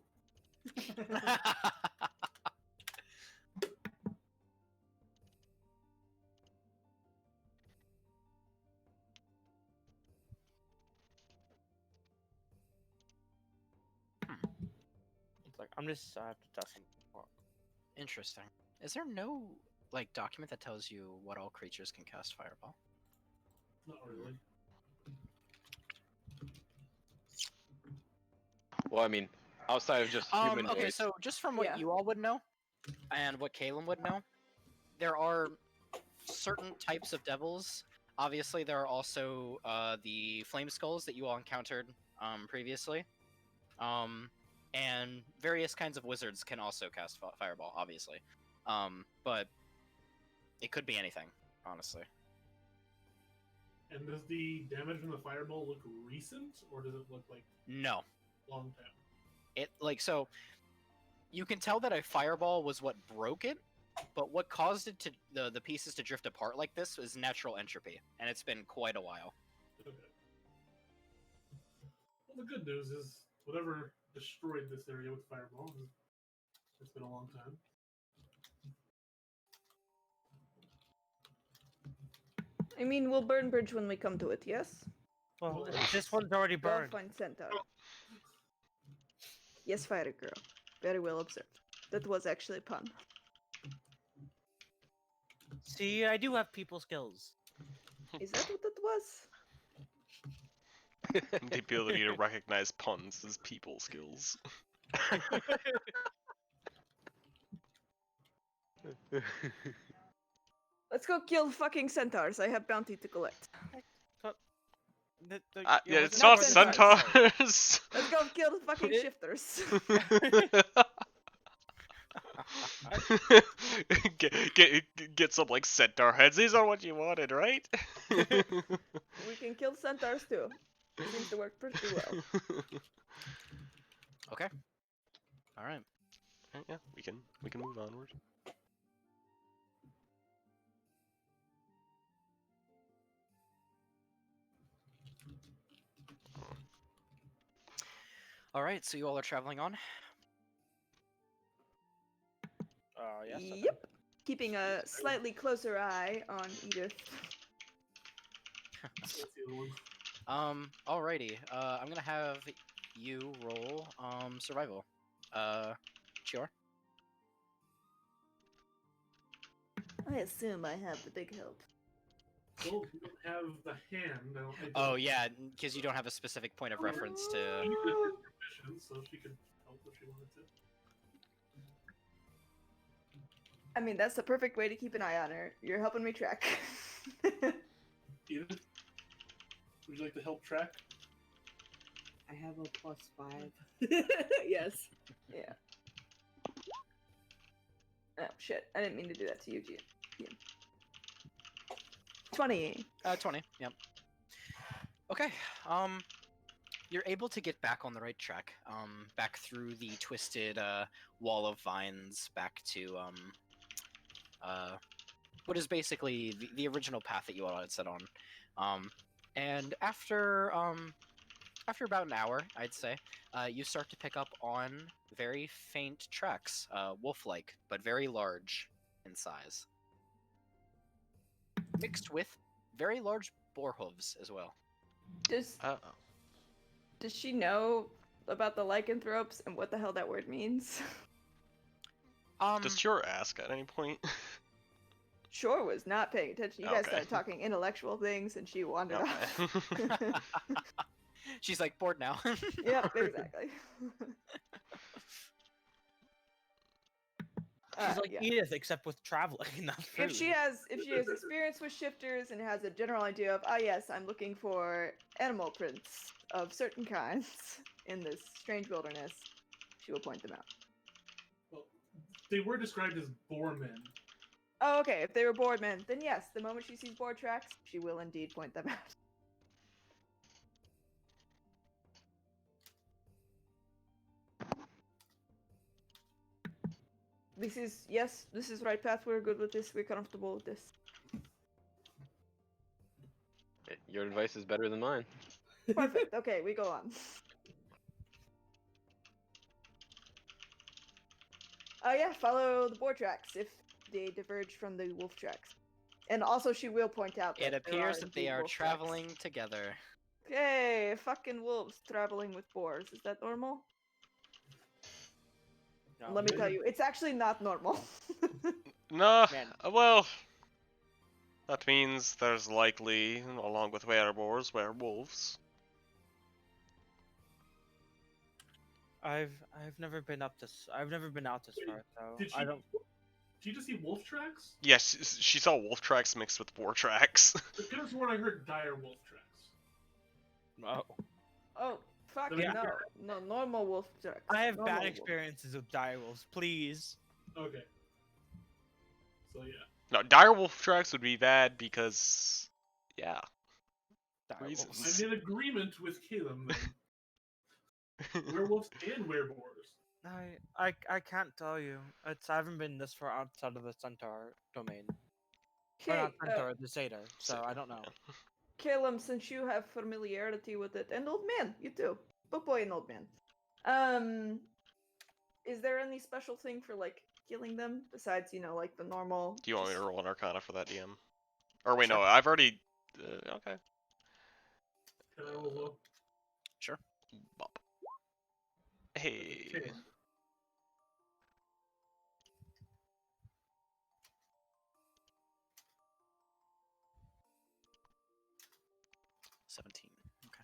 It's like I have to test some. Interesting. Is there no like document that tells you what all creatures can cast fireball? Not really. Well, I mean, outside of just human Okay, race. so just from what Yeah. you all would know, and what Caleb would know, there are certain types of devils. Obviously, there are also the flame skulls that you all encountered previously, and various kinds of wizards can also cast fireball. Obviously, but it could be anything, honestly. And does the damage from the fireball look recent, or does it look like No. long time? It like so you can tell that a fireball was what broke it, but what caused it to the pieces to drift apart like this is natural entropy, and it's been quite a while. Okay. Well, the good news is whatever destroyed this area with fireball, it's been a long time. I mean, we'll burn bridge when we come to it, yes? Well, Well, this one's already Go burned. find Centaur. Yes, Fire Girl. Very well observed. That was actually a pun. See, I do have people skills. Is that what that was? The ability to recognize puns as people skills. Let's go kill fucking centaurs. I have bounty to collect. Yeah, it's not not Centaurs. Centaurs! Let's go kill the fucking shifters. get some like centaur heads. These are what you wanted, right? We can kill centaurs too. Seems to work pretty well. Okay. All right. Yeah, we can move onward. All right. So you all are traveling on. Yes. I think. Yep. Keeping a slightly closer eye on Edith. That's the other one. Alrighty. I'm gonna have you roll survival. Chior. I assume I have the big help. Well, you don't have the hand. I don't think Oh yeah, because you don't have a specific point of reference to. She did her mission, so she could help if she wanted to. I mean, that's the perfect way to keep an eye on her. You're helping me track. Edith, would you like to help track? I have a +5. Yes. Yeah. Oh shit! I didn't mean to do that to you, Gian. 20. 20. Yep. Okay. You're able to get back on the right track. Back through the twisted wall of vines, back to what is basically the original path that you all had set on. And after about an hour, I'd say, you start to pick up on very faint tracks, wolf-like, but very large in size. Mixed with very large boar hooves as well. Does she know about the lycanthropes and what the hell that word means? Does Chur ask at any point? Shore was not paying attention. You guys Okay. started talking intellectual things, and she wandered off. Okay. She's like bored now. Yep, exactly. She's like yeah. Edith, except with traveling, not food. If she has experience with shifters and has a general idea of, yes, I'm looking for animal prints of certain kinds in this strange wilderness, she will point them out. Well, they were described as boar men. Oh, okay. If they were board men, then yes, the moment she sees board tracks, she will indeed point them out. This is right path. We're good with this. We're comfortable with this. Your advice is better than mine. Perfect. Okay, we go on. Yeah, follow the boar tracks if they diverge from the wolf tracks. And also, she will point out that It appears that they indeed are wolf tracks. traveling together. Okay, fucking wolves traveling with boars. Is that normal? No. Let me tell you, it's actually not normal. No, Man. well, that means there's likely, along with wereboars, werewolves. I've never been up this. I've never been out this far, so Did she? I don't. Did you just see wolf tracks? Yes, she saw wolf tracks mixed with boar tracks. I could have sworn I heard dire wolf tracks. Oh. Oh, fuck Yeah. no, normal wolf tracks. I have Normal bad wolf. experiences with direwolves. Please. Okay. So yeah. No, dire wolf tracks would be bad because, yeah, I'm Reasons. in agreement with Caleb then. Werewolves and werewolves. I can't tell you. I haven't been this far outside of the Centaur domain. Or Okay, not Centaur, the Satyr. So I don't know. Caleb, since you have familiarity with it, and old man, you too, book boy and old man. Is there any special thing for like killing them besides, you know, like the normal? Do you want me to just- roll an Arcana for that, DM? Or wait, Sure. no, I've already. Okay. Can I roll low? Sure. Bop. Hey. Okay. 17. Okay.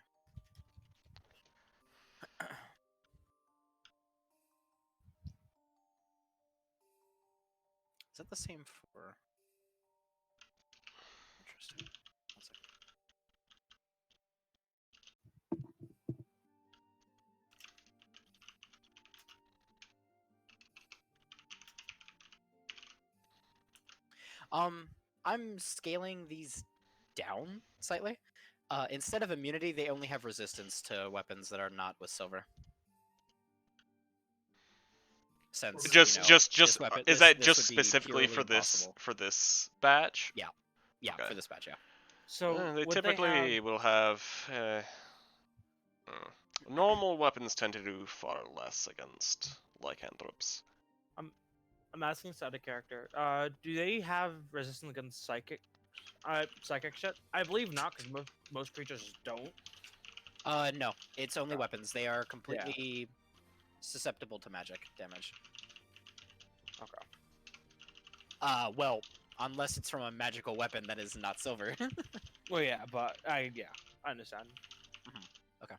Is that the same for? Interesting. One second. I'm scaling these down slightly. Instead of immunity, they only have resistance to weapons that are not with silver. Since Just, you know, just, this weapon, is this, that this just would be specifically purely for this impossible. batch? Yeah, Okay. for this batch, yeah. So They would typically they have... will have. Normal weapons tend to do far less against lycanthropes. I'm asking this out of character. Do they have resistance against psychic shit? I believe not, because most creatures don't. No, it's only Okay. weapons. They are completely susceptible to magic damage. Okay. Well, unless it's from a magical weapon that is not silver. Well, yeah, but I understand. Okay.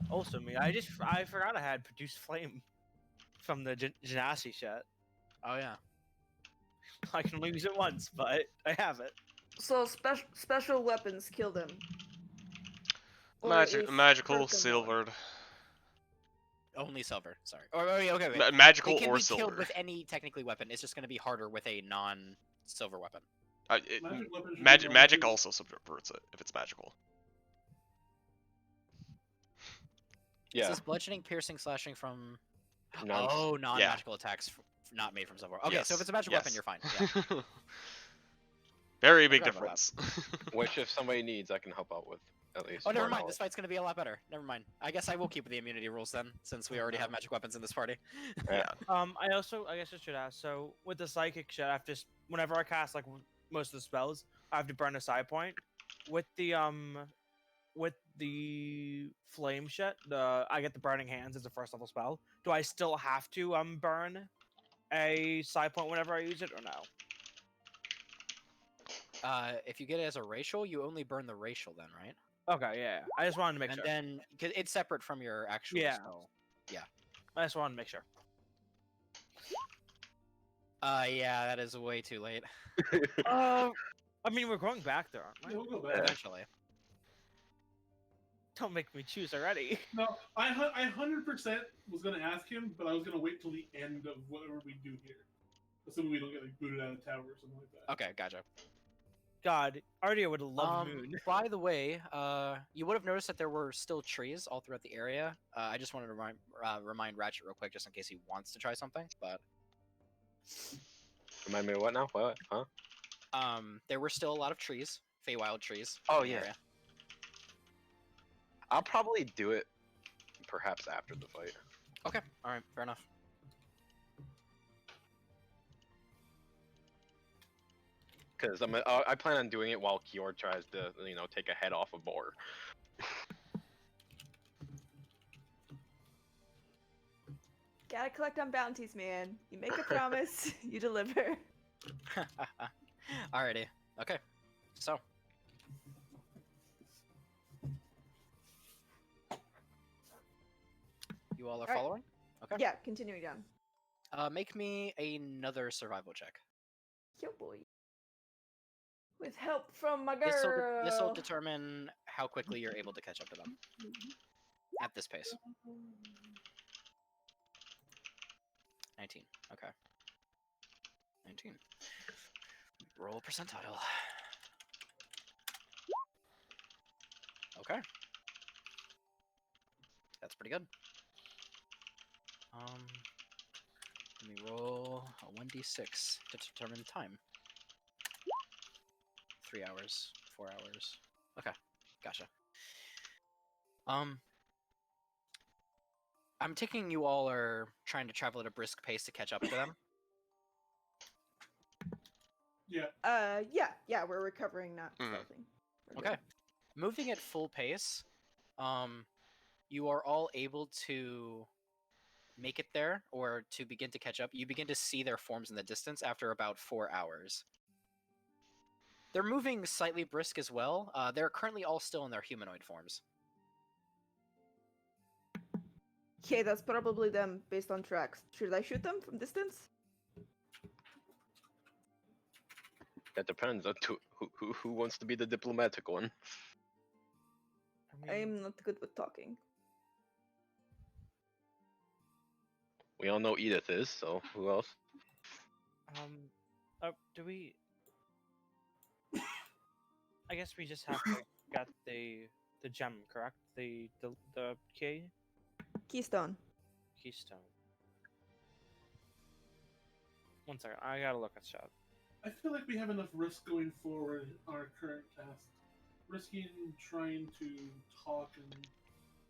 Also, I forgot I had produced flame from the Genasi shit. Oh yeah. I can only use it once, but I have it. So special weapons kill them. Or Magical, hurt them more? silvered. Only silver. Sorry. Okay. Wait. Magical They can or be killed silver. with any technically weapon. It's just going to be harder with a non-silver weapon. Magic weapons should be Magic non-dual. also subverts it if it's magical. Is Yeah. this bludgeoning, piercing, slashing from? Non- Oh, non-magical attacks not made from silver. Okay, so if it's a magic weapon, you're fine. Yeah. Very big forgot about difference. Which, if somebody needs, I can help out with at least. Oh, never more mind. knowledge. This fight's gonna be a lot better. Never mind. I guess I will keep the immunity rules then, since we already have magic weapons in this party. Yeah. I guess I should ask. So with the psychic shit, I have to whenever I cast like most of the spells, I have to burn a side point. With the flame shit, I get the burning hands as a first level spell. Do I still have to burn a side point whenever I use it, or no? If you get it as a racial, you only burn the racial then, right? Okay, yeah. I just wanted to make And sure. then 'cause it's separate from your actual Yeah. spell. I just wanted to make sure. Yeah, that is way too late. I mean, we're going back there, aren't we? Yeah, we'll go back. Eventually. Don't make me choose already. No, I 100% was gonna ask him, but I was gonna wait till the end of whatever we do here, assuming we don't get like booted out of tower or something like that. Okay, gotcha. God, Ardia would have loved Moon. By the way, you would have noticed that there were still trees all throughout the area. I just wanted to remind Ratchet real quick, just in case he wants to try something. But Remind me of what now? What? Huh? there were still a lot of trees, Feywild trees. Oh, in the yeah. area. I'll probably do it perhaps after the fight. Okay, all right, fair enough. Because I plan on doing it while Kior tries to, take a head off a boar. Gotta collect on bounties, man. You make a promise, you deliver. Alrighty. Okay. So. You all are Alright. following? Okay. Yeah, continuing down. Make me another survival check. Yo boy. With help from my girl. This will determine how quickly you're able to catch up to them. At this pace. 19. Okay. 19. Roll a percentile. Okay. That's pretty good. Let me roll a 1d6 to determine time. 3 hours, 4 hours. Okay, gotcha. I'm taking you all are trying to travel at a brisk pace to catch up to them. Yeah. Yeah, we're recovering, not Mhm. stealthing. We're Okay. good. Moving at full pace, you are all able to make it there, or to begin to catch up. You begin to see their forms in the distance after about 4 hours. They're moving slightly brisk as well. They're currently all still in their humanoid forms. Okay, that's probably them based on tracks. Should I shoot them from distance? That depends on who wants to be the diplomatic one. I mean, I'm not good with talking. We all know Edith is, so who else? do we? I guess we just have to get the gem, correct? The key Keystone. keystone. One second, I gotta look at chat. I feel like we have enough risk going forward in our current task. Risking trying to talk and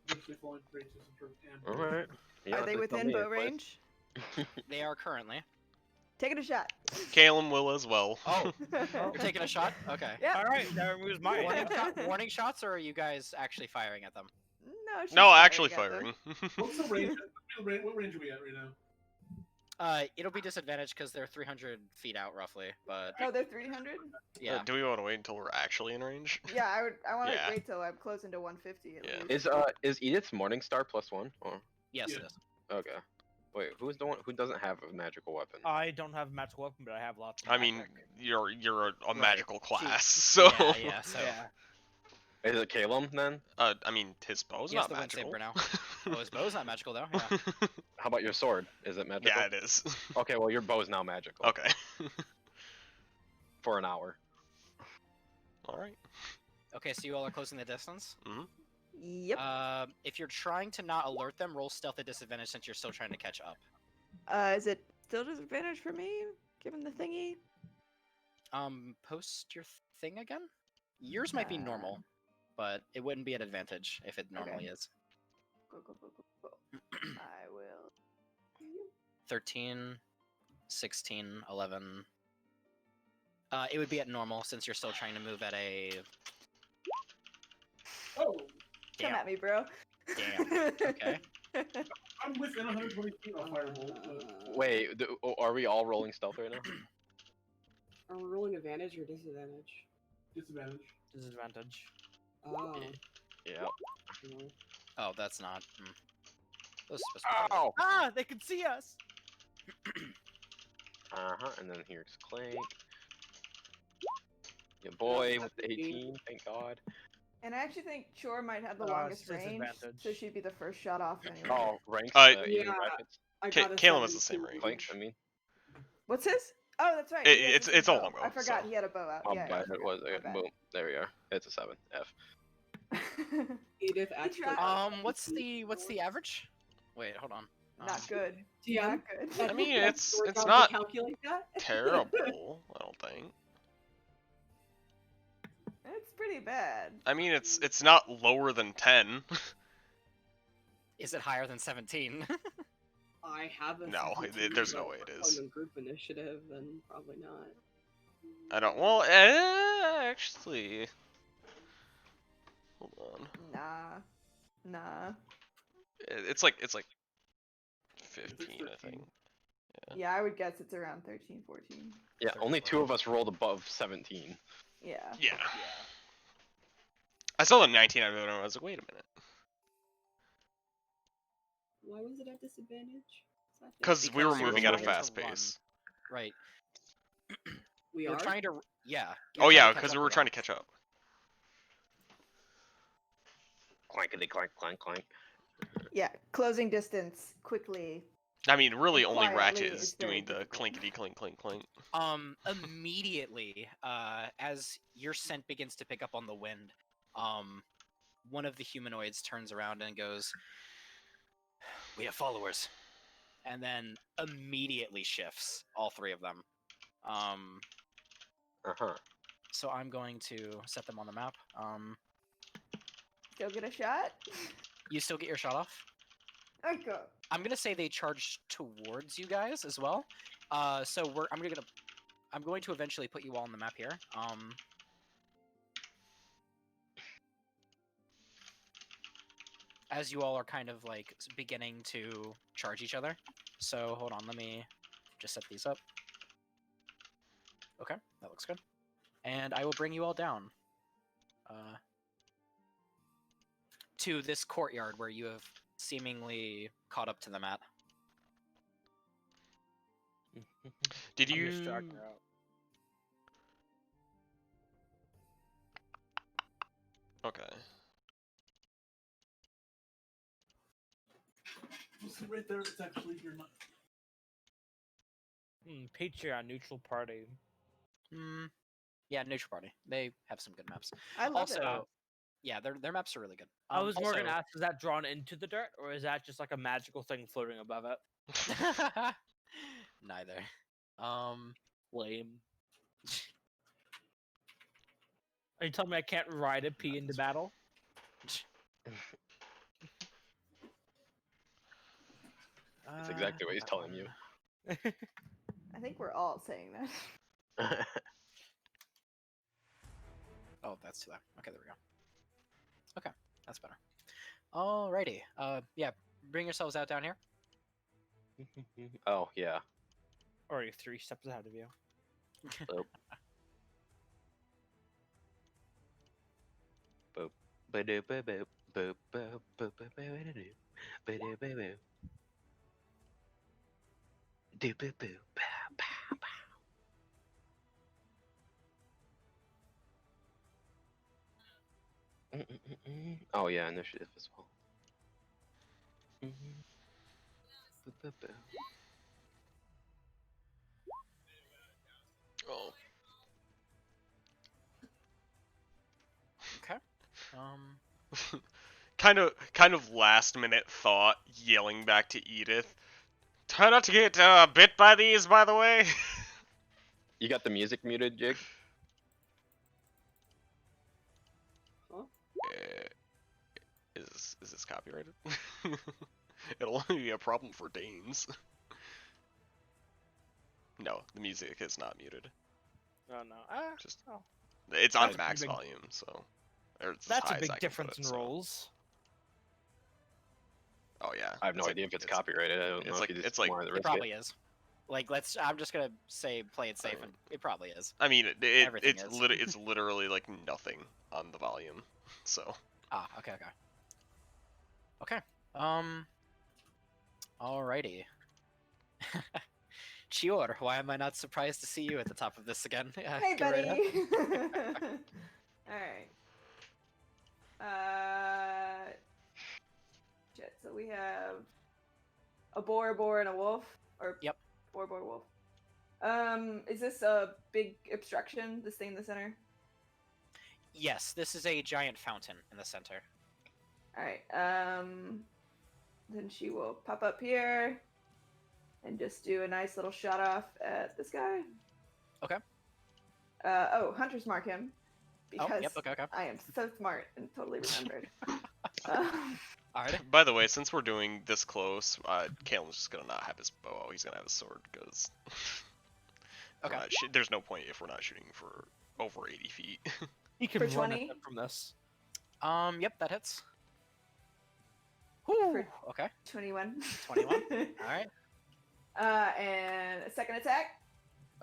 eventually falling prey to some sort of ambush. Alright. Are they within bow range? They are currently. Taking a shot. Calum will as well. Oh, you're taking a shot? Okay. Yeah. All right, there moves my Warning shots, or are you guys actually firing at them? No, she's No, actually at them. firing. What's the range? What range are we at right now? It'll be disadvantaged because they're 300 feet out roughly, but Oh, they're 300? yeah. Do we want to wait until we're actually in range? Yeah, I want to Yeah. wait till I'm close into 150 at Yeah. least. Is Edith's Morningstar +1? Or Yes, Yeah. it is. okay. Wait, who's the one who doesn't have a magical weapon? I don't have a magical weapon, but I have lots of I mean, magic. you're a Right. magical She- class, so. Yeah, so. Yeah. Is it Calum then? I mean, his bow's He has not the wind magical. saber now. Oh, his bow's not magical though. Yeah. How about your sword? Is it magical? Yeah, it is. Okay, well your bow's now magical. Okay. For an hour. All right. Okay, so you all are closing the distance. Yep. If you're trying to not alert them, roll stealth at disadvantage since you're still trying to catch up. Is it still disadvantage for me, given the thingy? Post your thing again. Yours might be normal, but it wouldn't be an advantage if it normally is. Go, go, go, go, go. I will. 13, 16, 11. It would be at normal since you're still trying to move at a. Oh, Come Damn. at me, bro. Damn. Okay. I'm within 120 feet of Firebolt. But Wait, are we all rolling stealth right now? Are we rolling advantage or disadvantage? disadvantage. Disadvantage. Oh. Yeah. no. Oh, that's not. Those supposed to be Ow! Ah, they can see us. And then here's Clank. Your boy with the 18, thank God. And I actually think Chor might have the it's longest range, so disadvantage. she'd be the first shot off anyway. Oh, ranks. Yeah. even brackets. I Ca- got a Calum has the same 17. range. Clank, I mean. What's his? Oh, that's right. It- he has it's- the same it's a bow. longbow, I forgot so- he had a bow out. My Yeah, bad, I it was forgot. boom. There we are. It's a 7. F. My bad. Edith actually. tried. What's the average? Wait, hold on. Not good. DM? Not good. I mean, That's it's work out to not calculate that. terrible. I don't think. It's pretty bad. I mean, it's not lower than 10. Is it higher than 17? I have a. No, 17, there's no but way it on is. a group initiative, then probably not. I don't. Well, actually, hold on. Nah. It's like 15, I think. Yeah, I would guess it's around 13, 14. Yeah, only 2 of us rolled above 17. Yeah. Yeah. I saw the 19 out of it, and I was like, wait a minute. Why was it at disadvantage? Is that Because we were Because you're moving at a trying to fast run. pace. Right. we You're are trying to. Yeah. Oh yeah, because we were trying to catch up. Clankety clank clank clank. Yeah, closing distance quickly. I mean, really, only Quietly Ratchet is is very doing the difficult. clinkety clink clink clink. Immediately, as your scent begins to pick up on the wind, one of the humanoids turns around and goes, "We have followers," and then immediately shifts, all three of them. So I'm going to set them on the map. Go get a shot. You still get your shot off. Okay. I'm gonna say they charge towards you guys as well. So I'm going to eventually put you all on the map here. As you all are kind of like beginning to charge each other. So hold on, let me just set these up. Okay, that looks good. And I will bring you all down to this courtyard where you have seemingly caught up to them at. Did I'm you? just dragging her out. Okay. You see right there, it's actually your knife. Patreon neutral party. Yeah, neutral party. They have some good maps. I love it. Also, yeah, their maps are really good. I was more gonna also- ask, is that drawn into the dirt, or is that just like a magical thing floating above it? Neither. Lame. Are you telling me I can't ride a pea into battle? That's exactly what he's telling you. I think we're all saying that. Oh, that's too loud. Okay, there we go. Okay, that's better. Alrighty. Yeah, bring yourselves out down here. Oh yeah. Already 3 steps ahead of you. Boop. Ba-do, ba-boop, boop, boop, boop, boop, ba-da-do. Ba-do, ba-boop. Do, boop, boop, pow, pow, pow. Oh yeah, initiative as well. Boop, boop, boop. Oh. Okay. kind of last minute thought, yelling back to Edith. Try not to get bit by these, by the way. You got the music muted, Jig? Is this copyrighted? It'll only be a problem for Danes. No, the music is not muted. Oh no. Just oh. it's on That's a max pretty big- volume, so or it's as That's high a as big I can put difference it, in so- roles. Oh yeah. I have no It's idea if it's copyrighted. I don't know it's if like- you just it's like- wanted to It risk probably is. Like, I'm just gonna say play it safe, and it probably is. I mean, Everything it's is. it's literally like nothing on the volume. So Ah, okay. Okay. Alrighty. Chior, why am I not surprised to see you at the top of this again? Hey, Get right buddy. up. All right. Shit. So we have a boar, and a wolf, or Yep. boar, wolf. Is this a big obstruction? This thing in the center. Yes, this is a giant fountain in the center. All right. Then she will pop up here and just do a nice little shot off at this guy. Okay. Hunters mark him because Oh, yep. Okay. I am so smart and totally remembered. Alright. by the way, since we're doing this close, Kalen's just gonna not have his bow out. He's gonna have his sword because Okay. there's no point if we're not shooting for over 80 feet. He can For run at 20? them from this. Yep, that hits. Whew. For- Okay. 21. 21. Alright. And a second attack.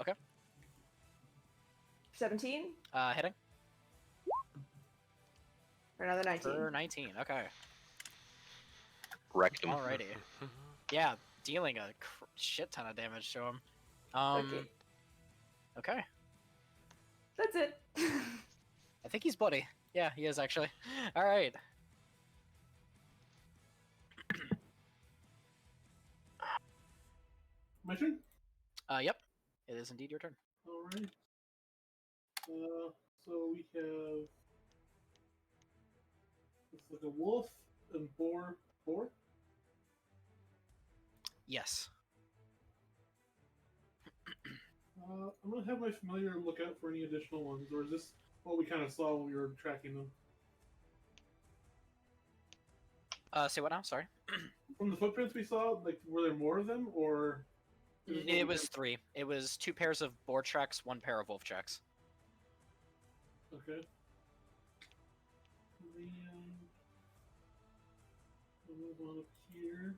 Okay. 17 Hitting for another 19. for 19. Okay. Wrecked him. Alrighty. Yeah, dealing a shit ton of damage to him. Okay. Okay. That's it. I think he's bloody. Yeah, he is actually. All right. My turn? Yep. It is indeed your turn. Alright. So we have It's like a wolf and boar. Boar? Yes. I'm gonna have my familiar look out for any additional ones, or is this what we kind of saw when we were tracking them? Say what now? Sorry. From the footprints we saw, like, were there more of them, or? is this what It we was got? 3. It was 2 pairs of boar tracks, 1 pair of wolf tracks. Okay. We'll move on up here.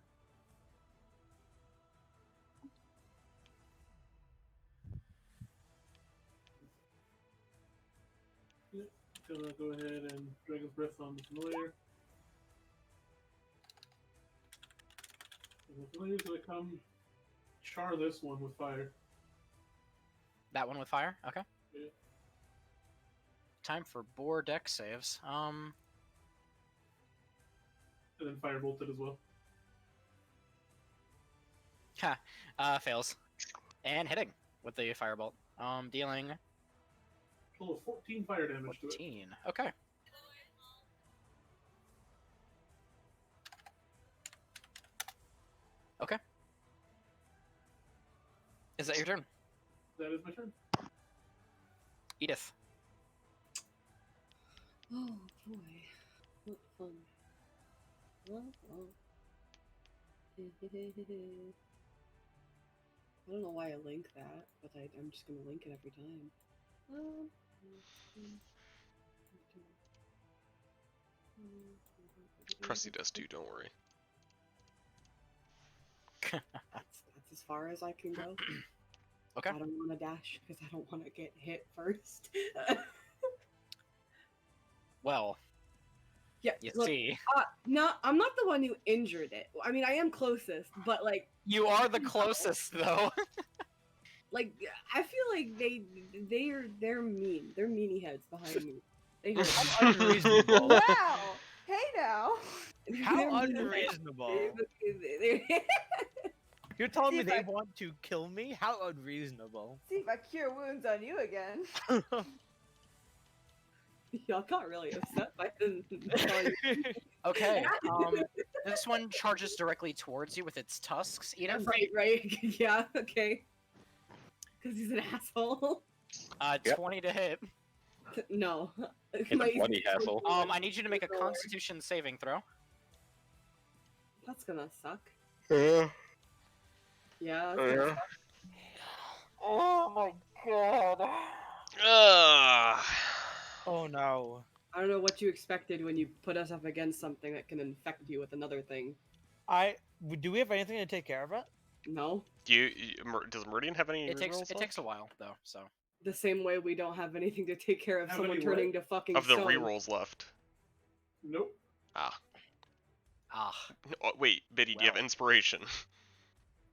Yep. Gonna go ahead and Dragon's Breath on the familiar. And the familiar's gonna come char this one with fire. That one with fire? Okay. Yeah. Time for boar deck saves. And then fire bolted as well. Fails. And hitting with the firebolt. Dealing Total of 14 fire damage to it. 14. Okay. Okay. Is that your turn? That is my turn. Edith. Oh boy, what fun. Well. I don't know why I link that, but I'm just gonna link it every time. Crusty does too, don't worry. That's as far as I can go. Okay. I don't want to dash because I don't want to get hit first. Well, Yeah, you look, see. no, I'm not the one who injured it. I mean, I am closest, but like, You are the closest, though. like I feel like they're mean. They're meanie heads behind me. They hurt me. Unreasonable. Wow! Hey now! How They're meanie heads. unreasonable. They're- You're telling See me if they I- want to kill me? How unreasonable. See if I cure wounds on you again. Y'all got really upset by the. Okay. This one charges directly towards you with its tusks. Edith. Right. Yeah, okay. Because he's an asshole. 20 to hit. No. It's a bloody hassle. I need you to make a Constitution saving throw. That's gonna suck. Yeah. Yeah, that's gonna suck. Oh my god. Ugh. Oh no. I don't know what you expected when you put us up against something that can infect you with another thing. Do we have anything to take care of it? No. Does Meridian have any It takes rerolls it takes a left? while though. So The same way we don't have anything to take care of Have someone any what? turning to fucking Of the stone. rerolls left. Nope. ah. Oh, wait, Biddy, do you have Well. inspiration?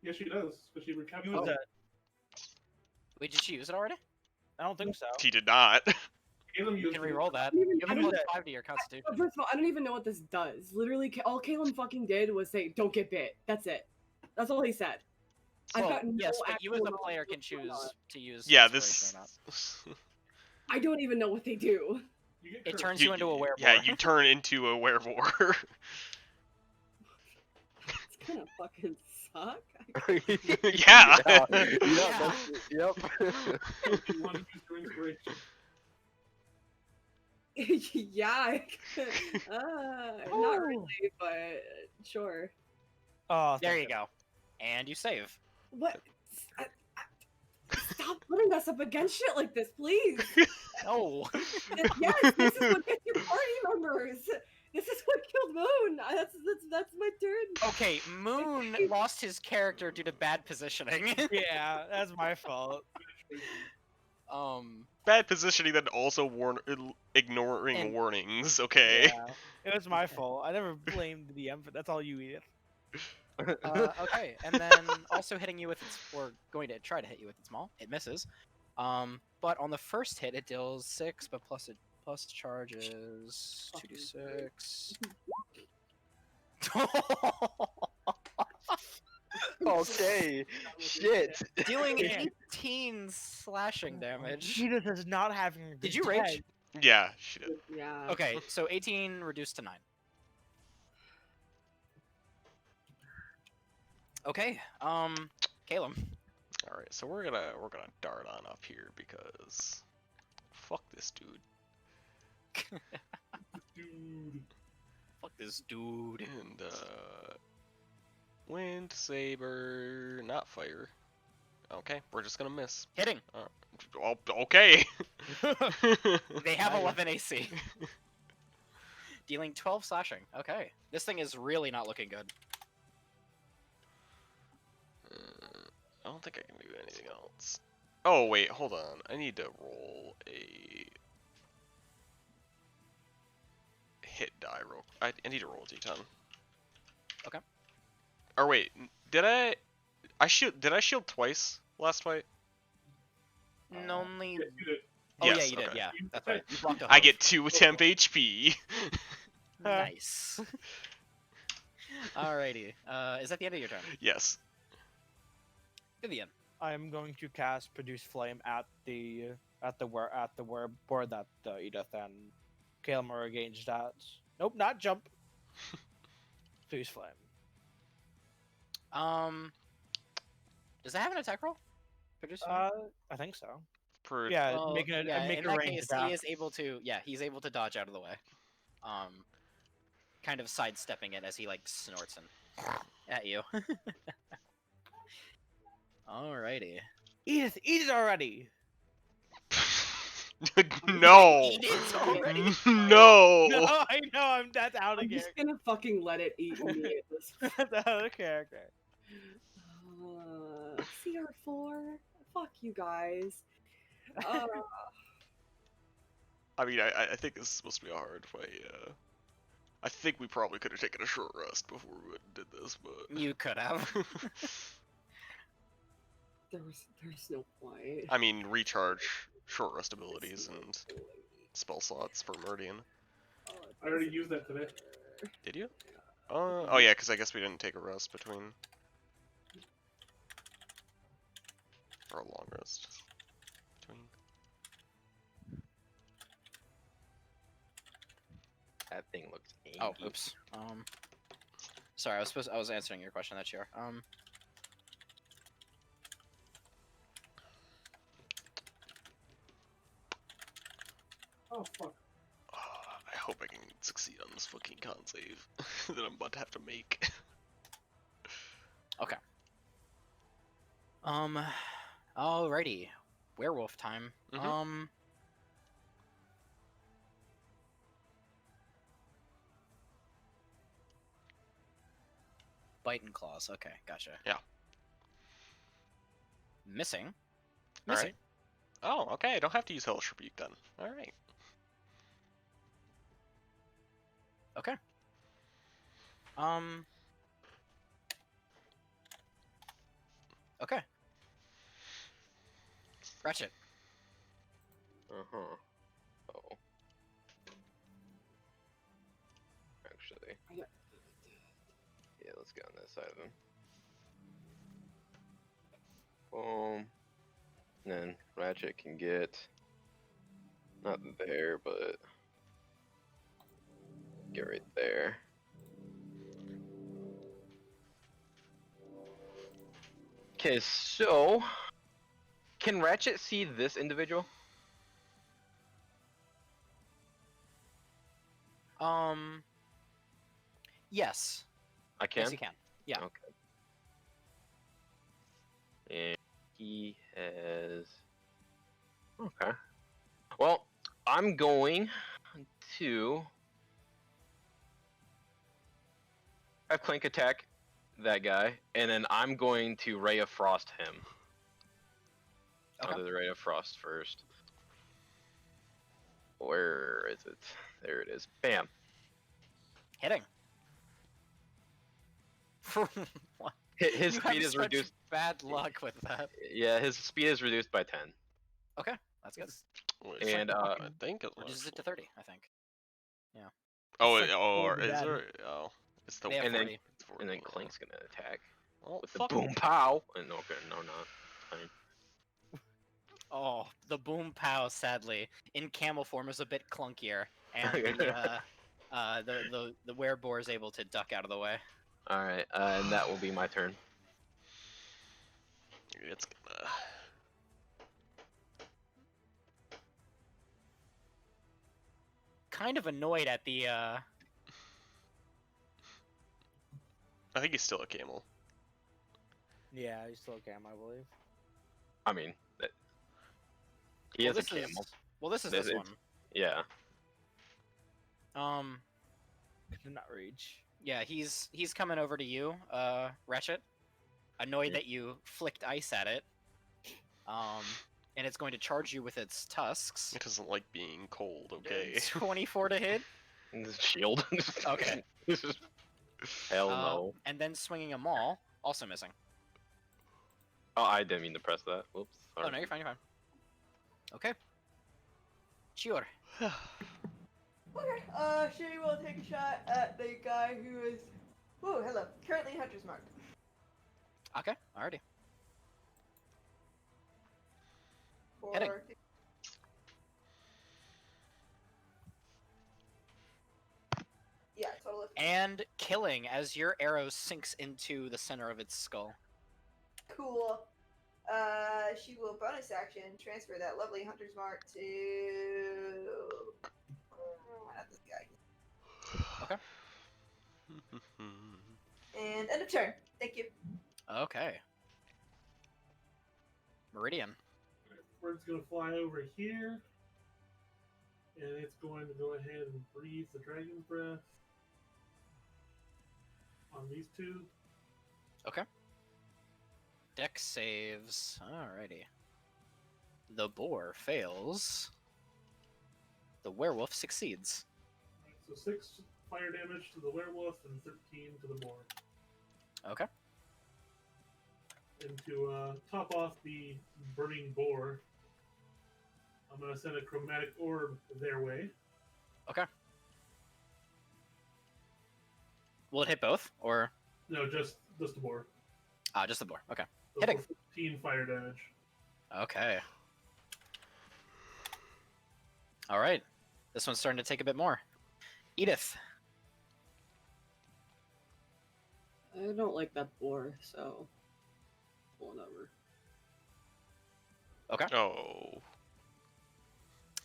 Yes, she does, but she recaptured. Use it. Wait, did she use it already? I don't think so. He did not. You can re-roll that. I don't You have a even- plus 5 to your Constitution. First of all, I don't even know what this does. Literally, all Caleb fucking did was say, "Don't get bit." That's it. That's all he said. I've Well, got no yes, but you as actual a knowledge player of can what's going on. choose to use. Yeah, inspiration this. or not. I don't even know what they do. You get It cursed. turns you into a werewolf. Yeah, you turn into a werewolf. It's gonna fucking suck. Yeah. Yep. You want to use your inspiration. Yeah. Not really, but sure. Oh, There thank you go. And you save. What? Stop putting us up against shit like this, please. No. Yes, this is what gets your party members. This is what killed Moon. That's my turn. Okay, Moon lost his character due to bad positioning. Yeah, that's my fault. Bad positioning, then also ignoring And- warnings. Okay. Yeah, it was my fault. I never blamed the DM, but that's all you eat. Okay, and then also hitting you with its, or going to try to hit you with its maul. It misses. But on the first hit, it deals 6, but plus charges 2d6. Okay. Shit. Dealing Yeah. 18 slashing damage. Jesus is not having a Did good you day. rage? Yeah, she did. Yeah. Okay, so 18 reduced to 9. Okay. Caleb. All right, so we're gonna dart on up here because fuck this dude. Dude. Fuck this dude. And wind saber, not fire. Okay, we're just gonna miss. Hitting. Oh, okay. They have Nice. 11 AC. Dealing 12 slashing. Okay. This thing is really not looking good. I don't think I can do anything else. Oh wait, hold on. I need to roll a hit die roll. I need to roll a d10. Okay. Or wait, did I shield twice last fight? Only. Yes, you did. Oh yeah, Yes, you did. okay. Yeah, that's right. You blocked a I hose. get 2 temp HP. Nice. Alrighty. Is that the end of your turn? Yes. Vivian. I am going to cast Produce Flame at the board that Edith and Calum are engaged at. Nope, not jump. Produce Flame. Does it have an attack roll? Produce. I think so. Per Yeah, Well, make it yeah, make in a that range case, attack. he is able to. Yeah, he's able to dodge out of the way. Kind of sidestepping it as he like snorts and at you. Alrighty. Edith, eat it already. No. Eat it already. No. No, I know. That's out of I'm just character. gonna fucking let it eat me at this point. That's out of character. CR4? Fuck you guys. Uh, I mean, I think this is supposed to be a hard fight. I think we probably could have taken a short rest before we went and did this, but You could have. there's no point. I mean, recharge short rest abilities and spell slots for Meridian. I already used that today. Did you? Oh yeah, because I guess we didn't take a rest between. Or a long rest. Between. That thing looks inky. Oh, oops. Sorry, I was answering your question. That's your. Oh fuck. I hope I can succeed on this fucking con save that I'm about to have to make. Okay. Alrighty. Werewolf time. Mhm. Bite and claws. Okay, gotcha. Yeah. Missing. All Missing. right. Oh, okay. I don't have to use Hellish Rebuke then. All right. Okay. Okay. Ratchet. Uh-huh. Oh. Actually. Yeah. Yeah, let's get on that side of him. Boom. And then Ratchet can get not there, but get right there. Okay, so can Ratchet see this individual? Yes. I can. Yes, you can. Yeah. Okay. And he has. Okay. Well, I'm going to have Clink attack that guy, and then I'm going to Ray of Frost him. Okay. I'll do the Ray of Frost first. Where is it? There it is. Bam. Hitting. What? His You have speed is such reduced. Bad luck with that. Yeah, his speed is reduced by 10. Okay, that's good. Which And, I think it Reduces was. it to 30, I think. Oh, It's like or really is bad. there? Oh, it's the. They have And then- 40. it's 40. And then Clink's gonna attack Oh, with the fuck. boom pow. And okay, no, not. Fine. Oh, the boom pow, sadly, in camel form is a bit clunkier, and the wereboar is able to duck out of the way. All right, and that will be my turn. It's gonna. Kind of annoyed at the I think he's still a camel. Yeah, he's still a cam, I believe. I mean, he well, has a this camel. is well this is This this is- one. Yeah. Could not reach. Yeah, he's coming over to you, Ratchet. Annoyed that you flicked ice at it. And it's going to charge you with its tusks. It doesn't like being cold, okay? 24 to hit. Shield. Okay. Hell no. And then swinging a maul, also missing. Oh, I didn't mean to press that. Whoops. Oh no, you're fine, you're fine. Okay. Sure. Okay, she will take a shot at the guy who is. Ooh, hello. Currently Hunter's marked. Okay, alrighty. For... Hitting. Yeah, total of... And killing as your arrow sinks into the center of its skull. Cool. She will bonus action transfer that lovely Hunter's mark to. Not this guy. Okay. And end of turn. Thank you. Okay. Meridian. Bird's gonna fly over here, and it's going to go ahead and breathe the dragon's breath on these two. Dex saves. Alrighty. The boar fails. The werewolf succeeds. So 6 fire damage to the werewolf and 13 to the boar. Okay. And to top off the burning boar, I'm gonna send a chromatic orb their way. Will it hit both? Or No, just the boar. just the boar. Okay. So Hitting. for 15 fire damage. Okay. Alright. This one's starting to take a bit more. Edith. I don't like that boar, so whatever. Oh.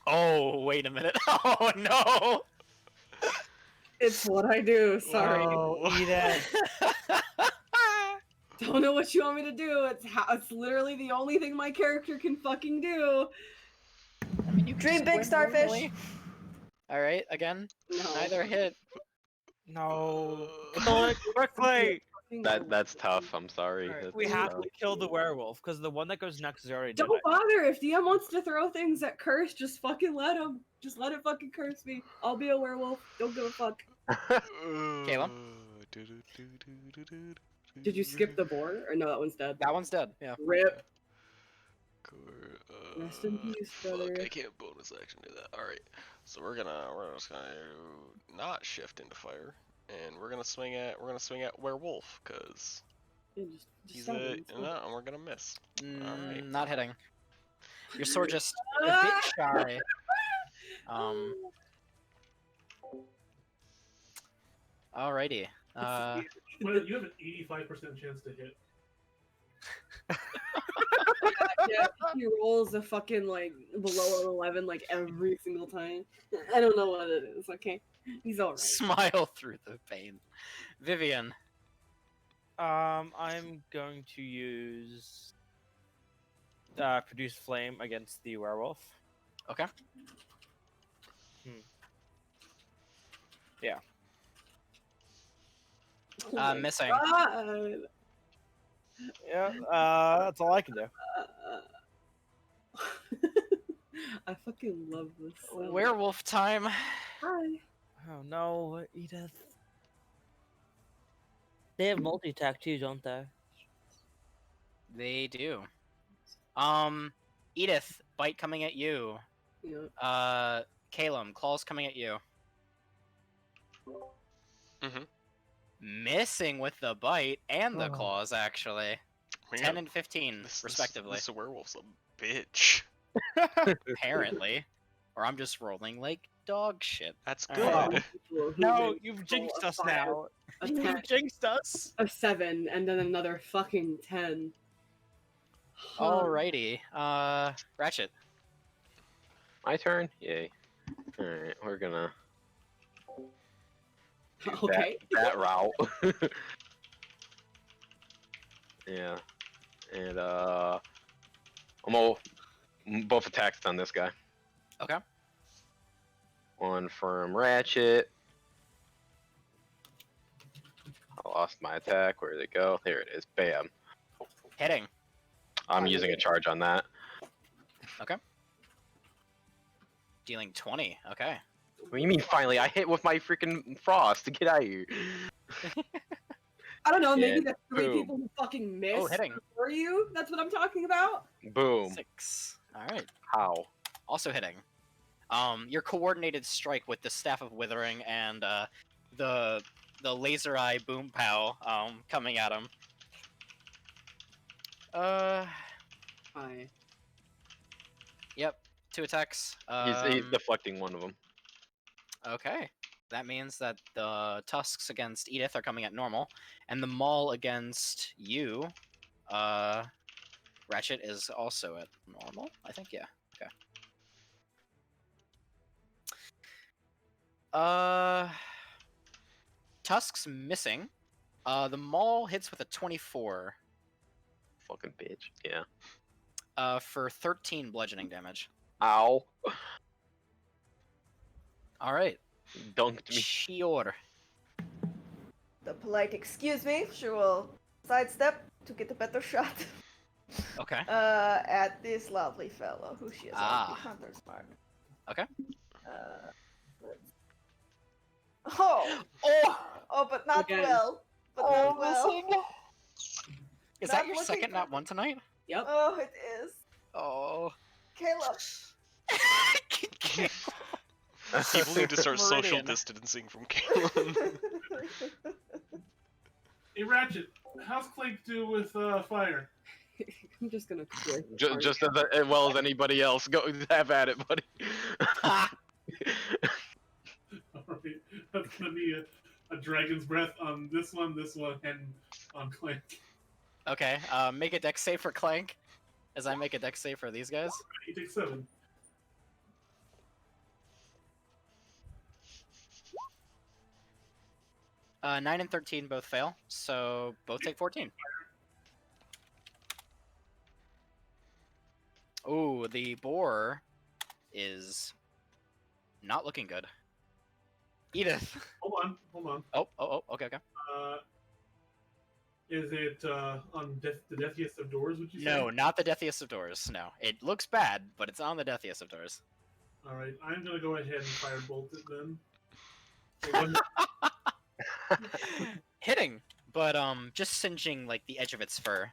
Oh, wait a minute. Oh, no! It's what I do. Sorry. Oh, Edith. Don't know what you want me to do. It's literally the only thing my character can fucking do. I mean, you can Dream big, swim starfish. normally. Alright, again. No. Neither hit. No. Kill it quickly! That's tough. I'm sorry. Alright, That's we have tough. to kill the werewolf, because the one that goes next is already Don't dead. bother. If DM wants to throw things at curse, just fucking let him. Just let it fucking curse me. I'll be a werewolf. Don't give a fuck. Caleb? Did you skip the boar? Or no, that one's dead. That one's dead, yeah. Rip. Rest in peace, brother. Fuck, I can't bonus action do that. Alright. So we're just gonna not shift into fire. And we're gonna swing at werewolf, cause Yeah, just he's stab a him, it's fine. no, and we're gonna miss. Alright. Not hitting. Your sword just a bit shy. Alrighty. Well, you have an 85% chance to hit. Yeah, he rolls a fucking like below an 11 like every single time. I don't know what it is. Okay, he's alright. Smile through the pain. Vivian. I'm going to use produce flame against the werewolf. Okay. Yeah. Oh my Missing. God. Yeah, that's all I can do. I fucking love this. so Werewolf time. much. Hi. Oh no, Edith. They have multi-attack too, don't they? They do. Edith, bite coming at you. Yeah. Calum, claws coming at you. Mhm. Missing with the bite and the Oh. claws, actually. Man, 10 and 15, this respectively. This werewolf's a bitch. Apparently. Or I'm just rolling like dog shit. That's Alright. good. No, you've jinxed us now. A You've 10, jinxed us. a 7, and then another fucking 10. Alrighty. Ratchet. My turn? Yay. Alright, we're gonna do Okay. that route. Yeah. And both attacks on this guy. Okay. One from Ratchet. I lost my attack. Where did it go? There it is. Bam. Hitting. I'm using a charge on that. Dealing 20. Okay. What do you mean finally? I hit with my freaking frost to get out of here. I don't know, maybe And the three boom. people who fucking missed hitting. for you. That's what I'm talking about. Boom. 6. Alright. How? Also hitting. Your coordinated strike with the Staff of Withering and the laser eye boom pow coming at him. Hi. Yep. 2 attacks. He's deflecting one of them. Okay. That means that the tusks against Edith are coming at normal, and the maul against you, Ratchet, is also at normal. I think, yeah. Okay. Tusks missing. The maul hits with a 24. Fucking bitch. Yeah. For 13 bludgeoning damage. Ow. All right. Dunked me. Chior. The polite excuse me, she will sidestep to get a better shot. Okay. At this lovely fellow who she is on the hunter's mark. Okay. But not Again. well. But not well. Is Not that your looking second good. nat 1 tonight? Yep. Oh, it is. Oh. Caleb. People need to start social Meridian. distancing from Caleb. Hey, Ratchet, how's Clank do with fire? I'm just gonna quit. Just as well as anybody else. Go have at it, buddy. Alright, that's gonna be a dragon's breath on this one, and on Clank. Okay. Make a dex save for Clank, as I make a dex save for these guys. He takes 7. 9 and 13 both fail, so both take 14. Ooh, the boar is not looking good. Edith. Hold on. Oh, okay. Is it on the deathiest of doors, would you say? No, not the deathiest of doors. No, it looks bad, but it's on the deathiest of doors. Alright, I'm gonna go ahead and firebolt it then. So one- Hitting, but just singeing like the edge of its fur.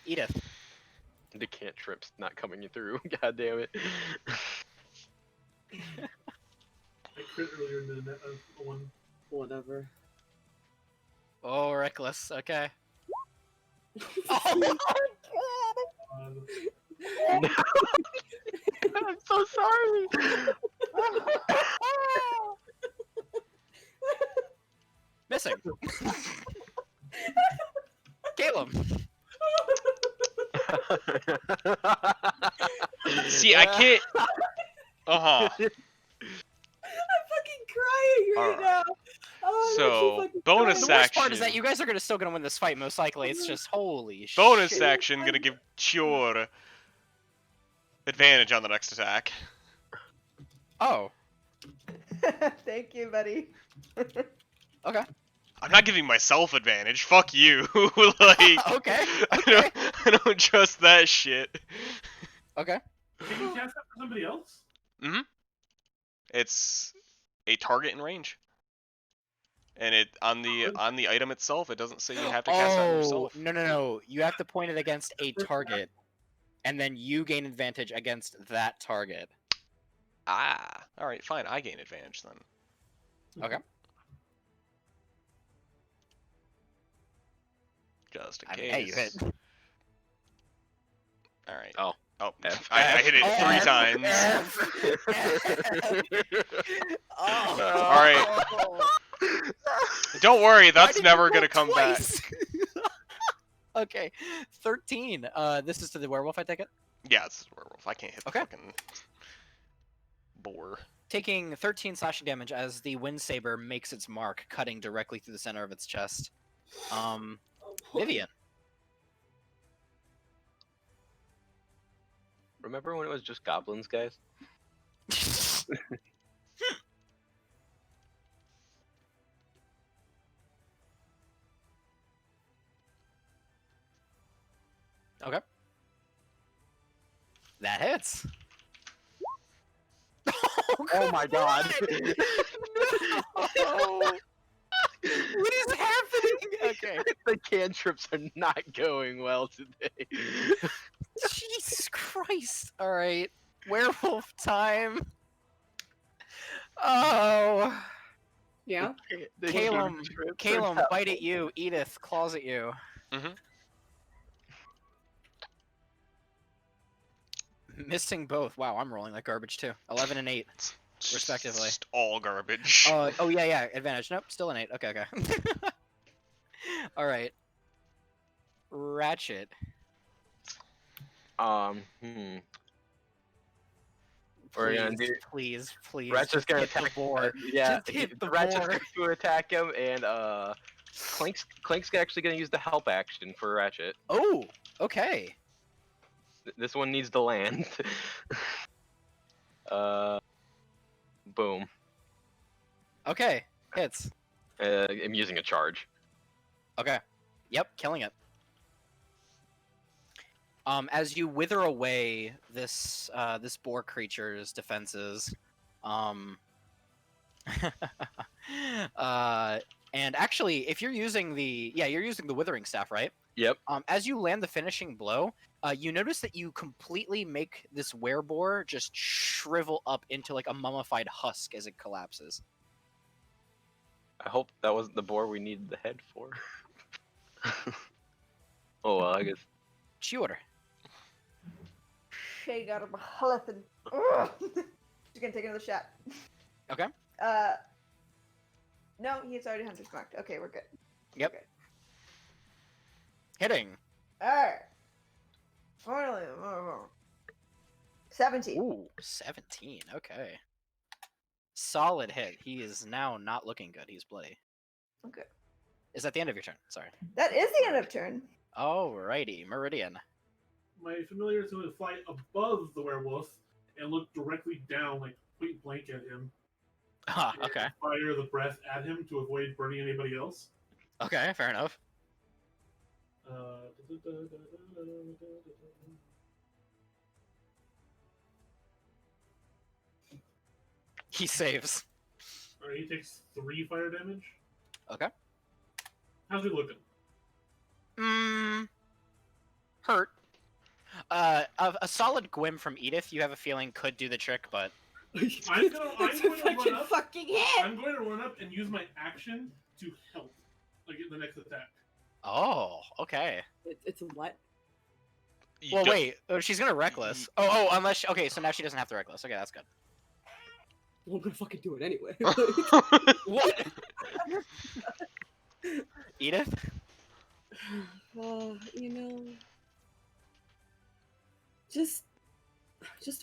Edith. The cantrip's not coming through. God damn it. I crit earlier than that one. Whatever. Oh, reckless. Okay. Oh I'm so sorry. Missing. Caleb. See, I can't. I'm fucking crying right Alright. now. Oh, So, bonus The worst part action. is that you guys are still gonna win this fight, most likely. It's just holy Bonus shit. action, gonna give Chior advantage on the next attack. Oh, Thank you, buddy. okay. I'm not giving myself advantage. Fuck you. Like, Okay. I don't trust that shit. Okay. Can you cast that for somebody else? It's a target in range, and it on the item itself, it doesn't say you have to cast that on yourself. No. You have to point it against a target, and then you gain advantage against that target. Ah, all right, fine. I gain advantage then. Okay. Just in I case. mean, hey, you hit. All right. Oh. Oh, F. I hit it 3 times. All right. Don't worry, that's never gonna come back. Okay, 13. This is to the werewolf, I take it. Yeah, it's a werewolf. I can't hit the Okay. fucking boar. Taking 13 slashing damage as the wind saber makes its mark, cutting directly through the center of its chest. Vivian. Remember when it was just goblins, guys? Okay. That hits. Oh my god. No! What is happening? Okay. The cantrips are not going well today. Jesus Christ. Alright. Werewolf time. Oh. Yeah. Calum, bite at you. Edith, claws at you. Mhm. Missing both. Wow, I'm rolling like garbage too. 11 and 8. Respectively. Just all garbage. Oh yeah. Advantage. Nope, still an 8. Okay. Alright. Ratchet. We're gonna do. Please. Ratchet's gonna hit the attack. boar. Yeah, Just hit the Ratchet's boar. going to attack him, and Clink's actually gonna use the help action for Ratchet. Oh, okay. This one needs to land. Boom. Okay, hits. I'm using a charge. Okay. Yep, killing it. As you wither away this this boar creature's defenses, and actually, if you're using you're using the withering staff, right? Yep. As you land the finishing blow, you notice that you completely make this wereboar just shrivel up into like a mummified husk as it collapses. I hope that wasn't the boar we needed the head for. Oh well, I guess. Chiorder. Shay got him flipping. She's gonna take another shot. Okay. No, he's already hunter's marked. Okay, we're good. Yep. Okay. Hitting. Alright. Finally. 17. Ooh, 17. Okay. Solid hit. He is now not looking good. He's bloody. Okay. Is that the end of your turn? Sorry. That is the end of turn. Alrighty, Meridian. My familiar is going to fly above the werewolf and look directly down, like point blank at him. Ah, and okay. Fire the breath at him to avoid burning anybody else. Okay, fair enough. He saves. Alright, he takes 3 fire damage. Okay. How's he looking? Hurt. A solid Gwym from Edith, you have a feeling could do the trick, but I'm going That's to a fucking run up. fucking hit! I'm going to run up and use my action to help, like in the next attack. oh, okay. It's a what? You Well, don't- wait. She's gonna reckless. Oh, unless okay. So now she doesn't have to reckless. Okay, that's good. Well, I'm gonna fucking do it anyway. What? Edith? You know, just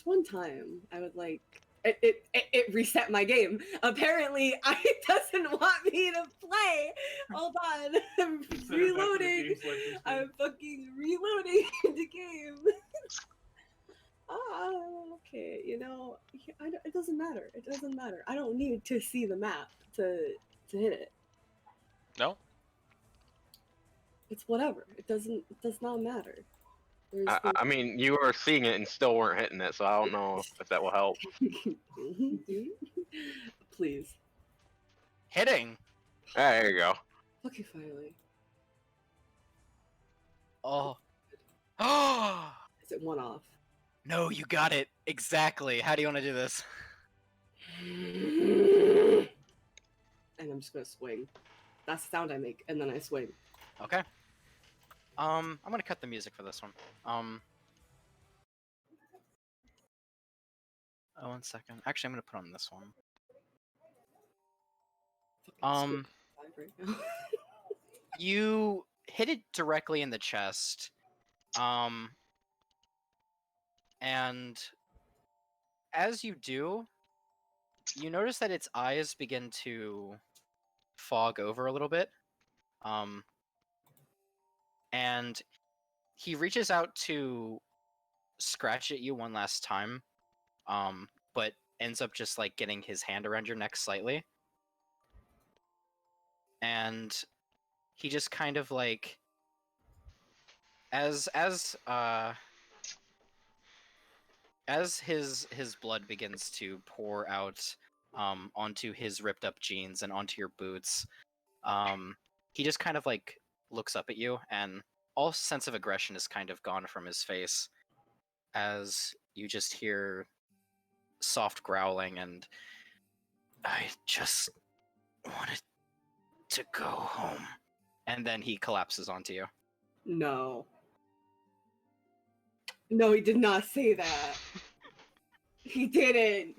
one time, I would like it reset my game. Apparently, it doesn't want me to play. Hold on, I'm Send it back to the reloading. game selection screen. I'm fucking reloading the game. Okay. You know, it doesn't matter. It doesn't matter. I don't need to see the map to hit it. No? It's whatever. It does not matter. I mean, you were seeing it and still weren't hitting it, so I don't know if that will help. Please. Hitting. There you go. Okay, finally. Oh. Oh. Is it one off? No, you got it exactly. How do you want to do this? And I'm just gonna swing. That's the sound I make, and then I swing. Okay. I'm gonna cut the music for this one. Oh, 1 second. Actually, I'm gonna put on this one. Fucking swing live right now. You hit it directly in the chest. And as you do, you notice that its eyes begin to fog over a little bit. And he reaches out to scratch at you one last time, but ends up just like getting his hand around your neck slightly. And he just kind of like as his blood begins to pour out onto his ripped up jeans and onto your boots, he just kind of like looks up at you, and all sense of aggression is kind of gone from his face as you just hear soft growling and I just wanted to go home. And then he collapses onto you. No. No, he did not say that. He didn't.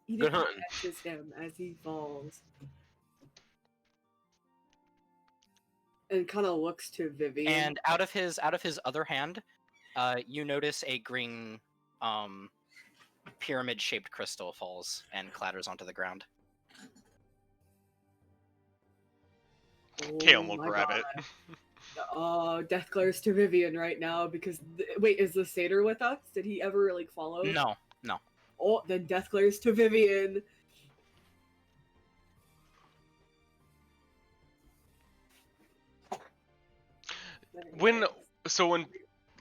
Edith hunting. catches him as he falls. And kind of looks to Vivian. And out of his other hand, you notice a green pyramid-shaped crystal falls and clatters onto the ground. Kale will my grab God. it. Oh, death glares to Vivian right now because wait, is the satyr with us? Did he ever like follow? No. Oh, then death glares to Vivian. When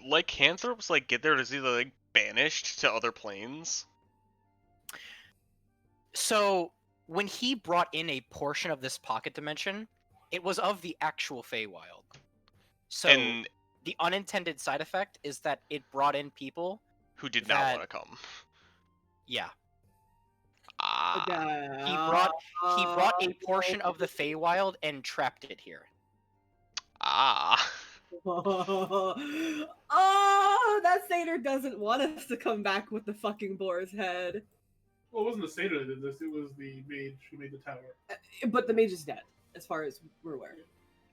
lycanthropes like get there, does he like banished to other planes? So when he brought in a portion of this pocket dimension, it was of the actual Feywild. So And the unintended side effect is that it brought in people. who did not that- want to come? Yeah, Ah. he brought a portion of the Feywild and trapped it here. Ah. Oh, that satyr doesn't want us to come back with the fucking boar's head. Well, it wasn't the satyr that did this. It was the mage who made the tower. But the mage is dead, as far as we're aware.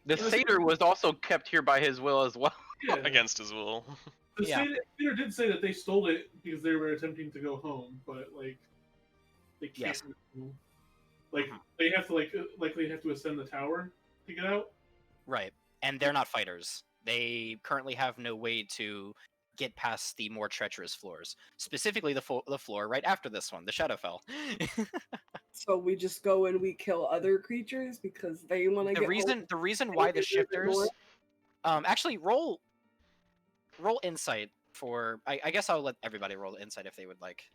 The satyr was also kept here by his will as well. Yeah. Against his will. The Yeah. satyr did say that they stole it because they were attempting to go home, but like they can't. Yes. go home. Like they have to they have to ascend the tower to get out. Right, and they're not fighters. They currently have no way to get past the more treacherous floors. Specifically, the floor right after this one, the Shadowfell. So we just go and we kill other creatures because they want to the get reason why the Maybe they're shifters north. actually roll insight for I guess I'll let everybody roll insight if they would like.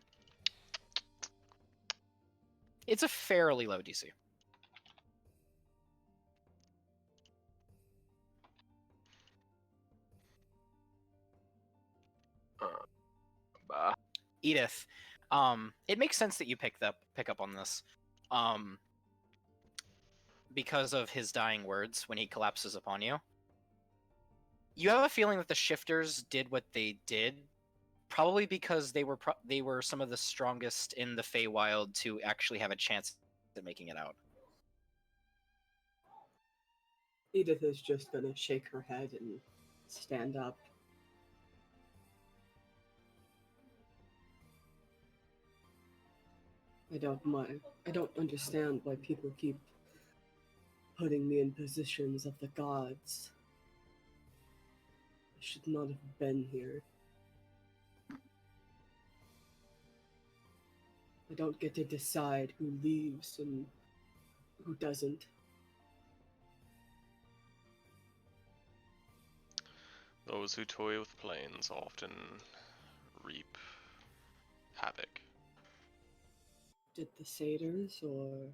It's a fairly low DC. Edith, it makes sense that you pick up on this, because of his dying words when he collapses upon you. You have a feeling that the shifters did what they did, probably because they were some of the strongest in the Feywild to actually have a chance at making it out. Edith is just gonna shake her head and stand up. I don't understand why people keep putting me in positions of the gods. I should not have been here. I don't get to decide who leaves and who doesn't. Those who toy with planes often reap havoc. Did the satyrs or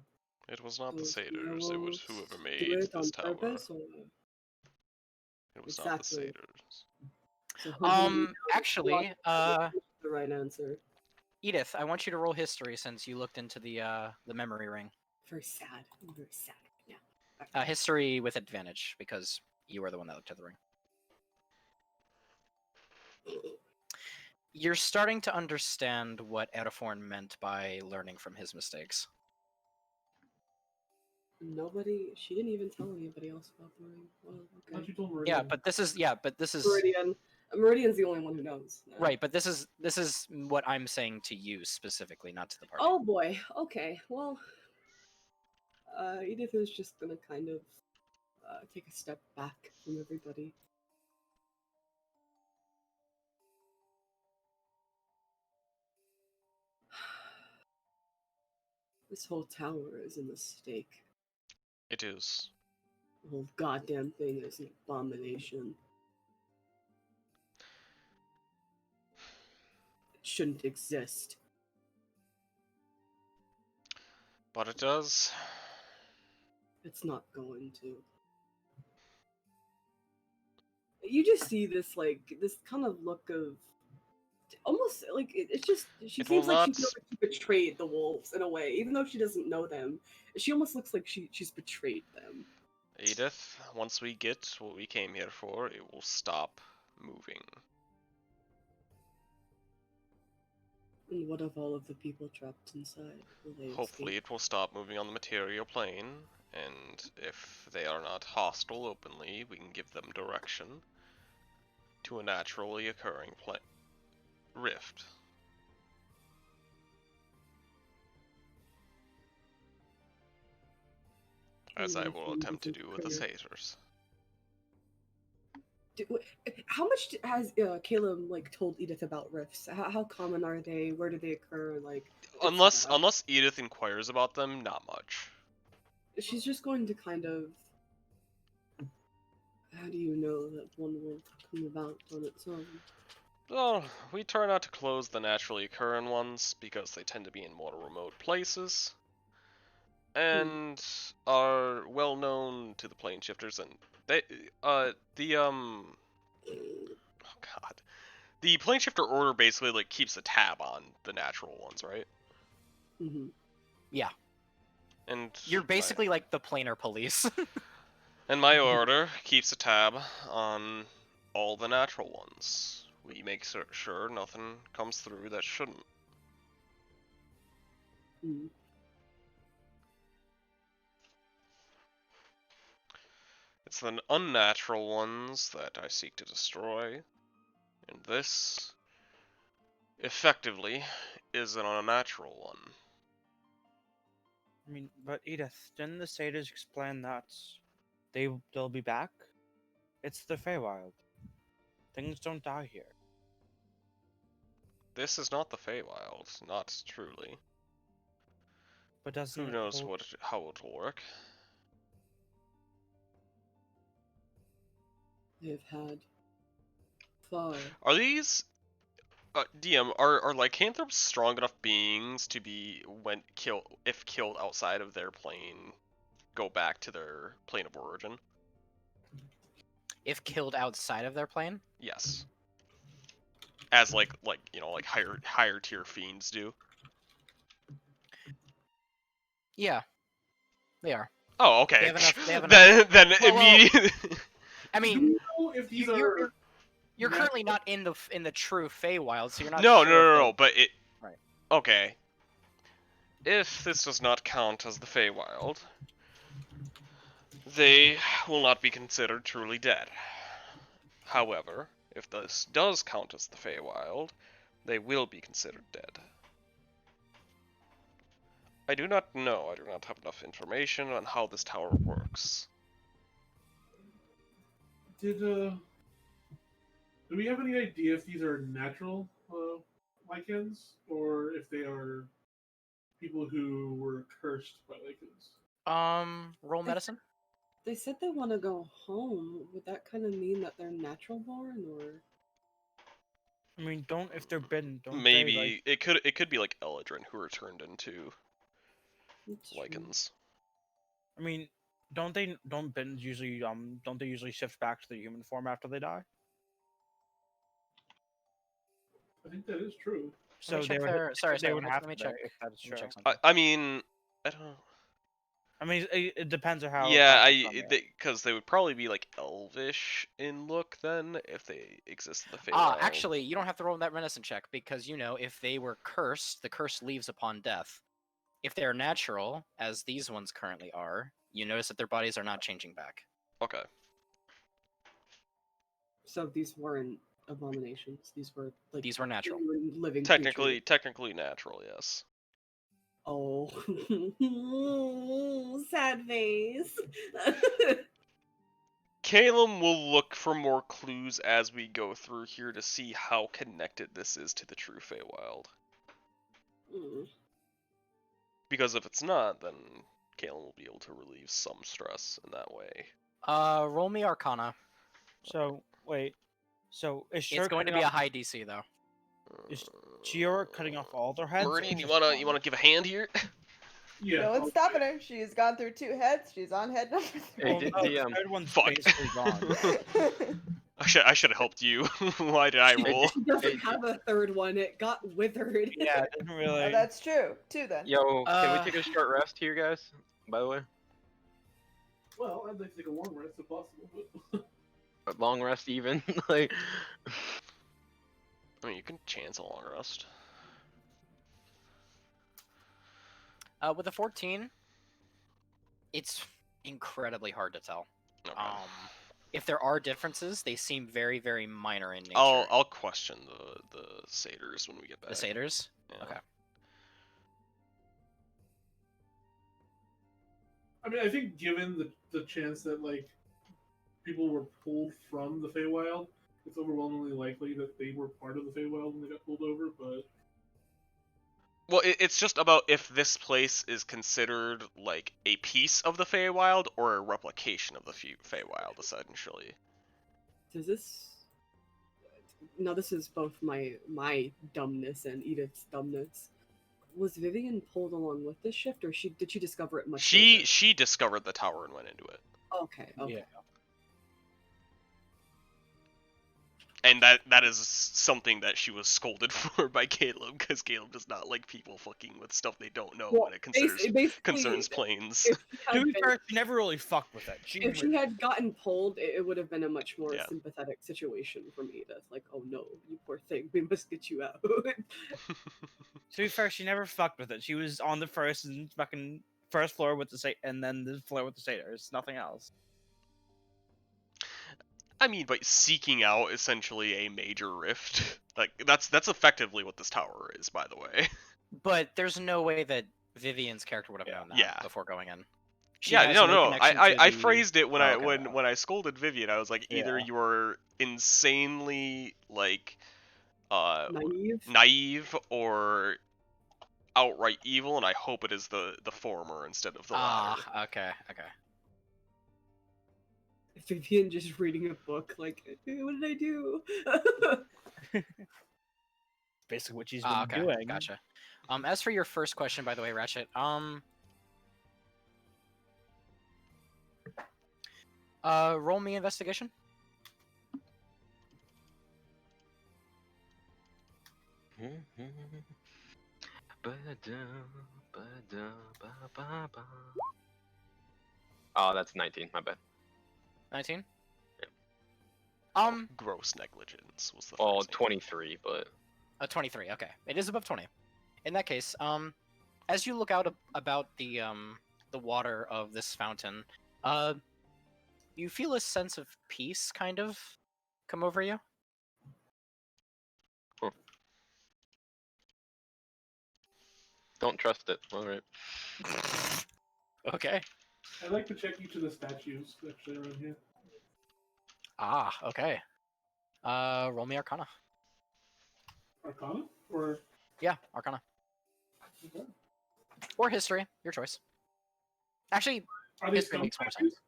It was not the those satyrs, it was werewolves whoever do made it on this tower. purpose, or It was not the Exactly. satyrs. so who do we know Actually, the right answer? Edith, I want you to roll history since you looked into the memory ring. Very sad. I'm very sad right now. History with advantage because you were the one that looked at the ring. You're starting to understand what Ereforn meant by learning from his mistakes. Nobody. She didn't even tell anybody else about the ring. Well, Why don't okay. you tell Meridian? Yeah, but this is Meridian. Meridian's the only one who knows. right. But this is what I'm saying to you specifically, not to the party. Oh boy. Okay. Well, Edith is just gonna kind of take a step back from everybody. This whole tower is a mistake. It is. The whole goddamn thing is an abomination. It shouldn't exist. But it does. It's not going to. You just see this, like, this kind of look of almost like it's just she It will seems like she not- feels like she betrayed the wolves in a way, even though she doesn't know them. She almost looks like she's betrayed them. Edith, once we get what we came here for, it will stop moving. And what of all of the people trapped inside? Will they Hopefully escape? it will stop moving on the material plane, and if they are not hostile openly, we can give them direction to a naturally occurring rift. As I will attempt to do with the Satyrs. How much has Caleb like told Edith about rifts? How common are they? Where do they occur? Like, Unless Edith inquires about them, not much. she's just going to kind of. How do you know that one will come about on its own? Well, we try not to close the naturally occurring ones because they tend to be in more remote places, and are well known to the plane shifters, and they oh god, the plane shifter order basically like keeps a tab on the natural ones, right? Mm-hmm. Yeah, And you're basically like the planar police. and my order keeps a tab on all the natural ones. We make sure nothing comes through that shouldn't. Mm. It's the unnatural ones that I seek to destroy, and this, effectively, is an unnatural one. I mean, but Edith, didn't the Satyrs explain that they'll be back? It's the Feywild. Things don't die here. This is not the Feywild, not truly. But doesn't Who it knows hold- how it will work? They've had far. Are these DM, are lycanthropes strong enough beings to be if killed outside of their plane, go back to their plane of origin? If killed outside of their plane? Yes. As like higher tier fiends do. Yeah, they are. Oh, okay. They have enough- they have then Well, immediately. I Do mean, we know if these you're are you're nat- currently not in the true Feywild, so you're not. No, sure no, if but it. Right. Okay. If this does not count as the Feywild, they will not be considered truly dead. However, if this does count as the Feywild, they will be considered dead. I do not know. I do not have enough information on how this tower works. do we have any idea if these are natural Lycans or if they are people who were cursed by Lycans? roll medicine. They said they want to go home. Would that kind of mean that they're natural born, or? I mean, if they're bitten, don't Maybe they, it could be like Eladrin who are turned into That's true. Lycans. I mean, don't bins usually don't they usually shift back to the human form after they die? I think that is true. So check they would, their- sorry, they sorry, would let me- have let me to check- if that's Let me true. check something. I mean, I don't know. I mean, it depends on how. Yeah, how it's done, because they would probably be like elvish in look then if they exist in the Feywild. Actually, you don't have to roll that medicine check because if they were cursed, the curse leaves upon death. If they're natural, as these ones currently are, you notice that their bodies are not changing back. Okay. So these weren't abominations. These were like These were natural. genuine living Technically, creatures. technically natural, yes. Oh, Sad face. Caleb will look for more clues as we go through here to see how connected this is to the true Feywild. Mm. Because if it's not, then Caleb will be able to relieve some stress in that way. Roll me Arcana. So wait. So is It's Shur going to cutting be a off- high DC though. Is Chior cutting off all their heads? or Meridian, you just wanna one? give a hand here? Yeah. No one's stopping her. She's gone through 2 heads. She's on head number 3. Hey, Well, did no, the, the third one's Fuck. basically gone. I should have helped you. Why did I roll? She doesn't Hey, have a third one. It got withered. Yeah, it didn't really. Oh, that's true. 2 then. Yo, can we Uh, take a short rest here, guys? By the way, Well, I'd like to take a long rest if possible, but a long rest even. Like, I mean, you can chance a long rest. With a 14, it's incredibly hard to tell. Okay. If there are differences, they seem very, very minor in nature. I'll question the satyrs when we get back. The satyrs? Yeah. Okay. I mean, I think given the chance that like people were pulled from the Feywild, it's overwhelmingly likely that they were part of the Feywild when they got pulled over. But Well, it's just about if this place is considered like a piece of the Feywild or a replication of the Feywild, essentially. Does this? No, this is both my dumbness and Edith's dumbness. Was Vivian pulled along with this shift, or did she discover it much later? She discovered the tower and went into it. Okay. Yeah. And that is something that she was scolded for by Caleb, because Caleb does not like people fucking with stuff they don't know Well, when it concerns basically, planes. if she had To be been- fair, she never really fucked with it. if she had gotten pulled, it would have been a much more Yeah. sympathetic situation from Edith. Like, oh no, you poor thing, we must get you out. To be fair, she never fucked with it. She was on the first and fucking first floor with the and then the floor with the satyrs. Nothing else. I mean, but seeking out essentially a major rift, like that's effectively what this tower is, by the way. But there's no way that Vivian's character would have known that Yeah. before going in. She Yeah, has no. connection to I the- phrased it when Oh, I okay. when I scolded Vivian. I was like, either Yeah. you're insanely like Naive. naive or outright evil, and I hope it is the former instead of the latter. Ah, okay. Vivian just reading a book, like, what did I do? Basically, what she's been Okay, doing. gotcha. As for your first question, by the way, Ratchet, roll me investigation. Oh, that's 19. My bad. 19. Yeah. Gross negligence was the Oh, phrasing. 23, but 23. Okay, it is above 20. In that case, as you look out about the water of this fountain, you feel a sense of peace, kind of, come over you. don't trust it. All right. Okay. I'd like to check each of the statues actually around here. Ah, okay. Roll me Arcana. Arcana or Yeah, Arcana. okay. Or History, your choice. Actually, Are they History stone makes more statues? sense.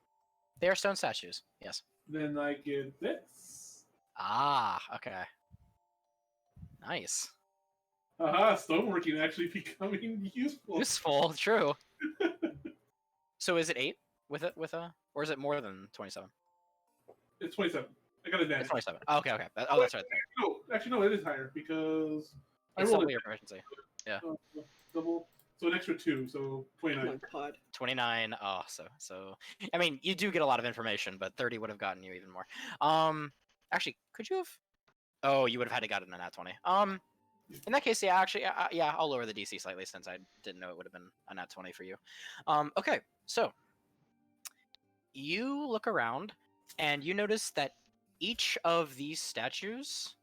They are stone statues, yes. Then I get this. Ah, okay. Nice. Aha, stoneworking actually becoming useful. Useful, true. So is it 8 with a, or is it more than 27? It's 27. I got a It's advantage. 27. Oh, okay. Oh, that's right. No, actually, no, it is higher because I It's rolled double a your proficiency. double, so an extra 2, so Oh 29. my god. 29. Oh, so. I mean, you do get a lot of information, but 30 would have gotten you even more. Actually, could you have? Oh, you would have had to gotten a nat 20. In that case, yeah. Actually, yeah. I'll lower the DC slightly since I didn't know it would have been a nat 20 for you. Okay. So, you look around and you notice that each of these statues,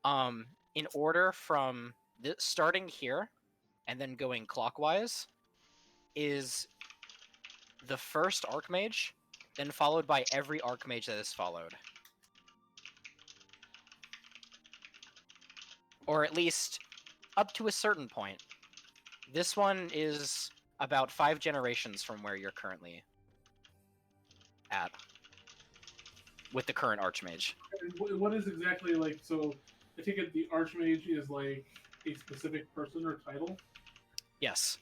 in order from starting here and then going clockwise, is the first Archmage, then followed by every Archmage that is followed. Or at least up to a certain point. This one is about 5 generations from where you're currently at, with the current Archmage. And what is exactly like? So I take it the Archmage is like a specific person or title. Yes.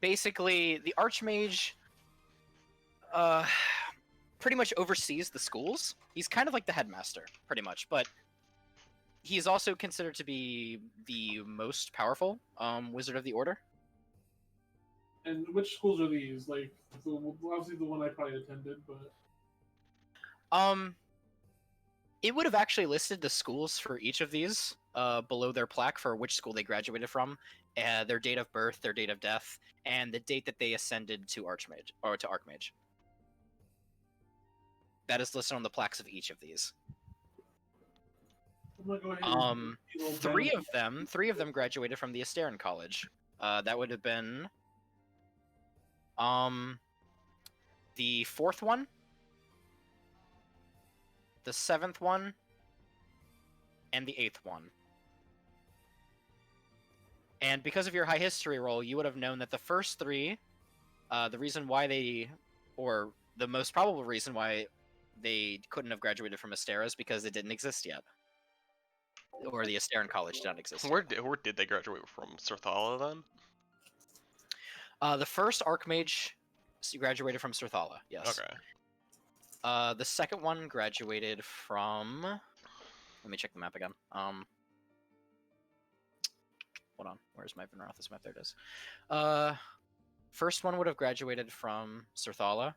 Basically, the Archmage pretty much oversees the schools. He's kind of like the headmaster, pretty much, but he's also considered to be the most powerful wizard of the order. And which schools are these? Like, so obviously the one I probably attended, but it would have actually listed the schools for each of these below their plaque for which school they graduated from, their date of birth, their date of death, and the date that they ascended to Archmage or to Archmage. That is listed on the plaques of each of these. I'm gonna go ahead and do a little Three battle. of them graduated from the Asteran College. That would have been the 4th one, the 7th one, and the 8th one. And because of your high history roll, you would have known that the first 3, the reason why they, or the most probable reason why they couldn't have graduated from Astera is because it didn't exist yet. Or the Asteran College did not exist. Where did they graduate from? Sirthala then? The first Archmage graduated from Sirthala, yes. Okay. The second one graduated from... Let me check the map again. Hold on, where's my Vinrath's map? There it is. First one would have graduated from Sirthala.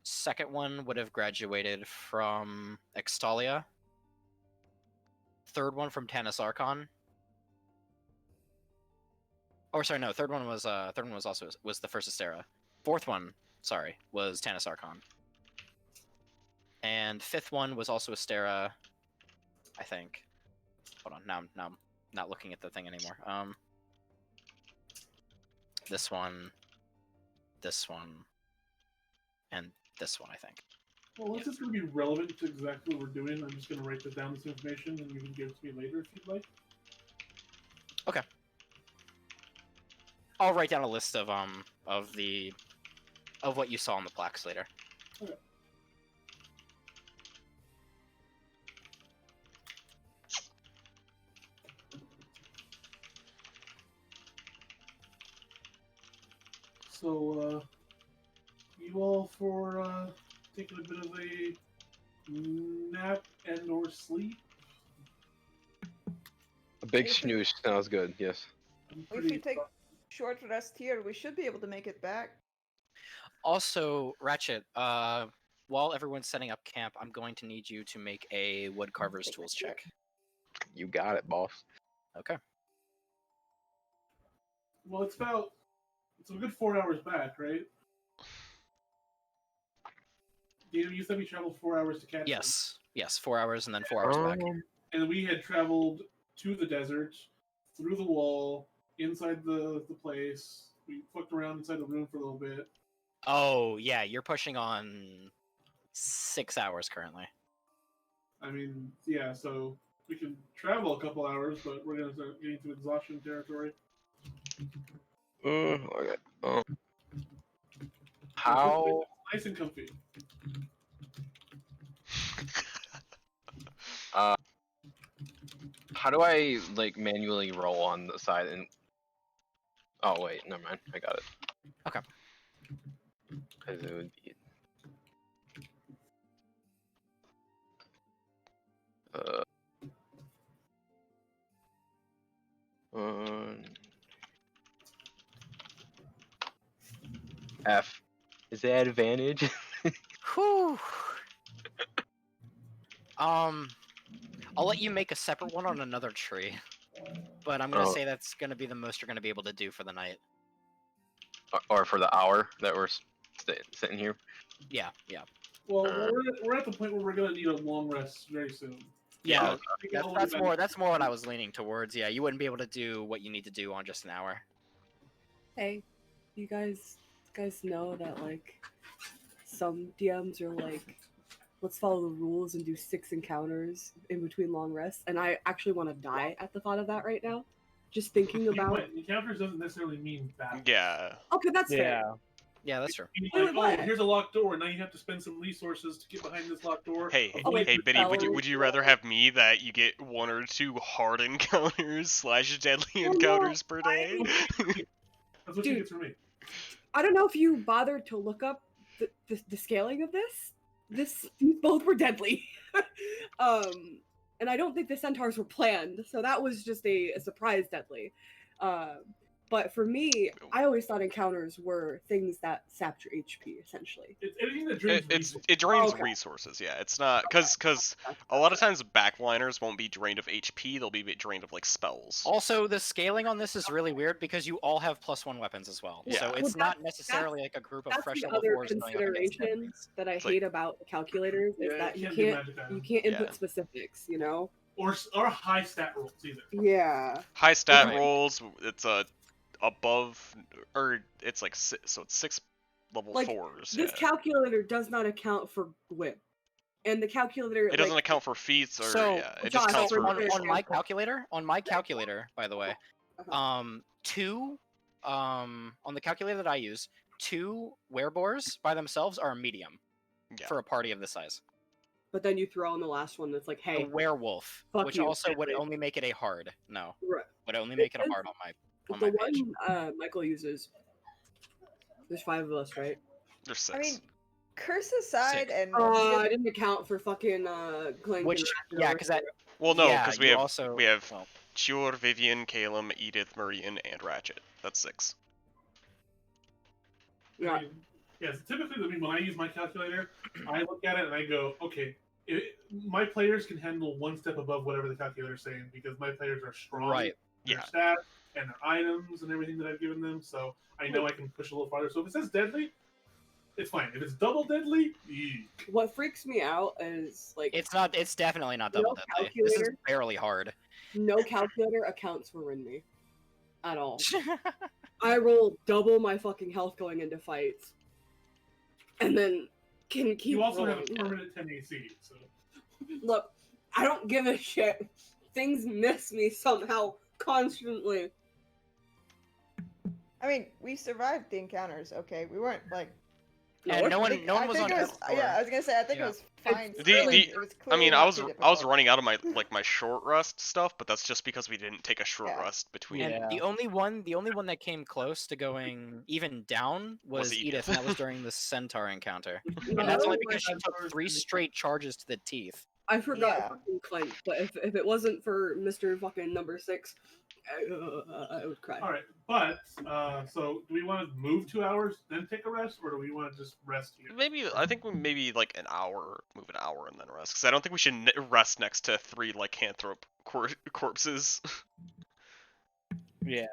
Second one would have graduated from Extalia. Third one from Tanis Archon. Or sorry, no. Third one was also the first Astera. Fourth one, sorry, was Tanis Archon. And 5th one was also Astera, I think. Hold on, now I'm not looking at the thing anymore. This one, and this one, I think. Well, this is going to be relevant to exactly what we're doing. I'm just going to write down this information, and you can give it to me later if you'd like. Okay. I'll write down a list of what you saw on the plaques later. Okay. So, you all for taking a bit of a nap and or sleep? A big If we- snooze sounds good. Yes. I'm If we pretty take short rest here, we should be able to make it back. Also, Ratchet, while everyone's setting up camp, I'm going to need you to make a woodcarver's tools check. You got it, boss. Okay. well. It's a good 4 hours back, right? You said we traveled 4 hours to catch them. Yes, 4 hours and then 4 hours back. And we had traveled to the desert, through the wall, inside the place. We fucked around inside the room for a little bit. Oh, yeah, you're pushing on 6 hours currently. I mean, yeah, so we can travel a couple hours, but we're going to start getting to exhaustion territory. Okay. How? Nice and comfy. How do I like manually roll on the side and? Oh wait, never mind. I got it. Okay. 'Cause it would be. F. Is that advantage? Whew. I'll let you make a separate one on another tree, but I'm gonna Oh. say that's gonna be the most you're gonna be able to do for the night. Or for the hour that we're sitting here. Yeah, yeah. Well, Uh, we're at the point where we're gonna need a long rest very soon. Yeah, Take it all the way that's back. more what I was leaning towards. Yeah, you wouldn't be able to do what you need to do on just an hour. Hey, you guys know that like some DMs are like, let's follow the rules and do 6 encounters in between long rests, and I actually want to die at the thought of that right now. Just thinking about. But encounters doesn't necessarily mean battle. Yeah. Okay, that's fair. Yeah, that's true. Meaning Wait, like, what? oh, here's a locked door. Now you have to spend some resources to get behind this locked door. Hey, Oh, wait, hey, the Biddy, would spells, you rather have me that you get 1 or 2 hard encounters / deadly Oh, no, encounters per day? That's what she Dude. gets from me. I don't know if you bothered to look up the scaling of this. These both were deadly. And I don't think the centaurs were planned, so that was just a surprise deadly. But for me, I always thought encounters were things that sapped your HP, essentially. It's anything that drains It drains Okay. resources, yeah. It's not because a lot of times backliners won't be drained of HP; they'll be drained of like spells. Also, the scaling on this is really weird because you all have +1 weapons as well. Yeah. So Well, it's not that's- necessarily like a group of That's fresh the level other 4s going up against consideration enemies. that I It's hate about the calculators is Yeah, that you you do can't magic you items. can't input Yeah. specifics, you know? Or high stat rolls either. Yeah. High stat Right. rolls. It's above, or it's like so it's 6 level Like, 4s. This Yeah. calculator does not account for whip. And the calculator It doesn't like, account for feats or So, yeah. It just Josh, counts for for. another on my example. calculator, by the way, Uh-huh. 2 on the calculator that I use, 2 werebores by themselves are a medium Yeah. for a party of this size. But then you throw in the last one that's like, A hey, werewolf, fuck which you, also would deadly. only make it a hard. No, right. would only make it a It's- hard on my the page. one Michael uses. There's 5 of us, right? There's 6. I mean, curse aside, and I didn't account for fucking Clank Which, and yeah, Ratchet because that. well, no, yeah, because you also, we have well, Chior, Vivian, Calum, Edith, Marian, and Ratchet. That's 6. Yeah. I mean, yes, typically, I mean, when I use my calculator, I look at it and I go, okay, my players can handle 1 step above whatever the calculator's saying because my players are strong. right. Their Yeah. stats and their items and everything that I've given them, so I know I can push a little farther. So if it says deadly, it's fine. If it's double deadly, eek. What freaks me out is like It's not. It's definitely not No double deadly. This is calculator? barely hard. no calculator accounts for Rinme at all. I roll double my fucking health going into fights, and then can keep You also rolling. have a permanent 10 AC, so Look, I don't give a shit. Things miss me somehow constantly. I mean, we survived the encounters. Okay, we weren't like. And no I one, think- no one I was think on it was, health. Yeah, I was gonna say I think Yeah. it was fine. It's still, really- it was I mean, clearly I not was too I was difficult. running out of my short rest stuff, but that's just because we didn't take a short Yeah. rest between. And Yeah. the only one that came close to going even down was Was Edith, and that was during the Centaur encounter. No, And that's only Oh, because she Centaurs took 3 didn't- straight charges to the teeth. I forgot Yeah. fucking Clank, but if it wasn't for Mr. fucking number 6, I would cry. All right, but so do we want to move 2 hours then take a rest, or do we want to just rest here? Maybe I think we maybe like an hour, move an hour and then rest. Because I don't think we should rest next to 3 lycanthrope corpses. Yeah.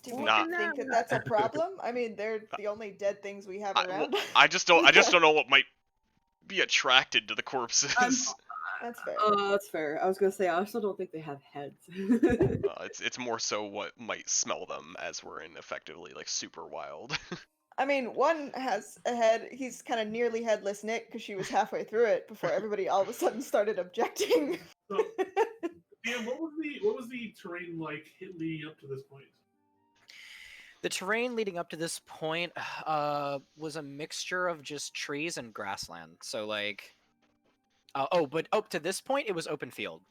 Do we Nah. think that that's a problem? I mean, they're the only dead things we have I, around. I just don't know what might be attracted to the corpses. That's fair. That's fair. I was gonna say, I still don't think they have heads. It's more so what might smell them as we're in effectively like super wild. I mean, one has a head. He's kind of nearly headless Nick because she was halfway through it before everybody all of a sudden started objecting. So, Dan, what was the terrain like leading up to this point? The terrain leading up to this point was a mixture of just trees and grassland. So like, but up to this point, it was open field,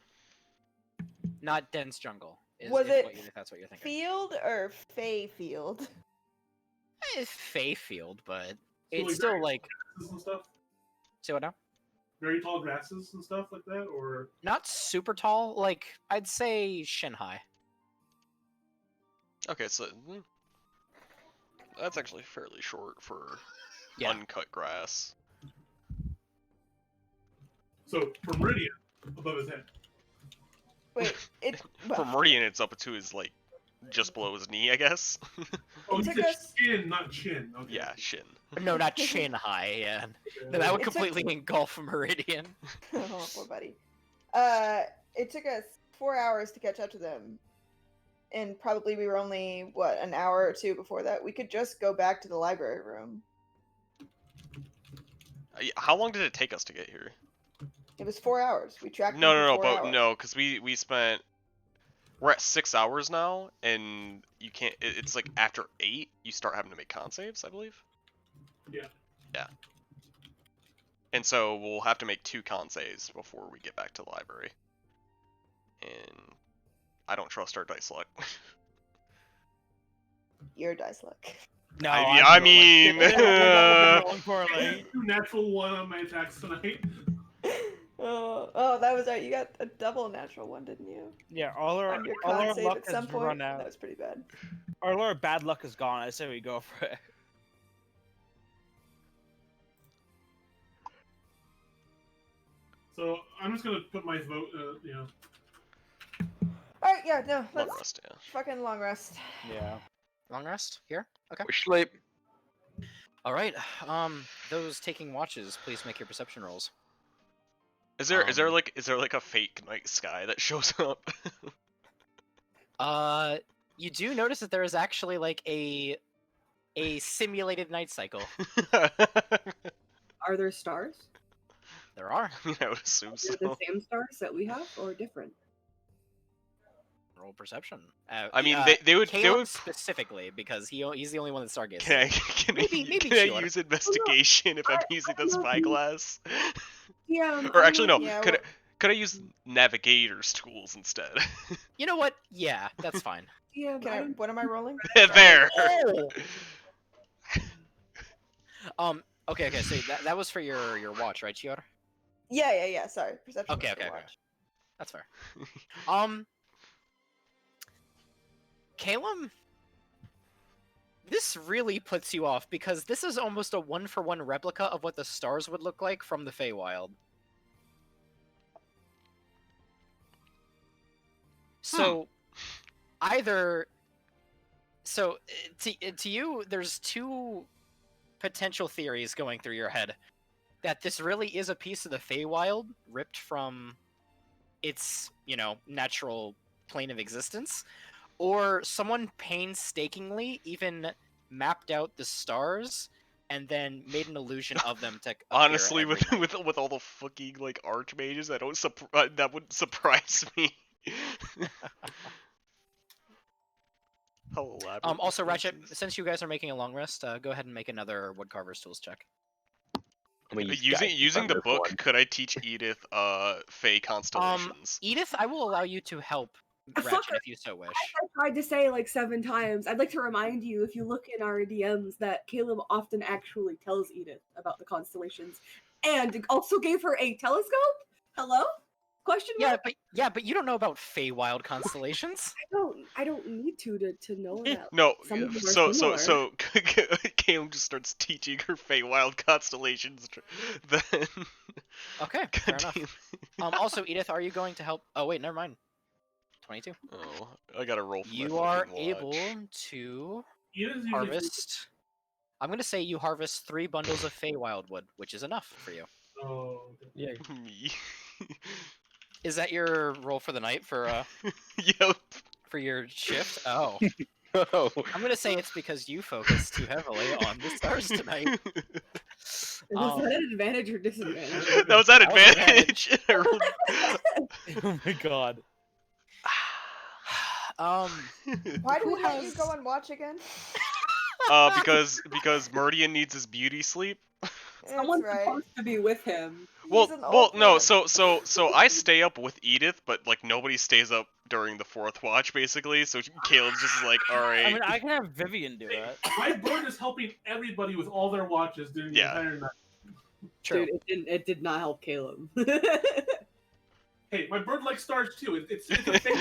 not dense jungle. Was it if that's what you're thinking? Field or Fey field? It's Fey field, but So, it's still very like. grasses and stuff, Say what now? very tall grasses and stuff like that, or Not super tall. Like I'd say shin high. Okay, so that's actually fairly short for Yeah. uncut grass. so for Meridian above his head. Wait, it. For Meridian, it's up to his like just below his knee, I guess. Oh, you took said us- shin, not chin. Okay. Yeah, shin. No, not chin high. Yeah, Okay. that would It took- completely engulf a meridian. Oh, poor buddy. It took us 4 hours to catch up to them. And probably we were only, what, an hour or two before that. We could just go back to the library room. How long did it take us to get here? It was 4 hours. We tracked No, them no, for no, 4 but hours. no, because we spent. We're at 6 hours now, and you can't. It's like after 8, you start having to make con saves, I believe. Yeah. Yeah. And so we'll have to make 2 con saves before we get back to the library. And I don't trust our dice luck. Your dice luck. No, I mean, rolling poorly. 2 natural 1 on my attacks tonight. Oh, that was right. You got a double natural one, didn't you? Yeah, all our On your all con our save luck at some has point. run out. That was pretty bad. All our bad luck is gone. I say we go for it. So I'm just gonna put my vote. You know, All right, yeah, no, long let's rest, yeah. fucking long rest. Yeah. Long rest here. Okay. We sleep. All right. Those taking watches, please make your perception rolls. Is there Um, like a fake night sky that shows up? You do notice that there is actually like a simulated night cycle. Are there stars? There are. I would assume Are so. they the same stars that we have, or different? Roll perception. I mean, they would Caleb specifically because he's the only one that stargates. Can Maybe can I Chiota. use investigation if I'm using the spyglass? Yeah. Or actually, no. Yeah, Could I use navigator's tools instead? You know what? Yeah, that's fine. Yeah. What am I rolling? There. Oh! Okay. So that was for your watch, right, Chiota? Yeah. Sorry, perception. Okay. was for Okay. watch. That's fair. Caleb, this really puts you off because this is almost a one-for-one replica of what the stars would look like from the Feywild. So, to you, there's 2 potential theories going through your head. That this really is a piece of the Feywild ripped from its, natural plane of existence, or someone painstakingly even mapped out the stars and then made an illusion of them to appear Honestly, every with night. with all the fucking like archmages, that wouldn't surprise me. How elaborate. Also, this Ratchet, is. since you guys are making a long rest, go ahead and make another Woodcarver's Tools check. I mean, Using the book, could I teach Edith Fey constellations? Edith, I will allow you to help Fuck Ratchet her. if you so wish. I tried to say like 7 times. I'd like to remind you, if you look in our DMs, that Caleb often actually tells Edith about the constellations, and also gave her a telescope. Hello? Question mark? But you don't know about Feywild constellations. I don't need to know that. No, Some of them are so Caleb just starts teaching her Feywild constellations. Then Okay, fair God enough. damn. Also, Edith, are you going to help? Oh wait, never mind. 22. Oh, I gotta roll. For my You are fucking able watch. to Edith is usually harvest. I'm gonna say you harvest 3 bundles of Feywild wood, which is enough for you. Oh, okay. Yeah. Me. Is that your roll for the night for Yep. for your shift? Oh, Oh, I'm gonna say it's because you focus too heavily on the stars tonight. Is that an advantage or disadvantage? That was that That was advantage. I rolled- Oh my god. Why do Who we let you has- go on watch again? because Meridian needs his beauty sleep. Someone's That's right. supposed to be with him. Well, He's an well, old no. man. So I stay up with Edith, but like nobody stays up during the 4th watch, basically. So Caleb's just like, all right. I mean, I can have Vivian do it. My bird is helping everybody with all their watches during the Yeah. entire night. True. Dude, it did not help Caleb. Hey, my bird likes stars too. It's a thing.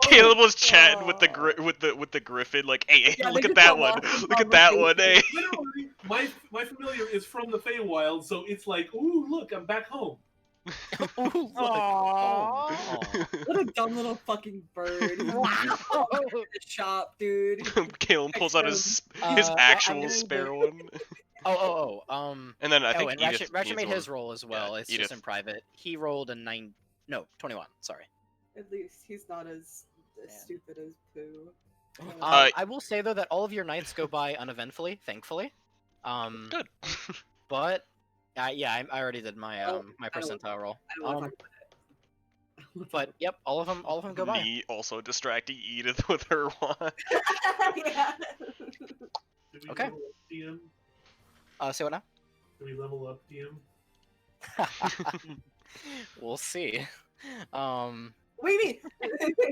Caleb was chatting with the griffin, like, hey, Yeah, look they at just that got one, lost in look at that one, hey. Literally, my familiar is from the Feywild, so it's like, ooh, look, I'm back home. Ooh, look. Aw. What a dumb little fucking bird. He's Wow. in the shop, dude. Galen pulls out his I'm actual gonna- spare one. And then I Oh, think and Edith Ratchet made needs his roll as well. It's Edith. just in private. He rolled a 21. Sorry. At least he's not as Yeah. stupid as Pooh. I will say though that all of your nights go by uneventfully, thankfully. Good. But yeah, I already did my Oh, my I don't- percentile roll. I don't want to talk about it. I don't wanna But yep, all of them go by. Me also distracting Edith with her wand. talk yeah. Did we Okay. level up DM? Say what now? Did we level up DM? We'll see. What do you mean?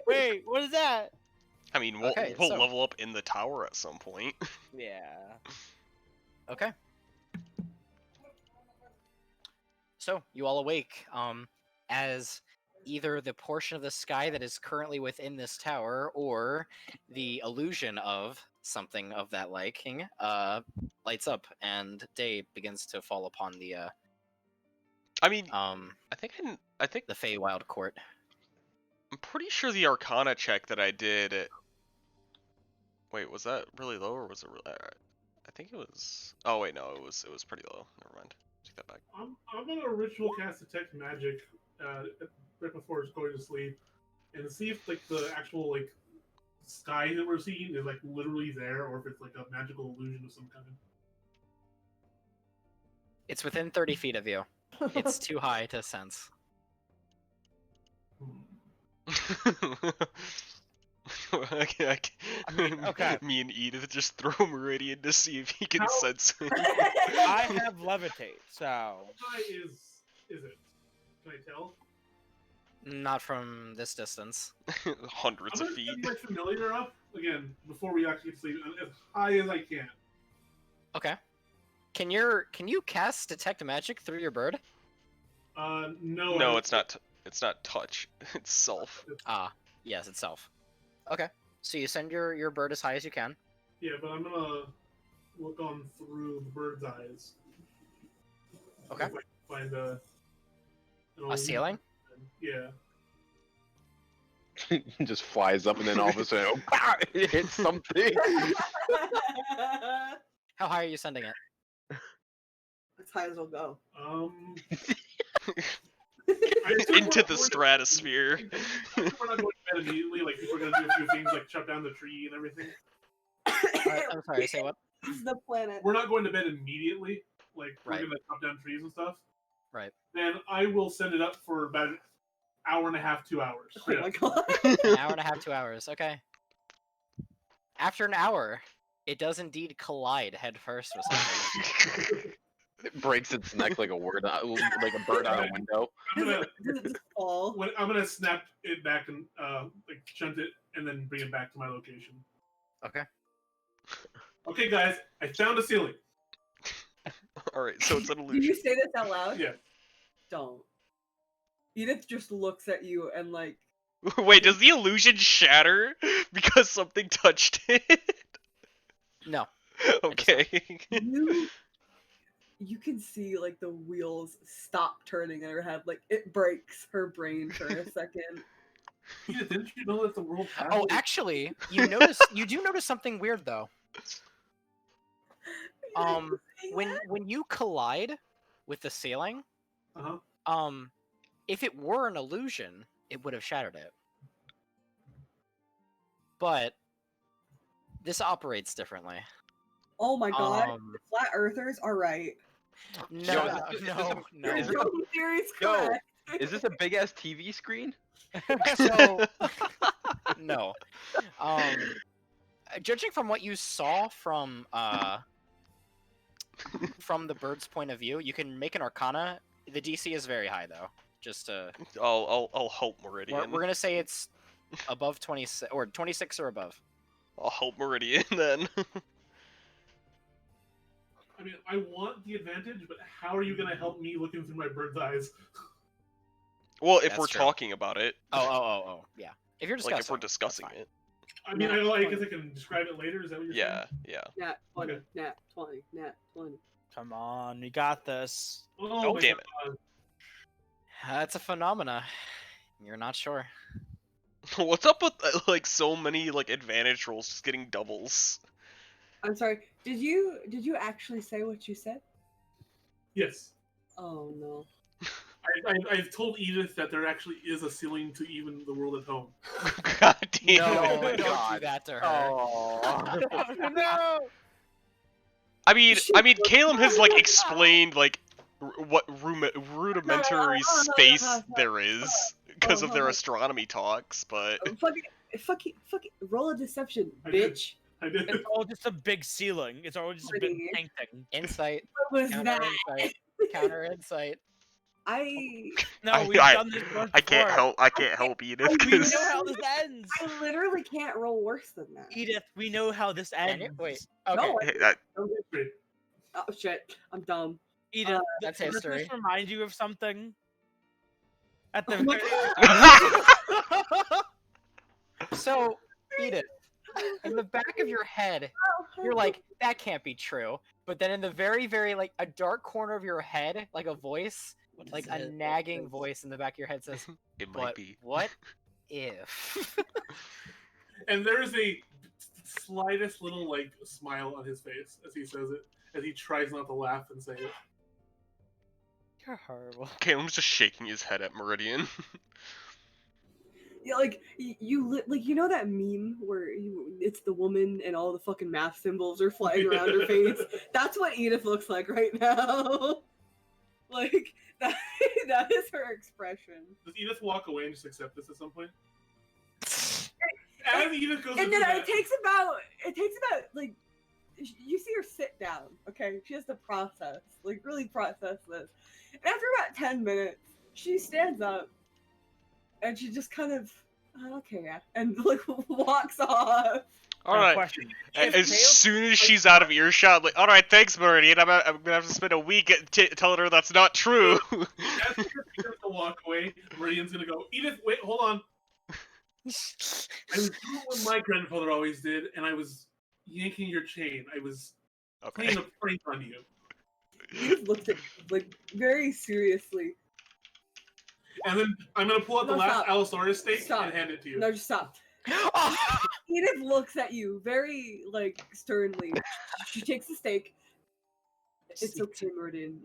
Wait, what is that? I mean, we'll Okay, we'll so- level up in the tower at some point. Yeah. Okay. So you all awake, as either the portion of the sky that is currently within this tower, or the illusion of something of that liking, lights up, and day begins to fall upon the I mean, I think the Feywild court. I'm pretty sure the Arcana check that I did. Wait, was that really low or was it really? I think it was. Oh wait, no, it was pretty low. Never mind. Take that back. I'm gonna ritual cast detect magic right before it's going to sleep, and see if like the actual like sky that we're seeing is like literally there, or if it's like a magical illusion of some kind. It's within 30 feet of you. It's too high to sense. Okay, I mean, okay. Me and Edith just throw Meridian to see if he can How- sense it. I have levitate, so How high is it? Can I tell? Not from this distance. Hundreds I'm of gonna feet. set my familiar up again before we actually sleep, as high as I can. Okay. Can you cast detect magic through your bird? No. No, it's not. It's not touch. It's self. Ah, yes, itself. Okay. So you send your bird as high as you can. Yeah, but I'm gonna look on through the bird's eyes. Okay. If I can find an A illusion. ceiling? Yeah. Just flies up and then all of a sudden, oh, bah, it hits something. How high are you sending it? As high as it'll go. I assume Into we're- the we're- stratosphere. We're not going to bed immediately. Like we're gonna do a few things, like chop down the tree and everything. I'm sorry, say what? It's the planet. We're not going to bed immediately. Like we're Right. gonna chop down trees and stuff. Right. Then I will send it up for about an hour and a half, 2 hours. Oh my god. An hour and a half, 2 hours. Okay. After an hour, it does indeed collide headfirst with something. It breaks its neck like a word, like a bird out a window. I'm gonna Does it just fall? I'm gonna snap it back and like shunt it and then bring it back to my location. Okay. Okay, guys, I found a ceiling. All right, so it's an Do you illusion. say this out loud? Yeah. Don't. Edith just looks at you and like Wait, does the illusion shatter because something touched it? No. Okay. you can see like the wheels stop turning in her head. Like it breaks her brain for a second. Yeah, didn't you know that the world? Oh, travels? actually, you do notice something weird though. When you collide with the ceiling, Uh-huh. if it were an illusion, it would have shattered it. But this operates differently. Oh my god, Um, the flat earthers are right. No, is this no, a- no. is Your theory's Yo, correct. Is this a big ass TV screen? So, no. Judging from what you saw from the bird's point of view, you can make an Arcana. The DC is very high though. Just to, I'll help Meridian. we're gonna say it's above 26 or 26 or above. I'll help Meridian then. I mean, I want the advantage, but how are you gonna help me looking through my bird's eyes? Well, if That's we're true. talking about it, Oh, yeah. If you're discussing, like if we're that's discussing fine. it, I mean, Nat I guess 20. I can describe it later. Is that what you're yeah, saying? yeah. Nat 20, Okay. nat 20, nat 20. come on, we got this. Oh, Oh, my damn it. God. That's a phenomena. You're not sure. What's up with like so many like advantage rolls just getting doubles? I'm sorry. Did you actually say what you said? Yes. Oh no. I've told Edith that there actually is a ceiling to even the world at home. God damn. No, Oh my don't God. do that to her. Oh. No. I mean, Caleb has like explained like what rudimentary space there is because of their astronomy talks, but Fuck it. Roll a deception, I did. bitch. I did. It's all just a big ceiling. It's all just a big Pretty. painting. Insight. What was Counter that? insight. Counter insight. No, we've done this once I can't before. help Edith I We because know how this ends. I literally can't roll worse than that. Edith, we know how this Can ends. you? Wait. Okay. No, Don't get me. oh shit, I'm dumb. Edith, That's does history. this remind you of something? At the Oh my very So, Edith, in the back of your head, you're like, that can't be true. But then in the very, very, like, a dark corner of your head, like a voice, like a nagging voice in the back of your head says, it might but be. what if? And there is a slightest little like smile on his face as he says it, as he tries not to laugh and say it. You're horrible. Caleb's just shaking his head at Meridian. Yeah, like you know that meme where it's the woman and all the fucking math symbols are flying around her face. That's what Edith looks like right now. Like that is her expression. Does Edith walk away and just accept this at some point? As Edith goes And into then that, it takes about like you see her sit down. Okay, she has to process, like really process this. And after about 10 minutes, she stands up and she just kind of okay, yeah, and like walks off. All right. Question. As If soon as she's out of earshot, like, all right, thanks, Meridian. I'm gonna have to spend a week telling her that's not true. as Edith begins to walk away, Meridian's gonna go, Edith, wait, hold on. I was doing what my grandfather always did, and I was yanking your chain. I was Okay. playing a prank on you. Edith looks at like very seriously. And then I'm gonna pull out the No, last stop. Allosaurus steak Stop. and hand it to you. No, just stop. Edith looks at you very like sternly. She takes the steak. It's okay, Meridian.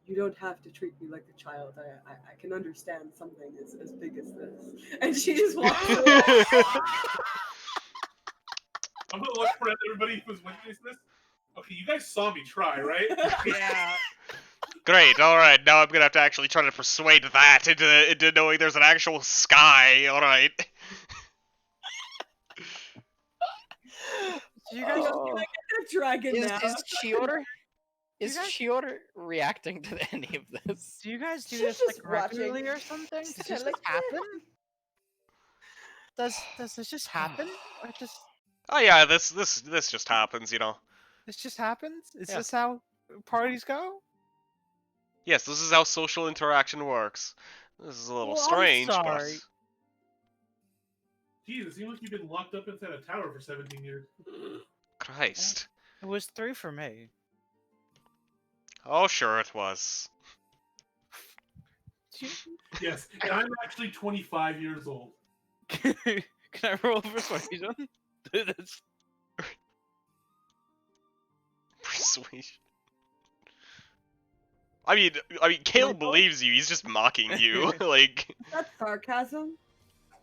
You don't have to treat me like a child. I can understand something as big as this. And she just walks away. I'm gonna look for everybody who's witnessed this. Okay, you guys saw me try, right? Yeah. Great. All right. Now I'm gonna have to actually try to persuade that into knowing there's an actual sky. All right. Do you guys The dragon Is now. Chior? Is You guys- Chior reacting to any of this? do you guys do She's this just like regularly watching. or something? She's Does kinda this like, just happen? Does this just happen? Or just Oh yeah. This just happens. You know. this just happens? Is Yeah. this how parties go? Yes. This is how social interaction works. This is a little Well, I'm strange, sorry. Jeez, it seems like you've been locked up inside a tower for 17 years. but Christ. It was 3 for me. Oh sure it was. Do Yes, and I'm actually 25 years old. you- Can I roll persuasion? That's- Persuasion. I mean, Caleb believes you. He's just mocking you. Like, That's sarcasm.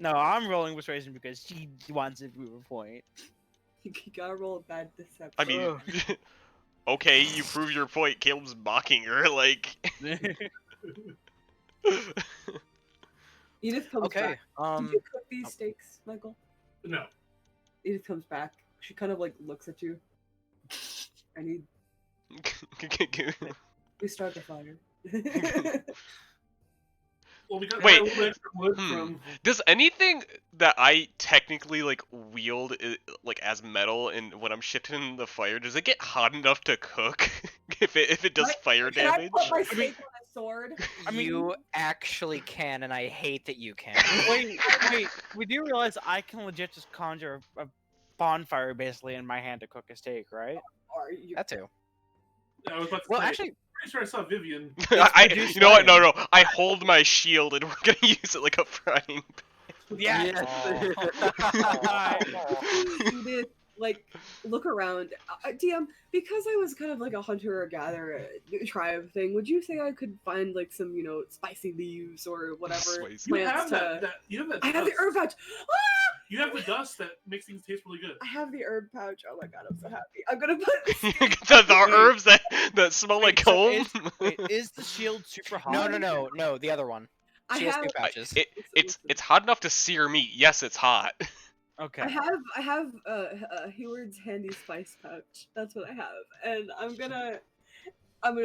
No, I'm rolling persuasion because she wants to prove a point. You gotta roll a bad deception. I mean, okay, you prove your point. Caleb's mocking her. Like, Edith comes Okay. back. Did you cook these steaks, Michael? No. Edith comes back. She kind of like looks at you. I need. We start the fire. Well, because Wait, I got a little extra wood hmm. from. Does anything that I technically like wield like as metal and when I'm shifting in the fire, does it get hot enough to cook if it does fire Can I damage? put my steak on a sword? I mean- You actually can, and I hate that you can. wait, we do realize I can legit just conjure a bonfire basically in my hand to cook a steak, right? Or you... I That too. was about to Well, say, actually, pretty sure I saw Vivian. You know what? No. I hold my shield and we're gonna use it like a frying. Yes. Edith, like, look around. DM, because I was kind of like a hunter or gatherer tribe thing, would you say I could find like some, spicy leaves or whatever Spicy. You plants have that. You have that. I have the dust. herb pouch. Ah! You have the dust that makes things taste really good. I have the herb pouch. Oh my god, I'm so happy. I'm gonna put the steak. the herbs that smell like so comb. is the shield super hot? No, the other one. I She has have. two pouches. It's hot enough to sear meat. Yes, it's hot. Okay. I have Hayward's handy spice pouch. That's what I have, and I'm gonna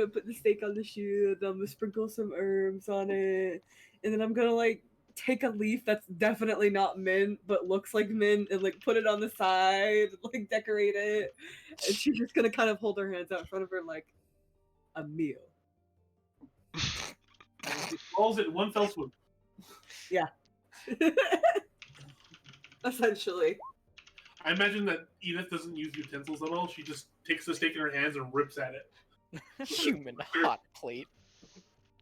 put the steak on the shield. I'm gonna sprinkle some herbs on it, and then I'm gonna like take a leaf that's definitely not mint but looks like mint and like put it on the side, like decorate it. And she's just gonna kind of hold her hands out in front of her like a meal. Rolls it in one fell swoop. Yeah. Essentially. I imagine that Edith doesn't use utensils at all. She just takes the steak in her hands and rips at it. Human hot plate.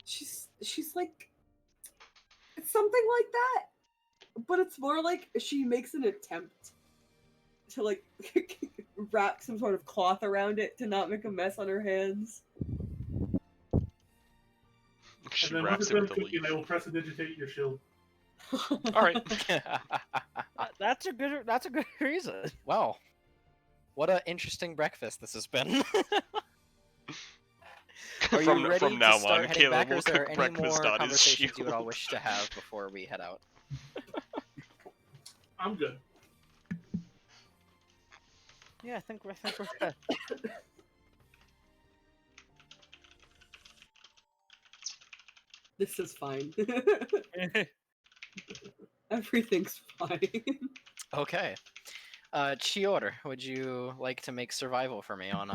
She's like, it's something like that, but it's more like she makes an attempt to like wrap some sort of cloth around it to not make a mess on her hands. She And then wraps once it it's with done a cooking, leaf. I will prestidigitate your shield. All right. That's a good reason. Wow. What an interesting breakfast this has been. Are you ready from to now start on, heading Caleb back, or will is there cook any breakfast more on his conversations you would all shield. wish to have before we head out? I'm good. Yeah, I think we're good. This is fine. Everything's fine. Okay. Chior, would you like to make survival for me on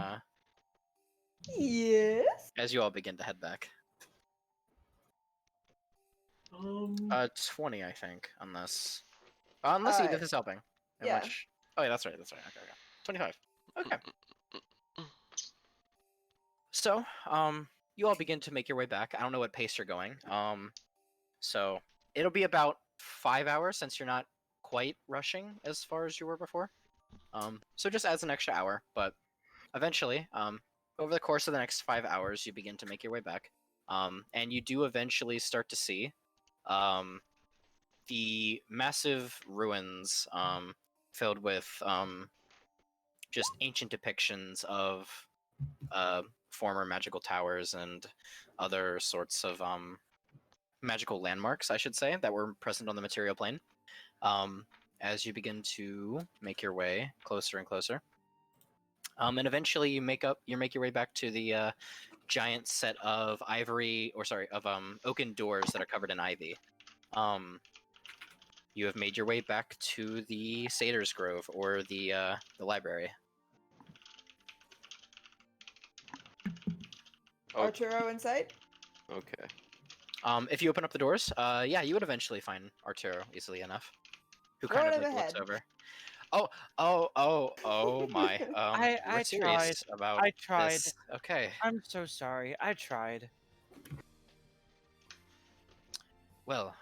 Yes. as you all begin to head back? 20, I think, unless Edith is helping. In yeah. which... Oh, yeah, that's right. Okay. 25. Okay. So, you all begin to make your way back. I don't know what pace you're going. So it'll be about 5 hours since you're not quite rushing as far as you were before. So just adds an extra hour, but eventually, over the course of the next 5 hours, you begin to make your way back. And you do eventually start to see the massive ruins filled with just ancient depictions of former magical towers and other sorts of magical landmarks, I should say, that were present on the material plane. As you begin to make your way closer and closer, and eventually you make your way back to the giant set of oaken doors that are covered in ivy. You have made your way back to the Satyrs Grove, or the library. Oh, Arturo in sight. okay. If you open up the doors, yeah, you would eventually find Arturo easily enough, who Throw kind it of in like the looks head. over. Oh my. I we're serious about I tried. this. Okay. I'm so sorry. I tried. Well,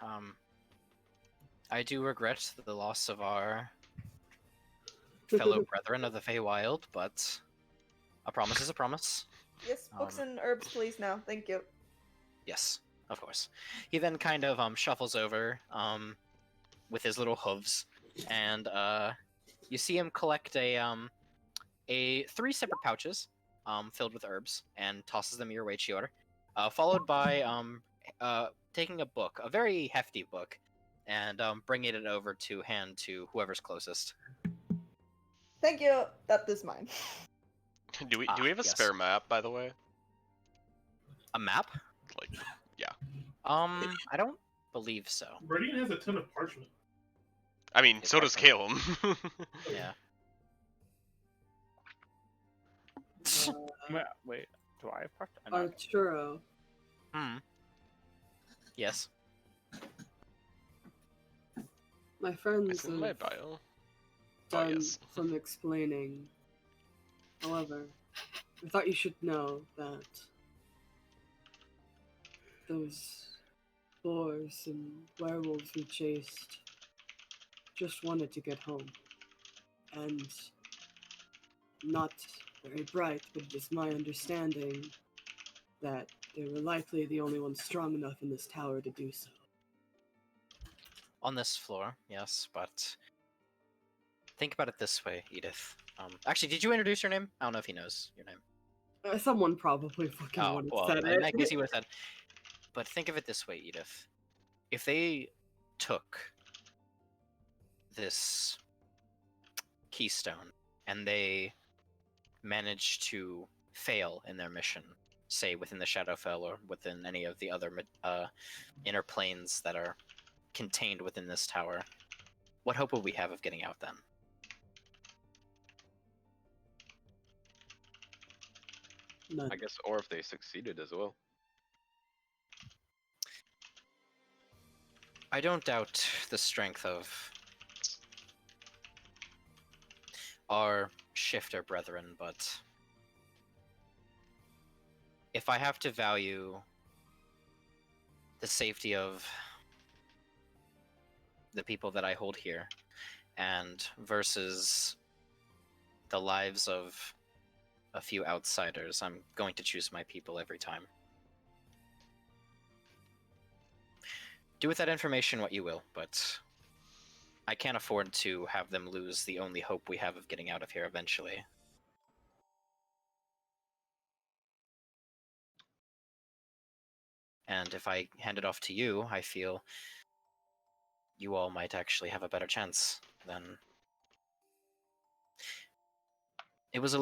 I do regret the loss of our fellow brethren of the Feywild, but a promise is a promise. Yes, books and herbs, please. Now, thank you. Yes, of course. He then kind of shuffles over with his little hooves, and you see him collect three separate pouches filled with herbs and tosses them your way, Chior, followed by taking a book, a very hefty book, and bringing it over to hand to whoever's closest. Thank you. That is mine. Do we have a yes. spare map, by the way? A map? Like, yeah. I don't believe so. Meridian has a ton of parchment. I mean, It's so does definitely- Caleb. Yeah. Wait, do I have part? Arturo. Yes. My friends It's in my have bio. done yes. some explaining. However, I thought you should know that those boars and werewolves we chased just wanted to get home. And not very bright, but it is my understanding that they were likely the only ones strong enough in this tower to do so. On this floor, yes, but think about it this way, Edith. Actually, did you introduce your name? I don't know if he knows your name. Someone probably fucking Oh, would have well, said I it. guess he would have said. But think of it this way, Edith. If they took this keystone and they managed to fail in their mission, say within the Shadowfell or within any of the other inner planes that are contained within this tower, what hope would we have of getting out then? None. I guess, or if they succeeded as well. I don't doubt the strength of our shifter brethren, but if I have to value the safety of the people that I hold here and versus the lives of a few outsiders, I'm going to choose my people every time. Do with that information what you will, but I can't afford to have them lose the only hope we have of getting out of here eventually. And if I hand it off to you, I feel you all might actually have a better chance than... It's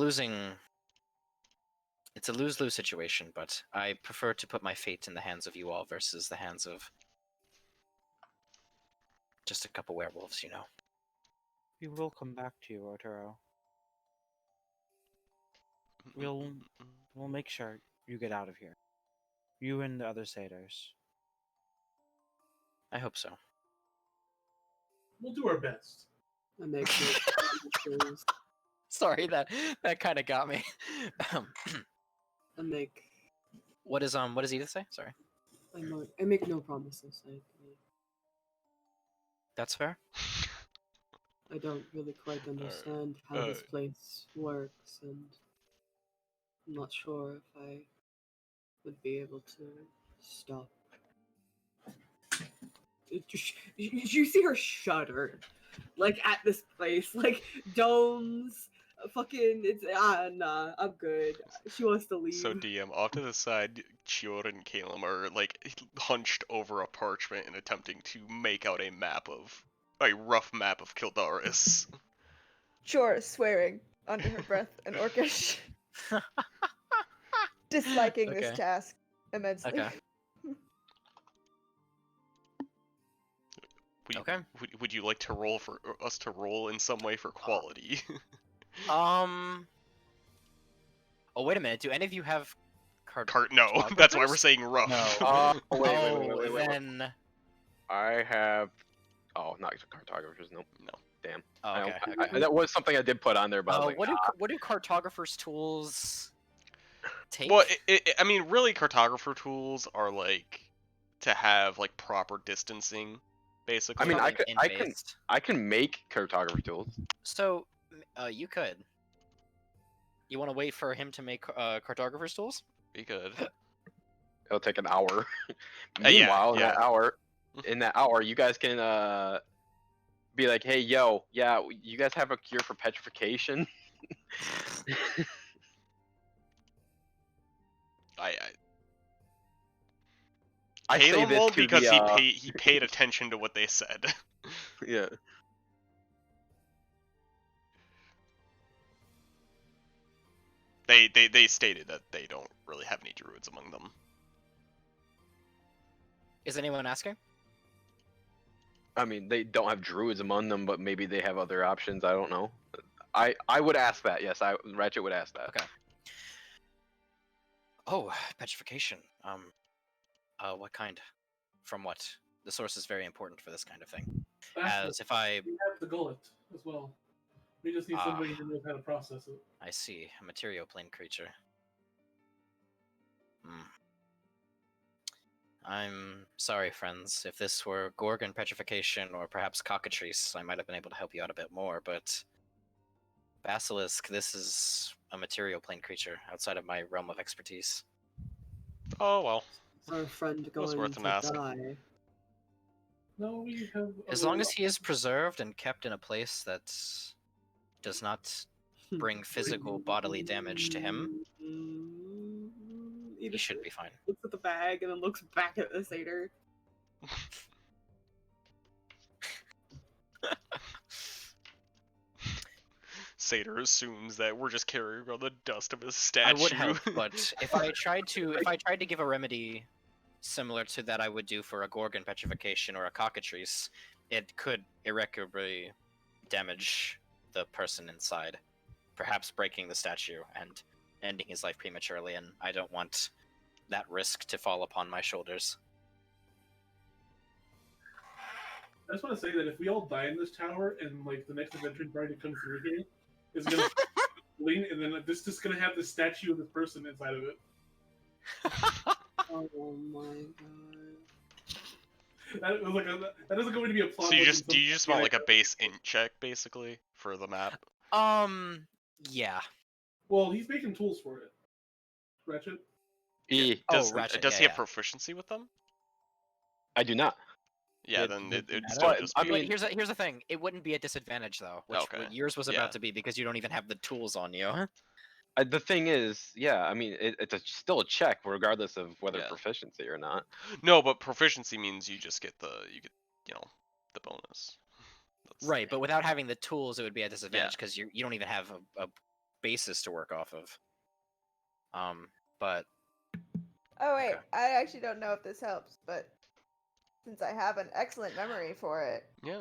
a lose-lose situation, but I prefer to put my fate in the hands of you all versus the hands of just a couple werewolves, you know. We will come back to you, Arturo. We'll make sure you get out of here. You and the other satyrs. I hope so. We'll do our best. I make no promises. Sorry, that kind of got me. I make what does Edith say? Sorry. I make no promises. That's fair. I don't really quite understand how this place works, and I'm not sure if I would be able to stop. You see her shudder, like at this place, like domes, fucking. It's nah, I'm good. She wants to leave. So DM, off to the side, Chior and Calum are like hunched over a parchment and attempting to make out a rough map of Kildaris. Sure, swearing under her breath and Orcish. Disliking this Okay. task immensely. Okay. Would you like to roll for us to roll in some way for quality? Oh, wait a minute. Do any of you have No, that's why we're saying rough. No. Wait. Then... I have. Oh, not cartographers. Nope. No. Damn. Oh, okay. That was something I did put on there, but I was like, what do cartographers' tools take? Well, I mean, really, cartographer tools are like to have like proper distancing, basically. I mean, Probably I can make cartographer tools. So, you could. You want to wait for him to make cartographer's tools? We could. It'll take an hour. Yeah, Meanwhile, yeah. in that hour, you guys can be like, hey, yo, yeah, you guys have a cure for petrification? I say Caleb this won't to because the, he paid attention to what they said. Yeah. They stated that they don't really have any druids among them. Is anyone asking? I mean, they don't have druids among them, but maybe they have other options. I don't know. I would ask that. Yes, Ratchet would ask that. Okay. Oh, petrification. What kind? From what? The source is very important for this kind of thing. As if I... We have the gullet as well. We just need somebody who knows how to process it. I see. A material plane creature. I'm sorry, friends. If this were Gorgon petrification or perhaps cockatrice, I might have been able to help you out a bit more, but Basilisk, this is a material plane creature outside of my realm of expertise. Oh well. Is our friend Was going worth to an ask. die? No, we have. As long as he is preserved and kept in a place that does not bring physical bodily damage to him, he should be fine. Looks at the bag and then looks back at the satyr. Satyr assumes that we're just carrying around the dust of his statue. I would help, but if I tried to give a remedy similar to that I would do for a Gorgon petrification or a cockatrice, it could irreparably damage the person inside, perhaps breaking the statue and ending his life prematurely, and I don't want that risk to fall upon my shoulders. I just want to say that if we all die in this tower and like the next adventure party comes through here is gonna lean, and then this just gonna have the statue of this person inside of it. Oh my god. That was like that isn't going to be a plot. So you just want like a base int check basically for the map? Yeah. Well, he's making tools for it. Ratchet. Ratchet, Does he yeah, have proficiency with them? I do not. Yeah, It then would it'd matter. still But, just I be. But mean- here's the thing: it wouldn't be a disadvantage though, which Okay. what yours was Yeah. about to be because you don't even have the tools on you. The thing is, yeah, I mean, it's still a check regardless of whether Yeah. proficiency or not. No, but proficiency means you just get the the bonus. That's- Right, but without having the tools, it would be a disadvantage because you don't even have a basis to work off of. But Oh wait, Okay. I actually don't know if this helps, but since I have an excellent memory for it, Yeah.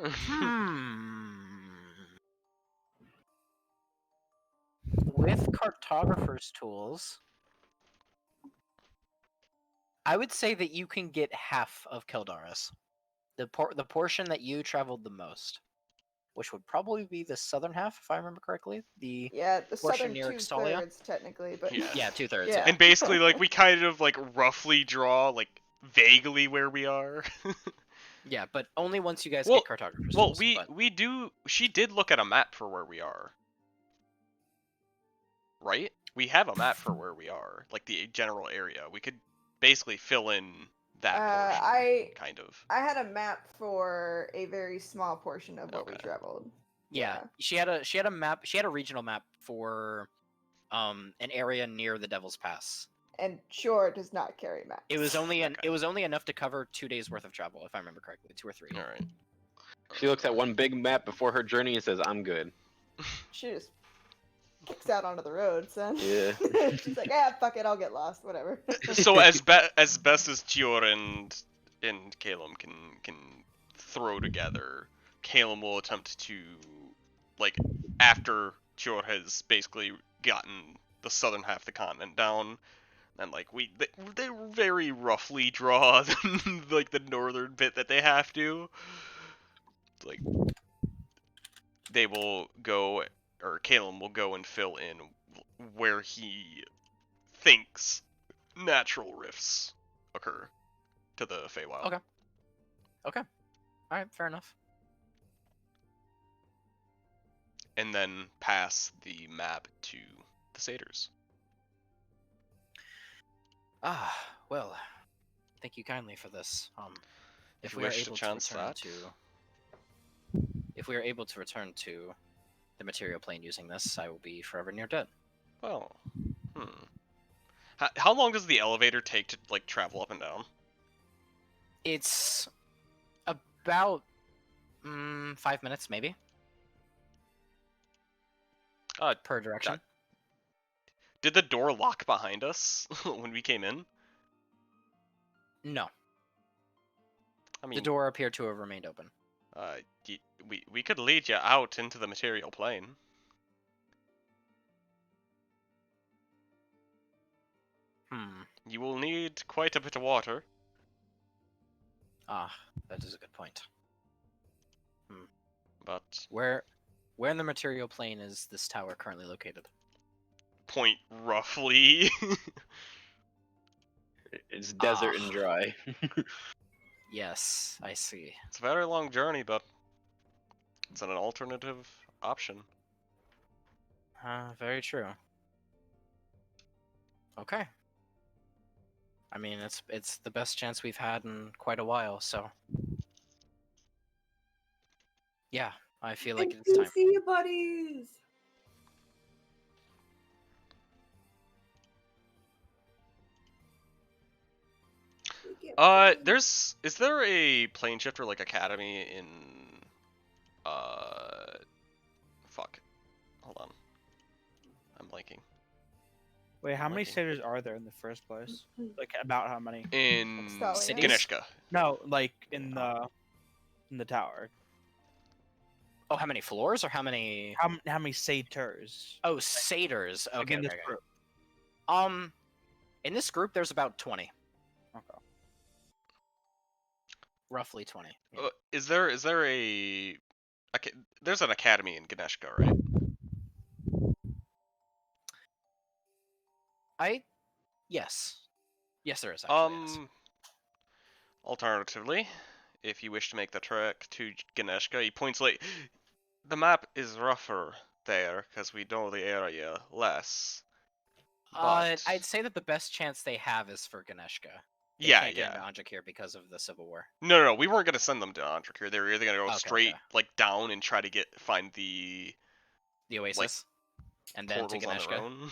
with cartographer's tools, I would say that you can get half of Kildaris, the portion that you traveled the most, which would probably be the southern half, if I remember correctly. The yeah, the Portion southern near 2/3 Extalia? technically, but Yeah. yeah 2/3. Yeah. And basically, like, we kind of like roughly draw like vaguely where we are. Yeah, but only once you guys Well- get cartographer's Well, tools. but- we do. She did look at a map for where we are, right? We have a map for where we are, like the general area. We could basically fill in that portion, kind of. I had a map for a very small portion of what we Okay. traveled. Yeah, she had a map. She had a regional map for an area near the Devil's Pass. And sure does not carry maps. It was only Okay. it was only enough to cover 2 days worth of travel, if I remember correctly, 2 or 3. All right. She looks at one big map before her journey and says, "I'm good." She just kicks out onto the road, son. Yeah. She's like, ah, fuck it, I'll get lost, whatever. So as best as Tior and Calum can throw together, Calum will attempt to, like, after Tior has basically gotten the southern half of the continent down, and like they very roughly draw like the northern bit that they have to. Like, they will go, or Calum will go and fill in where he thinks natural rifts occur to the Feywild. Okay. All right, fair enough. And then pass the map to the Satyrs. Ah, well, thank you kindly for this. If If you we are wish to able to chance return that. to, if we are able to return to the material plane using this, I will be forever near dead. Well, How long does the elevator take to like travel up and down? It's about 5 minutes, maybe, per direction. Did the door lock behind us when we came in? No, I mean, the door appeared to have remained open. we could lead you out into the material plane. You will need quite a bit of water. Ah, that is a good point. But Where in the material plane is this tower currently located? point roughly. It's desert and Ah. dry. Yes, I see. It's a very long journey, but it's an alternative option. Very true. Okay. I mean, it's the best chance we've had in quite a while, so yeah, I feel like it's time. See you, buddies. We get friends. Is there a plane shifter like academy in fuck. Hold on. I'm blanking. Wait, how many Lucky. satyrs are there in the first place? Like, about how many? In Stallions? Ganeshka. No, like in the tower. Oh, how many floors or how many? How many satyrs? Oh, satyrs. Like, Okay, in this okay, okay. group. In this group, there's about 20, Okay. roughly 20. Yeah. Is there there's an academy in Ganeshka, right? Yes, there is actually. Yes. Alternatively, if you wish to make the trek to Ganeshka, he points like the map is rougher there because we know the area less. But I'd say that the best chance they have is for Ganeshka. They yeah, can't get yeah. into Anjakir because of the Civil War. No, we weren't gonna send them to Andrakir. They were either gonna go Okay, straight okay. like down and try to find the The Oasis, and then to portals on their Ganeshka. own.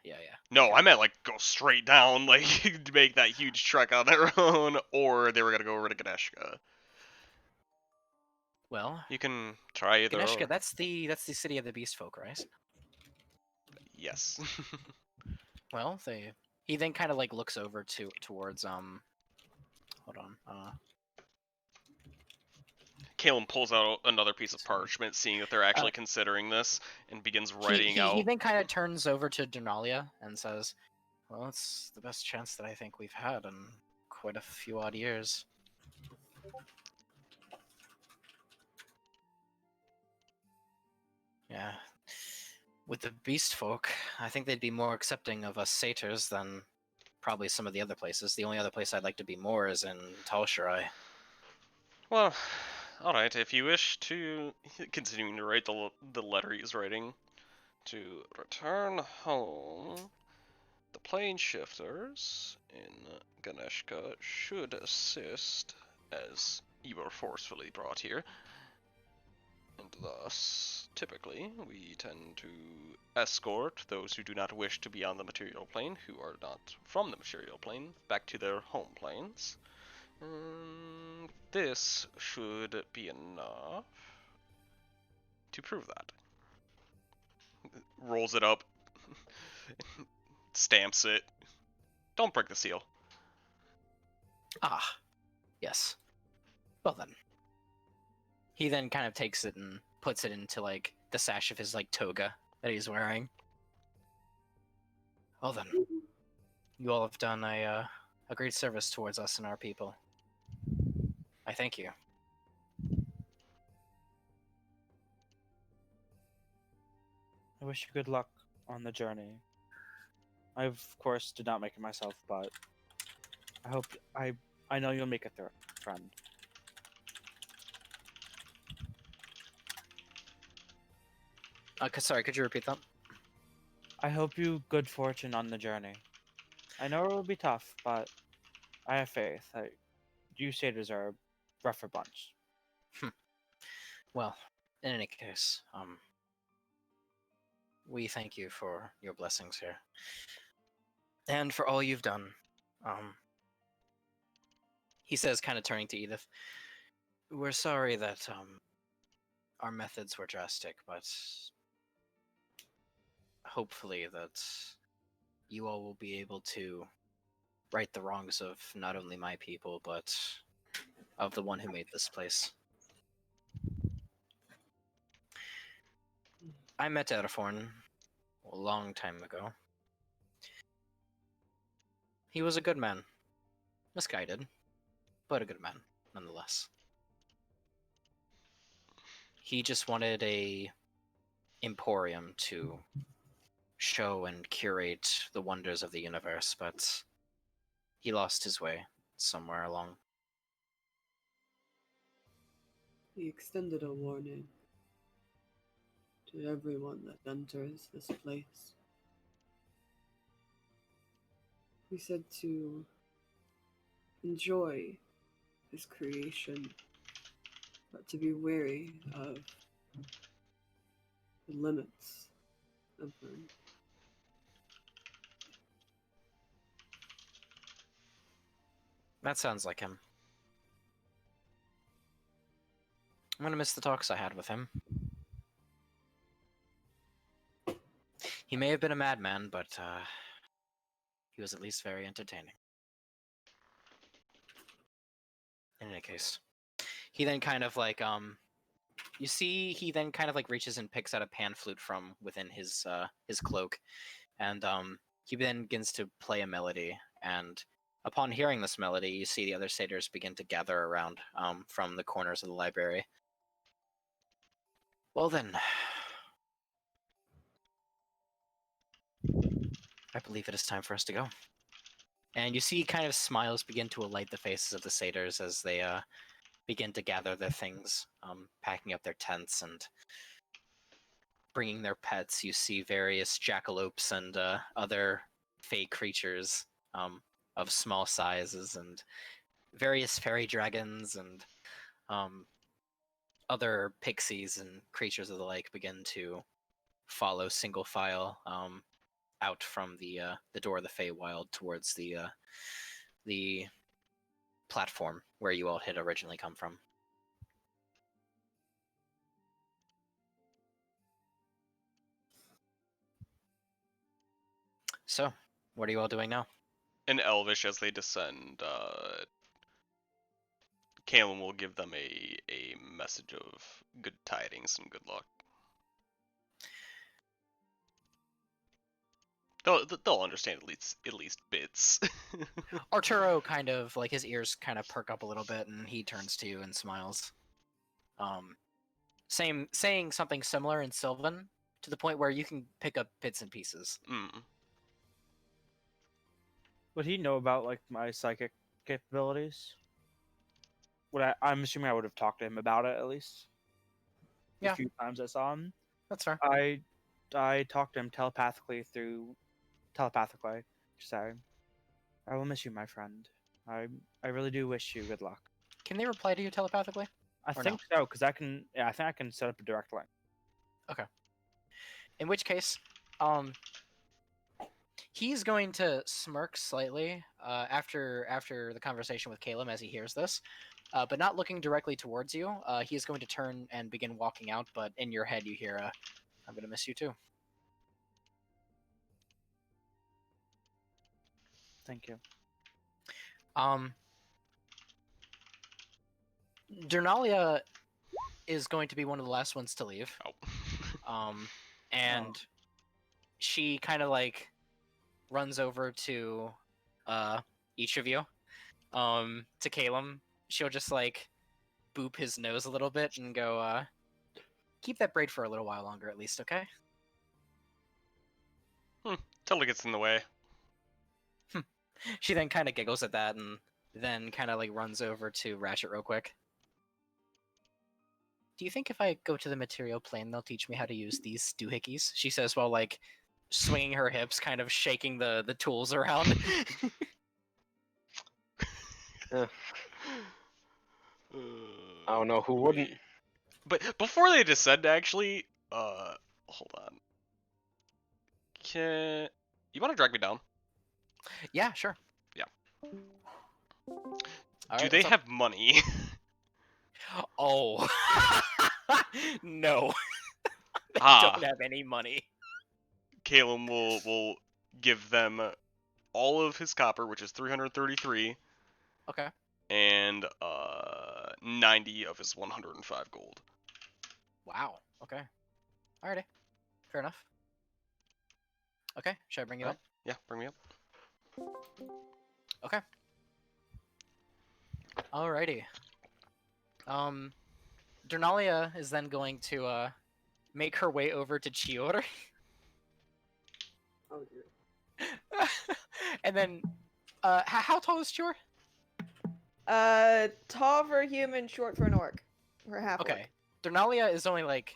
Yeah. No, Okay. I meant like go straight down, like to make that huge trek on their own, or they were gonna go over to Ganeshka. Well, You can try either. Ganeshka, Or. that's the city of the beast folk, right? Yes. Well, he then kind of like looks over towards hold on. Caleb pulls out another piece of parchment, seeing that they're actually considering this, and begins writing he out. then kind of turns over to Dernalia and says, "Well, it's the best chance that I think we've had in quite a few odd years." Yeah. With the beast folk, I think they'd be more accepting of us satyrs than probably some of the other places. The only other place I'd like to be more is in Talsharai. Well, alright, if you wish to, continuing to write the letter he's writing, to return home, the plane shifters in Ganeshka should assist, as you were forcefully brought here, and thus, typically, we tend to escort those who do not wish to be on the material plane, who are not from the material plane, back to their home planes. This should be enough to prove that. Rolls it up, stamps it. Don't break the seal. Ah, yes. Well then. He then kind of takes it and puts it into like the sash of his like toga that he's wearing. Well then, you all have done a great service towards us and our people. I thank you. I wish you good luck on the journey. I, of course, did not make it myself, but I hope I know you'll make it through, friend. Sorry, could you repeat that? I hope you good fortune on the journey. I know it will be tough, but I have faith. You satyrs are a rougher bunch. Well, in any case, we thank you for your blessings here. And for all you've done. He says, kind of turning to Edith, we're sorry that, our methods were drastic, but hopefully that you all will be able to right the wrongs of not only my people, but of the one who made this place. I met Erforn a long time ago. He was a good man. Misguided, but a good man, nonetheless. He just wanted a emporium to show and curate the wonders of the universe, but he lost his way somewhere along. He extended a warning to everyone that enters this place. He said to enjoy his creation, but to be wary of the limits of them. That sounds like him. I'm gonna miss the talks I had with him. He may have been a madman, but he was at least very entertaining. In any case, he then kind of like you see he then kind of like reaches and picks out a pan flute from within his cloak, and he then begins to play a melody. And upon hearing this melody, you see the other satyrs begin to gather around from the corners of the library. Well then, I believe it is time for us to go. And you see kind of smiles begin to alight the faces of the satyrs as they begin to gather their things, packing up their tents and bringing their pets. You see various jackalopes and other fey creatures of small sizes, and various fairy dragons and other pixies and creatures of the like begin to follow single file out from the door of the Feywild towards the platform where you all had originally come from. So, what are you all doing now? In Elvish, as they descend, Caleb will give them a message of good tidings and good luck. They'll understand at least bits. Arturo kind of like his ears kind of perk up a little bit, and he turns to you and smiles. Saying something similar in Sylvan to the point where you can pick up bits and pieces. Would he know about like my psychic capabilities? I'm assuming I would have talked to him about it at least. Yeah. A few times I saw him. That's fair. I talked to him telepathically. Sorry. I will miss you, my friend. I really do wish you good luck. Can they reply to you telepathically? I Or think so, because I think I can set up a direct link. Okay. In which case, he's going to smirk slightly after the conversation with Caleb as he hears this, but not looking directly towards you. He's going to turn and begin walking out, but in your head you hear, I'm going to miss you too. Thank you. Dernalia is going to be one of the last ones to leave. And she kind of like runs over to each of you. To Caleb, she'll just like boop his nose a little bit and go, keep that braid for a little while longer at least, okay? Totally gets in the way. She then kind of giggles at that and then kind of like runs over to Ratchet real quick. Do you think if I go to the material plane, they'll teach me how to use these doohickeys? She says while like swinging her hips, kind of shaking the tools around. I don't know who wouldn't. But before they descend, actually, hold on. You want to drag me down? Yeah, sure. Yeah. All Do right, they what's up? have money? Oh. No. They don't have any money. Caleb will give them all of his copper, which is 333. Okay. And 90 of his 105 gold. Wow. Okay. Alrighty. Fair enough. Okay. Should I bring you up? Yeah, bring me up. Okay. Alrighty. Dernalia is then going to make her way over to Chior. Oh dear. And then How tall is Chor? Tall for a human, short for an orc. Or half orc. Okay. Dernalia is only like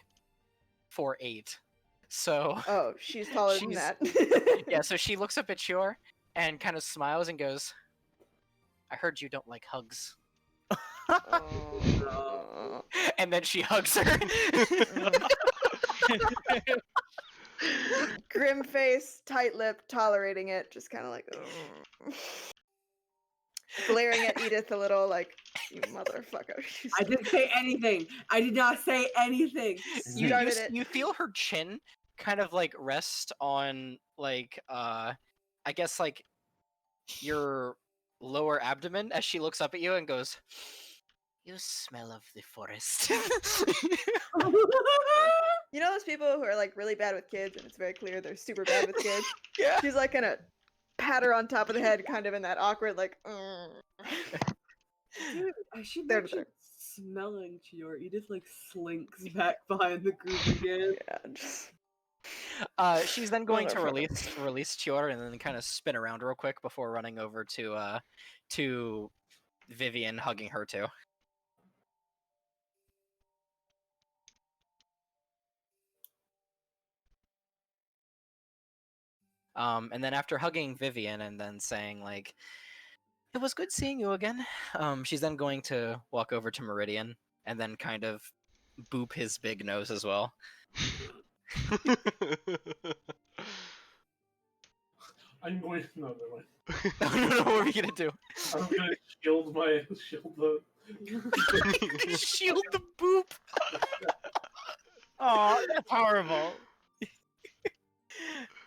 4'8". So Oh, she's taller than She's- that. yeah, so she looks up at Chor and kind of smiles and goes, "I heard you don't like hugs." Oh. And then she hugs her. Grim face, tight lip, tolerating it, just kind of like glaring at Edith a little, like you motherfucker. She's- I didn't say anything. I did not say anything. you, started it. you feel her chin kind of like rest on like I guess like your lower abdomen as she looks up at you and goes, "You smell of the forest." You know those people who are like really bad with kids, and it's very clear they're super bad with kids. Yeah. She's like gonna pat her on top of the head, kind of in that awkward like. Dude, I should There, mention there. smelling to your Edith like slinks back behind the group again. Yeah, just She's then going to Motherfucker. release Chior and then kind of spin around real quick before running over to Vivian, hugging her too. And then after hugging Vivian and then saying like, "It was good seeing you again," she's then going to walk over to Meridian and then kind of boop his big nose as well. I'm going. No, never mind. What are we gonna do? I'm gonna shield the. Shield the boop. Oh, that's horrible.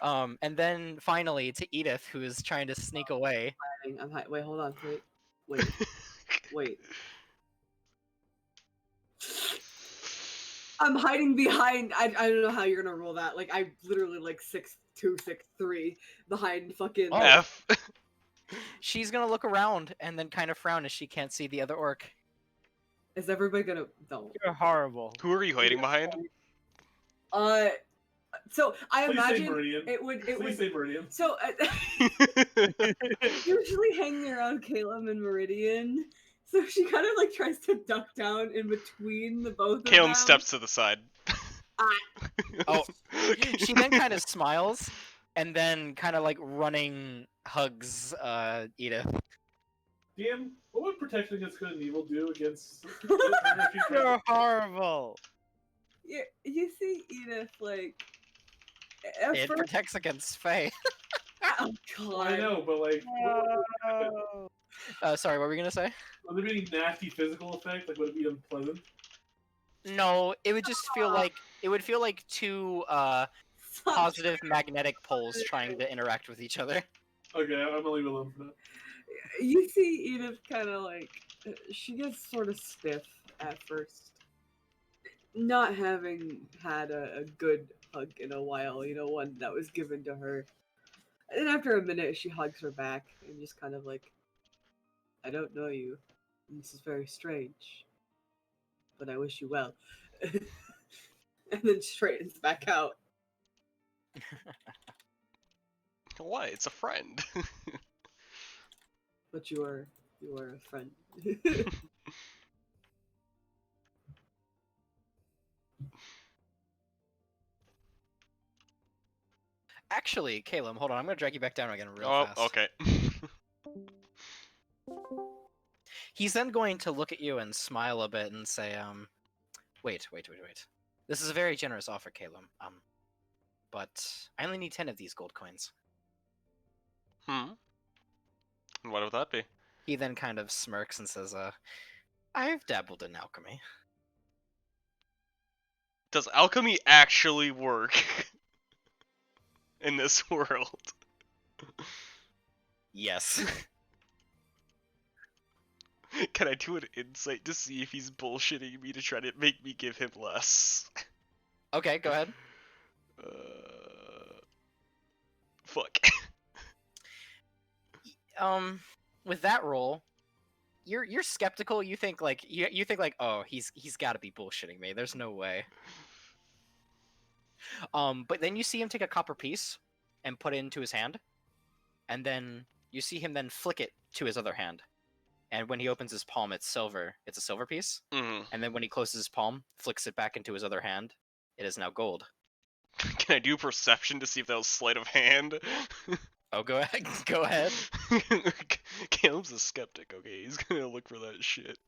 And then finally to Edith, who is trying to sneak away. Wait, hold on. Wait. I'm hiding behind. I don't know how you're gonna roll that. Like I'm literally like 6'2", 6'3", behind fucking. Oh. F. She's gonna look around and then kind of frown as she can't see the other orc. Is everybody gonna? No. You're horrible. Who are you hiding behind? So I Please say imagine Meridian. it would. Please say Meridian. So usually hanging around Caleb and Meridian. So she kind of like tries to duck down in between the both of them. Caleb steps to the side. Oh, she then kind of smiles and then kind of like running hugs Edith. DM, what would protection against good and evil do against? You're horrible. You see Edith like. At It first, protects against Fae. oh god. I know, but like, Sorry, what were we gonna say? would there be any nasty physical effect? Like, would it be unpleasant? No, it would just feel like two positive magnetic poles trying to interact with each other. Okay, I'm gonna leave it alone for that. You see Edith kind of like she gets sort of stiff at first, not having had a good hug in a while, you know, one that was given to her. And after a minute, she hugs her back and just kind of like, I don't know you. And this is very strange, but I wish you well. And then straightens back out. Why? It's a friend. But you are a friend. Actually, Caleb, hold on. I'm gonna drag you back down again real Oh, fast. okay. He's then going to look at you and smile a bit and say, wait. This is a very generous offer, Caleb. But I only need 10 of these gold coins. And what would that be? He then kind of smirks and says, I've dabbled in alchemy. Does alchemy actually work in this world? Yes. Can I do an insight to see if he's bullshitting me to try to make me give him less? Okay, go ahead. Fuck. With that roll, you're skeptical. You think like oh, he's got to be bullshitting me. There's no way. But then you see him take a copper piece and put it into his hand, and then you see him then flick it to his other hand. And when he opens his palm, it's silver. It's a silver piece. Mm-hmm. And then when he closes his palm, flicks it back into his other hand, it is now gold. Can I do perception to see if that was sleight of hand? Oh, go ahead. Go ahead. Caleb's a skeptic, okay? He's gonna look for that shit.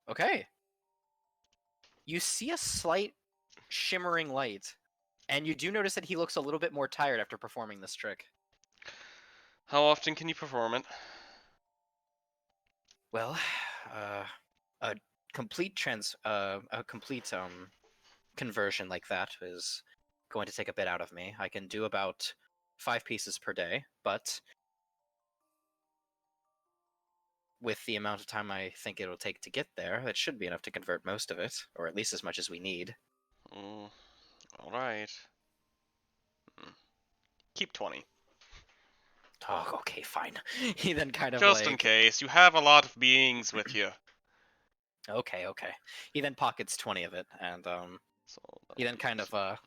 Okay. You see a slight shimmering light, and you do notice that he looks a little bit more tired after performing this trick. How often can you perform it? Well, a complete conversion like that is going to take a bit out of me. I can do about 5 pieces per day, but with the amount of time I think it'll take to get there, that should be enough to convert most of it, or at least as much as we need. Alright. Keep 20. Oh, okay, fine. He then kind of Just in case. You have a lot of beings with you. Okay. He then pockets 20 of it, and So he then kind of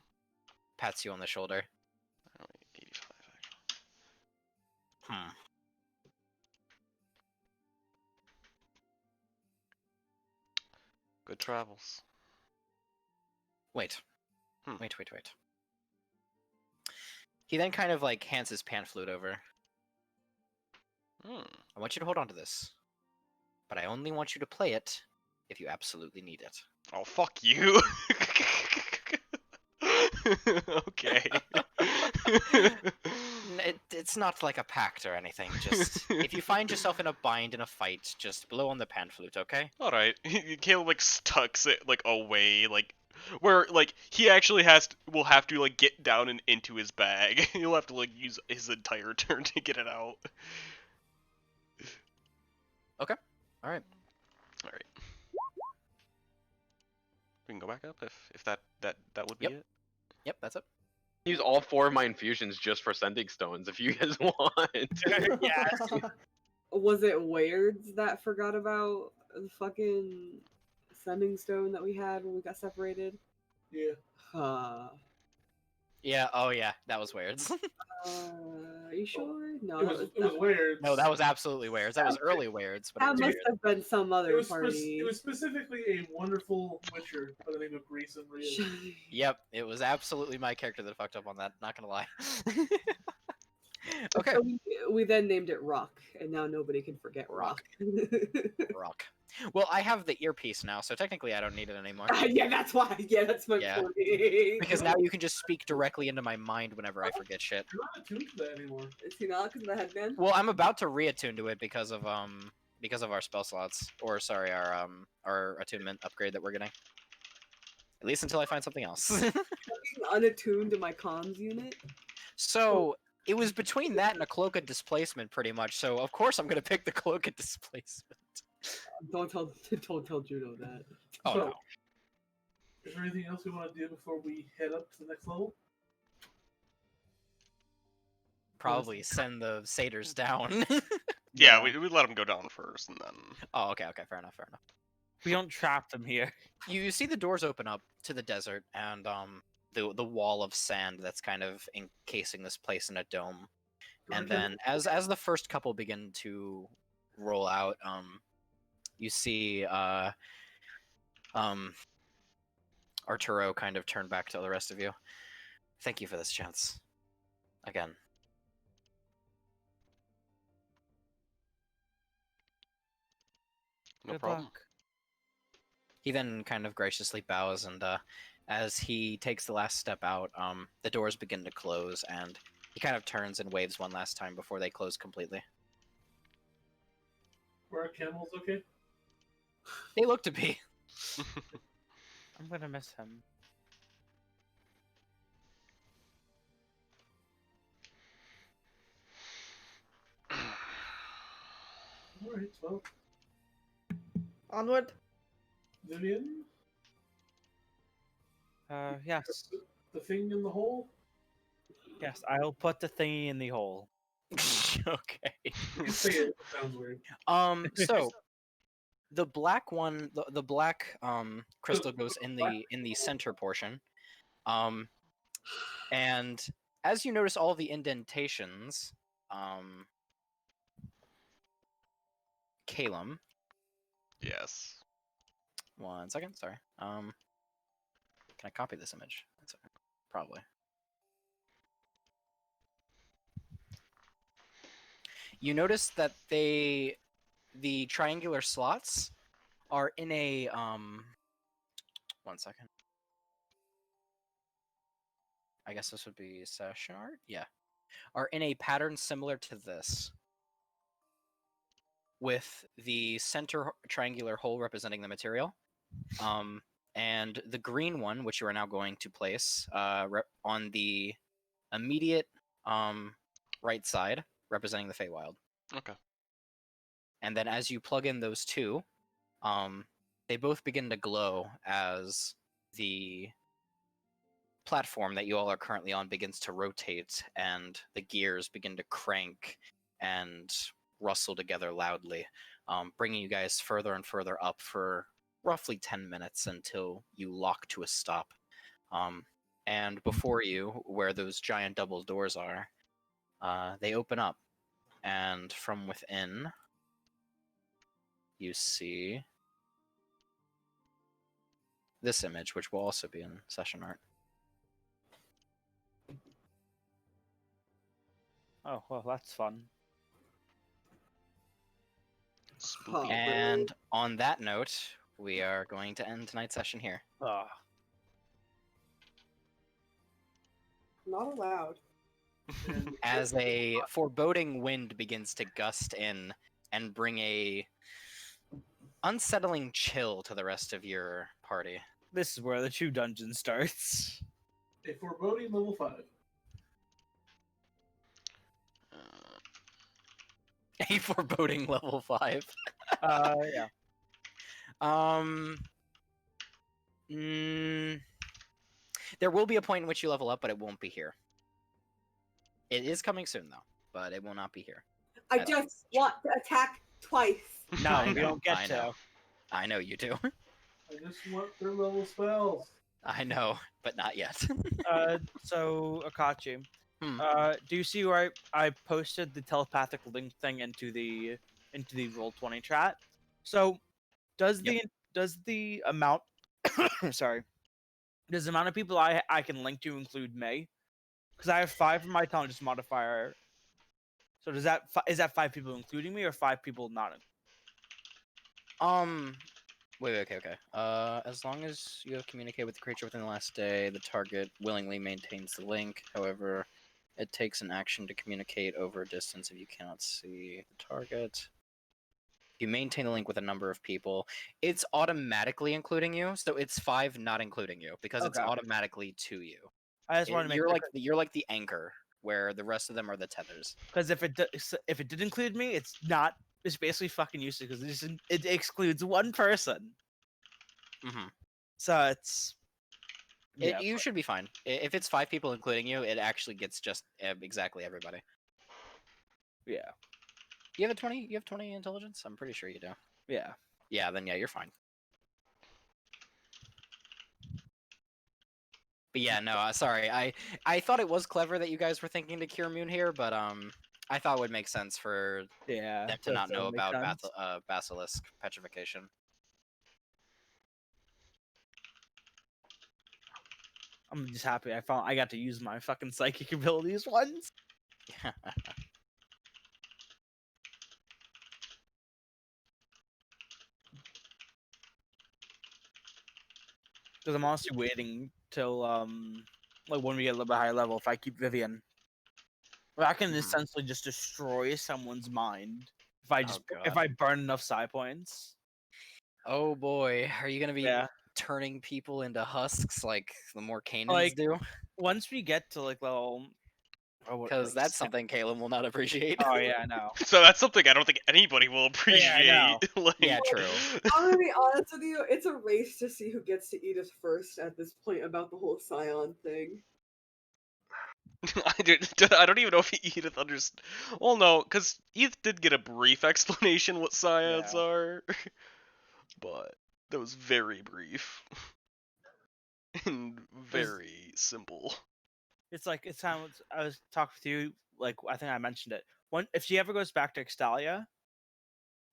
pats you on the shoulder. 85 actually. Good travels. Wait. Wait. He then kind of like hands his pan flute over. I want you to hold on to this, but I only want you to play it if you absolutely need it. Oh, fuck you. Okay. It's not like a pact or anything. Just if you find yourself in a bind in a fight, just blow on the pan flute, okay? Alright. Caleb like tucks it like away, like where like he actually will have to like get down and into his bag. He'll have to like use his entire turn to get it out. Alright. Alright. We can go back up if that would be Yep. it. Yep, that's it. Use all 4 of my infusions just for sending stones if you guys want. Yes. Was it Weirds that forgot about the fucking sending stone that we had when we got separated? Yeah. Yeah, oh yeah, that was weird. Are you sure? No, It was weird. No, that was absolutely weird. That was early weirds, but it that was must weird. have been some other It party. was specifically a wonderful witcher by the name of Grayson Reyes. Yep, it was absolutely my character that fucked up on that, not gonna lie. Okay. So we then named it Rock, and now nobody can forget Rock. Rock. Well, I have the earpiece now, so technically I don't need it anymore. Yeah, that's why. Yeah, that's my Yeah. point. Because now you can just speak directly into my mind whenever I forget shit. You're not attuned to that anymore. Is he not because of the headband? Well, I'm about to reattune to it because of our spell slots, or sorry, our attunement upgrade that we're getting. At least until I find something else. I'm being unattuned to my comms unit. So it was between that and a cloak of displacement, pretty much. So of course I'm gonna pick the cloak of displacement. Don't tell Juno that. Oh So, no. Is there anything else we want to do before we head up to the next level? Probably send the satyrs down. Yeah, we let him go down first and then. Oh, okay, fair enough. We don't trap them here. You see the doors open up to the desert and the wall of sand that's kind of encasing this place in a dome. And then as the first couple begin to roll out, you see Arturo kind of turn back to the rest of you. Thank you for this chance. Again. No Good problem. luck. He then kind of graciously bows, and as he takes the last step out, the doors begin to close, and he kind of turns and waves one last time before they close completely. Were our camels okay? They look to be. I'm gonna miss him. Alright, well, Onward. Vivian, Yes. the thing in the hole? Yes, I'll put the thingy in the hole. Okay. You can say it, it sounds weird. So the black one, the black crystal goes in the center portion, and as you notice all the indentations, Calum. Yes. 1 second, sorry. Can I copy this image? 1 second. Probably. You notice that the triangular slots are in a 1 second. I guess this would be session art. Yeah, are in a pattern similar to this, with the center triangular hole representing the material, and the green one, which you are now going to place on the immediate right side, representing the Feywild. Okay. And then as you plug in those two, they both begin to glow as the platform that you all are currently on begins to rotate, and the gears begin to crank and rustle together loudly, bringing you guys further and further up for roughly 10 minutes until you lock to a stop. And before you, where those giant double doors are, they open up, and from within, you see this image, which will also be in session art. Oh, well, that's fun. Spooky. And on that note, we are going to end tonight's session here. Ah. Not allowed. As a foreboding wind begins to gust in and bring a unsettling chill to the rest of your party. This is where the true dungeon starts. A foreboding level 5. A foreboding level 5. Yeah. There will be a point in which you level up, but it won't be here. It is coming soon, though, but it will not be here. I That's- just want to attack twice. No, I we know, don't get I to. know. I know you do. I just want 3rd level spells. I know, but not yet. So Akachi, Hmm. do you see where I posted the telepathic link thing into the Roll20 chat? So does the amount sorry, does the amount of people I can link to include May? Because I have 5 for my intelligence modifier. So is that 5 people including me or 5 people not? Wait, okay. As long as you have communicated with the creature within the last day, the target willingly maintains the link. However, it takes an action to communicate over a distance if you cannot see the target. You maintain the link with a number of people. It's automatically including you, so it's 5 not including you because it's Okay. automatically to you. I just want to make You're like the anchor, where the rest of them are the tethers. because if it did include me, it's not. It's basically fucking useless because it excludes one person. Mm-hmm. So it's You should be fine. If it's 5 people including you, it actually gets just exactly everybody. yeah. You have a 20. You have 20 intelligence. I'm pretty sure you do. Yeah. Yeah, then yeah, you're fine. But yeah, no, sorry. I thought it was clever that you guys were thinking to cure Moon here, but I thought it would make sense for Yeah. them to not know about basilisk petrification. I'm just happy I got to use my fucking psychic abilities once. Because I'm honestly waiting till like when we get a little bit higher level. If I keep Vivian, I can essentially just destroy someone's mind if I burn enough psi points. Oh boy, are you gonna be Yeah. turning people into husks like the more Canans Like, do? Once we get to like level, Because that's something Caleb will not appreciate. Oh yeah, I know. So that's something I don't think anybody will appreciate. know. Like, Yeah, true. I'm gonna be honest with you, it's a race to see who gets to Edith first at this point about the whole Scion thing. I don't even know if Edith understood. Well, no, because Edith did get a brief explanation what scions Yeah. are, but that was very brief and very simple. It's like it's time I was talking with you. Like I think I mentioned it if she ever goes back to Extalia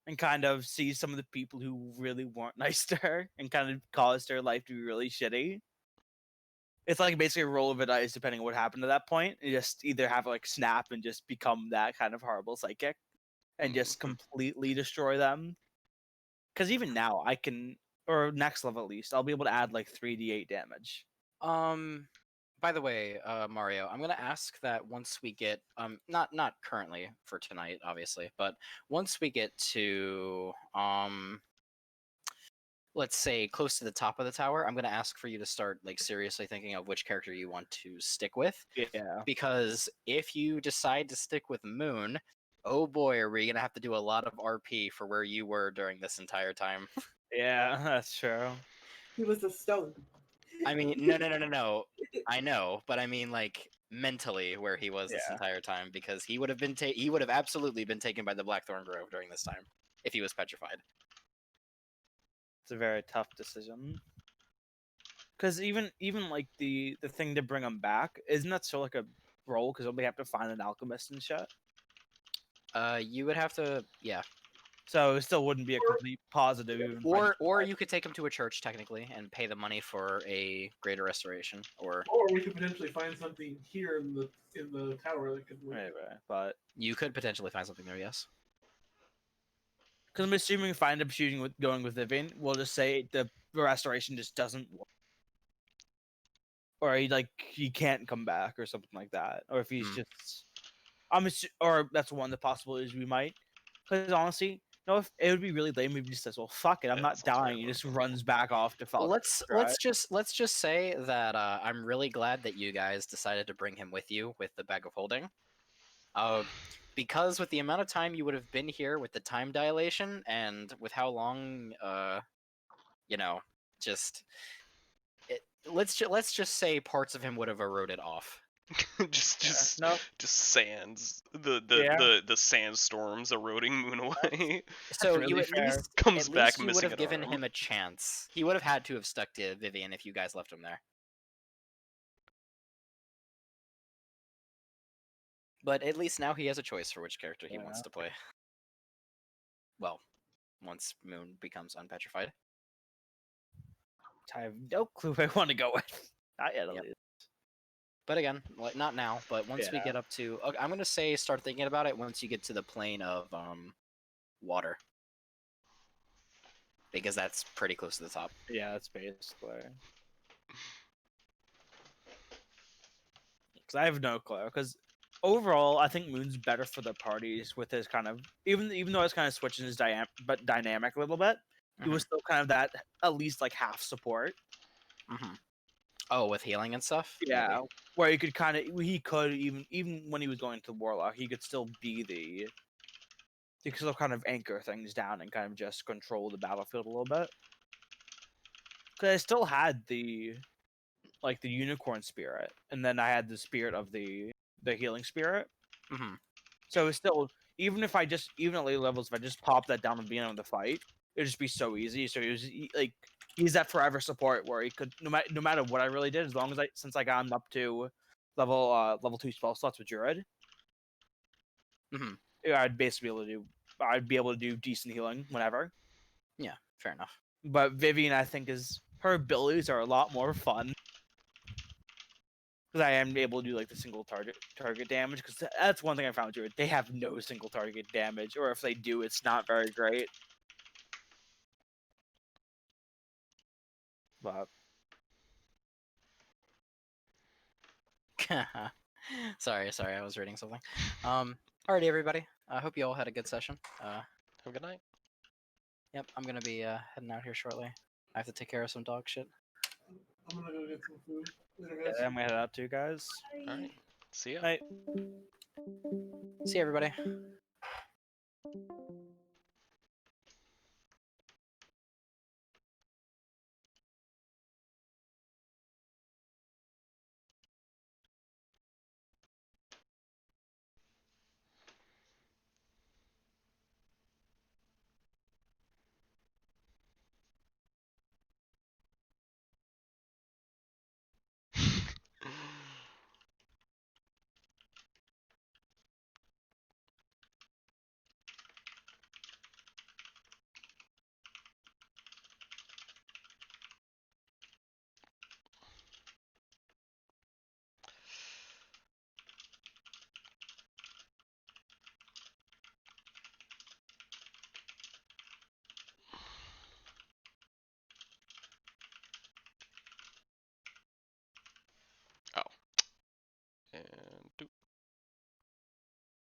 and kind of sees some of the people who really weren't nice to her and kind of caused her life to be really shitty, it's like basically a roll of the dice depending on what happened to that point. You just either have like snap and just become that kind of horrible psychic and just completely destroy them. Because even now I can, or next level at least, I'll be able to add like 3d8 damage. By the way, Mario, I'm gonna ask that once we get not currently for tonight, obviously, but once we get to let's say close to the top of the tower, I'm gonna ask for you to start like seriously thinking of which character you want to stick with. Yeah. Because if you decide to stick with Moon, oh boy, are we gonna have to do a lot of RP for where you were during this entire time. Yeah, that's true. He was a stone. I mean, no. I know, but I mean, like mentally, where he was this Yeah. entire time, because he would have been he would have absolutely been taken by the Blackthorn Grove during this time if he was petrified. It's a very tough decision. Because even like the thing to bring him back, isn't that still like a roll? Because we have to find an alchemist and shit. You would have to, yeah. So it still wouldn't be a complete positive. Even Or you could take him to a church technically and pay the money for a greater restoration. Or we could potentially find something here in the tower that could work. Right, but you could potentially find something there. Yes. because I'm assuming if I end up going with Vivian, we'll just say the restoration just doesn't work, or he can't come back or something like that, or if he's just or that's one of the possibilities we might. Because honestly, no, if it would be really lame if he just says, "Well, fuck it, I'm Yeah, not that sounds dying," very and just logical. runs back off to Falcon. Let's just say that I'm really glad that you guys decided to bring him with you with the bag of holding. Because with the amount of time you would have been here with the time dilation and with how long just let's just say parts of him would have eroded off. just No. sands. The sandstorms eroding Moon away. So really you fair. Comes at back least you would missing have an given arm. him a chance. He would have had to have stuck to Vivian if you guys left him there. But at least now he has a choice for which character he wants to play. Well, once Moon becomes unpetrified. I have no clue who I want to go with. Not yet, at Yep. least. But again, like not now, but once we Yeah. get up to, I'm gonna say start thinking about it once you get to the plane of water, because that's pretty close to the top. Yeah, that's basically. Because I have no clue. Because overall, I think Moon's better for the parties with his kind of even though it's kind of switching his dynamic a little bit. He was still kind of that at least like half support. Oh, with healing and stuff. Yeah, Maybe. where he could even when he was going to Warlock, he could still be he could still kind of anchor things down and kind of just control the battlefield a little bit. Because I still had the unicorn spirit, and then I had the spirit of the healing spirit. So it's still even at later levels, if I just pop that down at the beginning of the fight, it'd just be so easy. So he's that forever support where he could no matter what I really did, as long as since I got him up to level 2 spell slots with Druid, I'd be able to do decent healing whenever. Yeah, fair enough. But Vivian, I think, her abilities are a lot more fun. Because I am able to do like the single target damage. Because that's one thing I found with Druid. They have no single target damage, or if they do, it's not very great. But sorry, I was reading something. Alrighty, everybody. I hope you all had a good session. Have a good night. Yep, I'm gonna be heading out here shortly. I have to take care of some dog shit. I'm gonna go get some food. Later, yeah, guys. I'm gonna head out too, guys. All right. See ya. Night. See you, everybody. And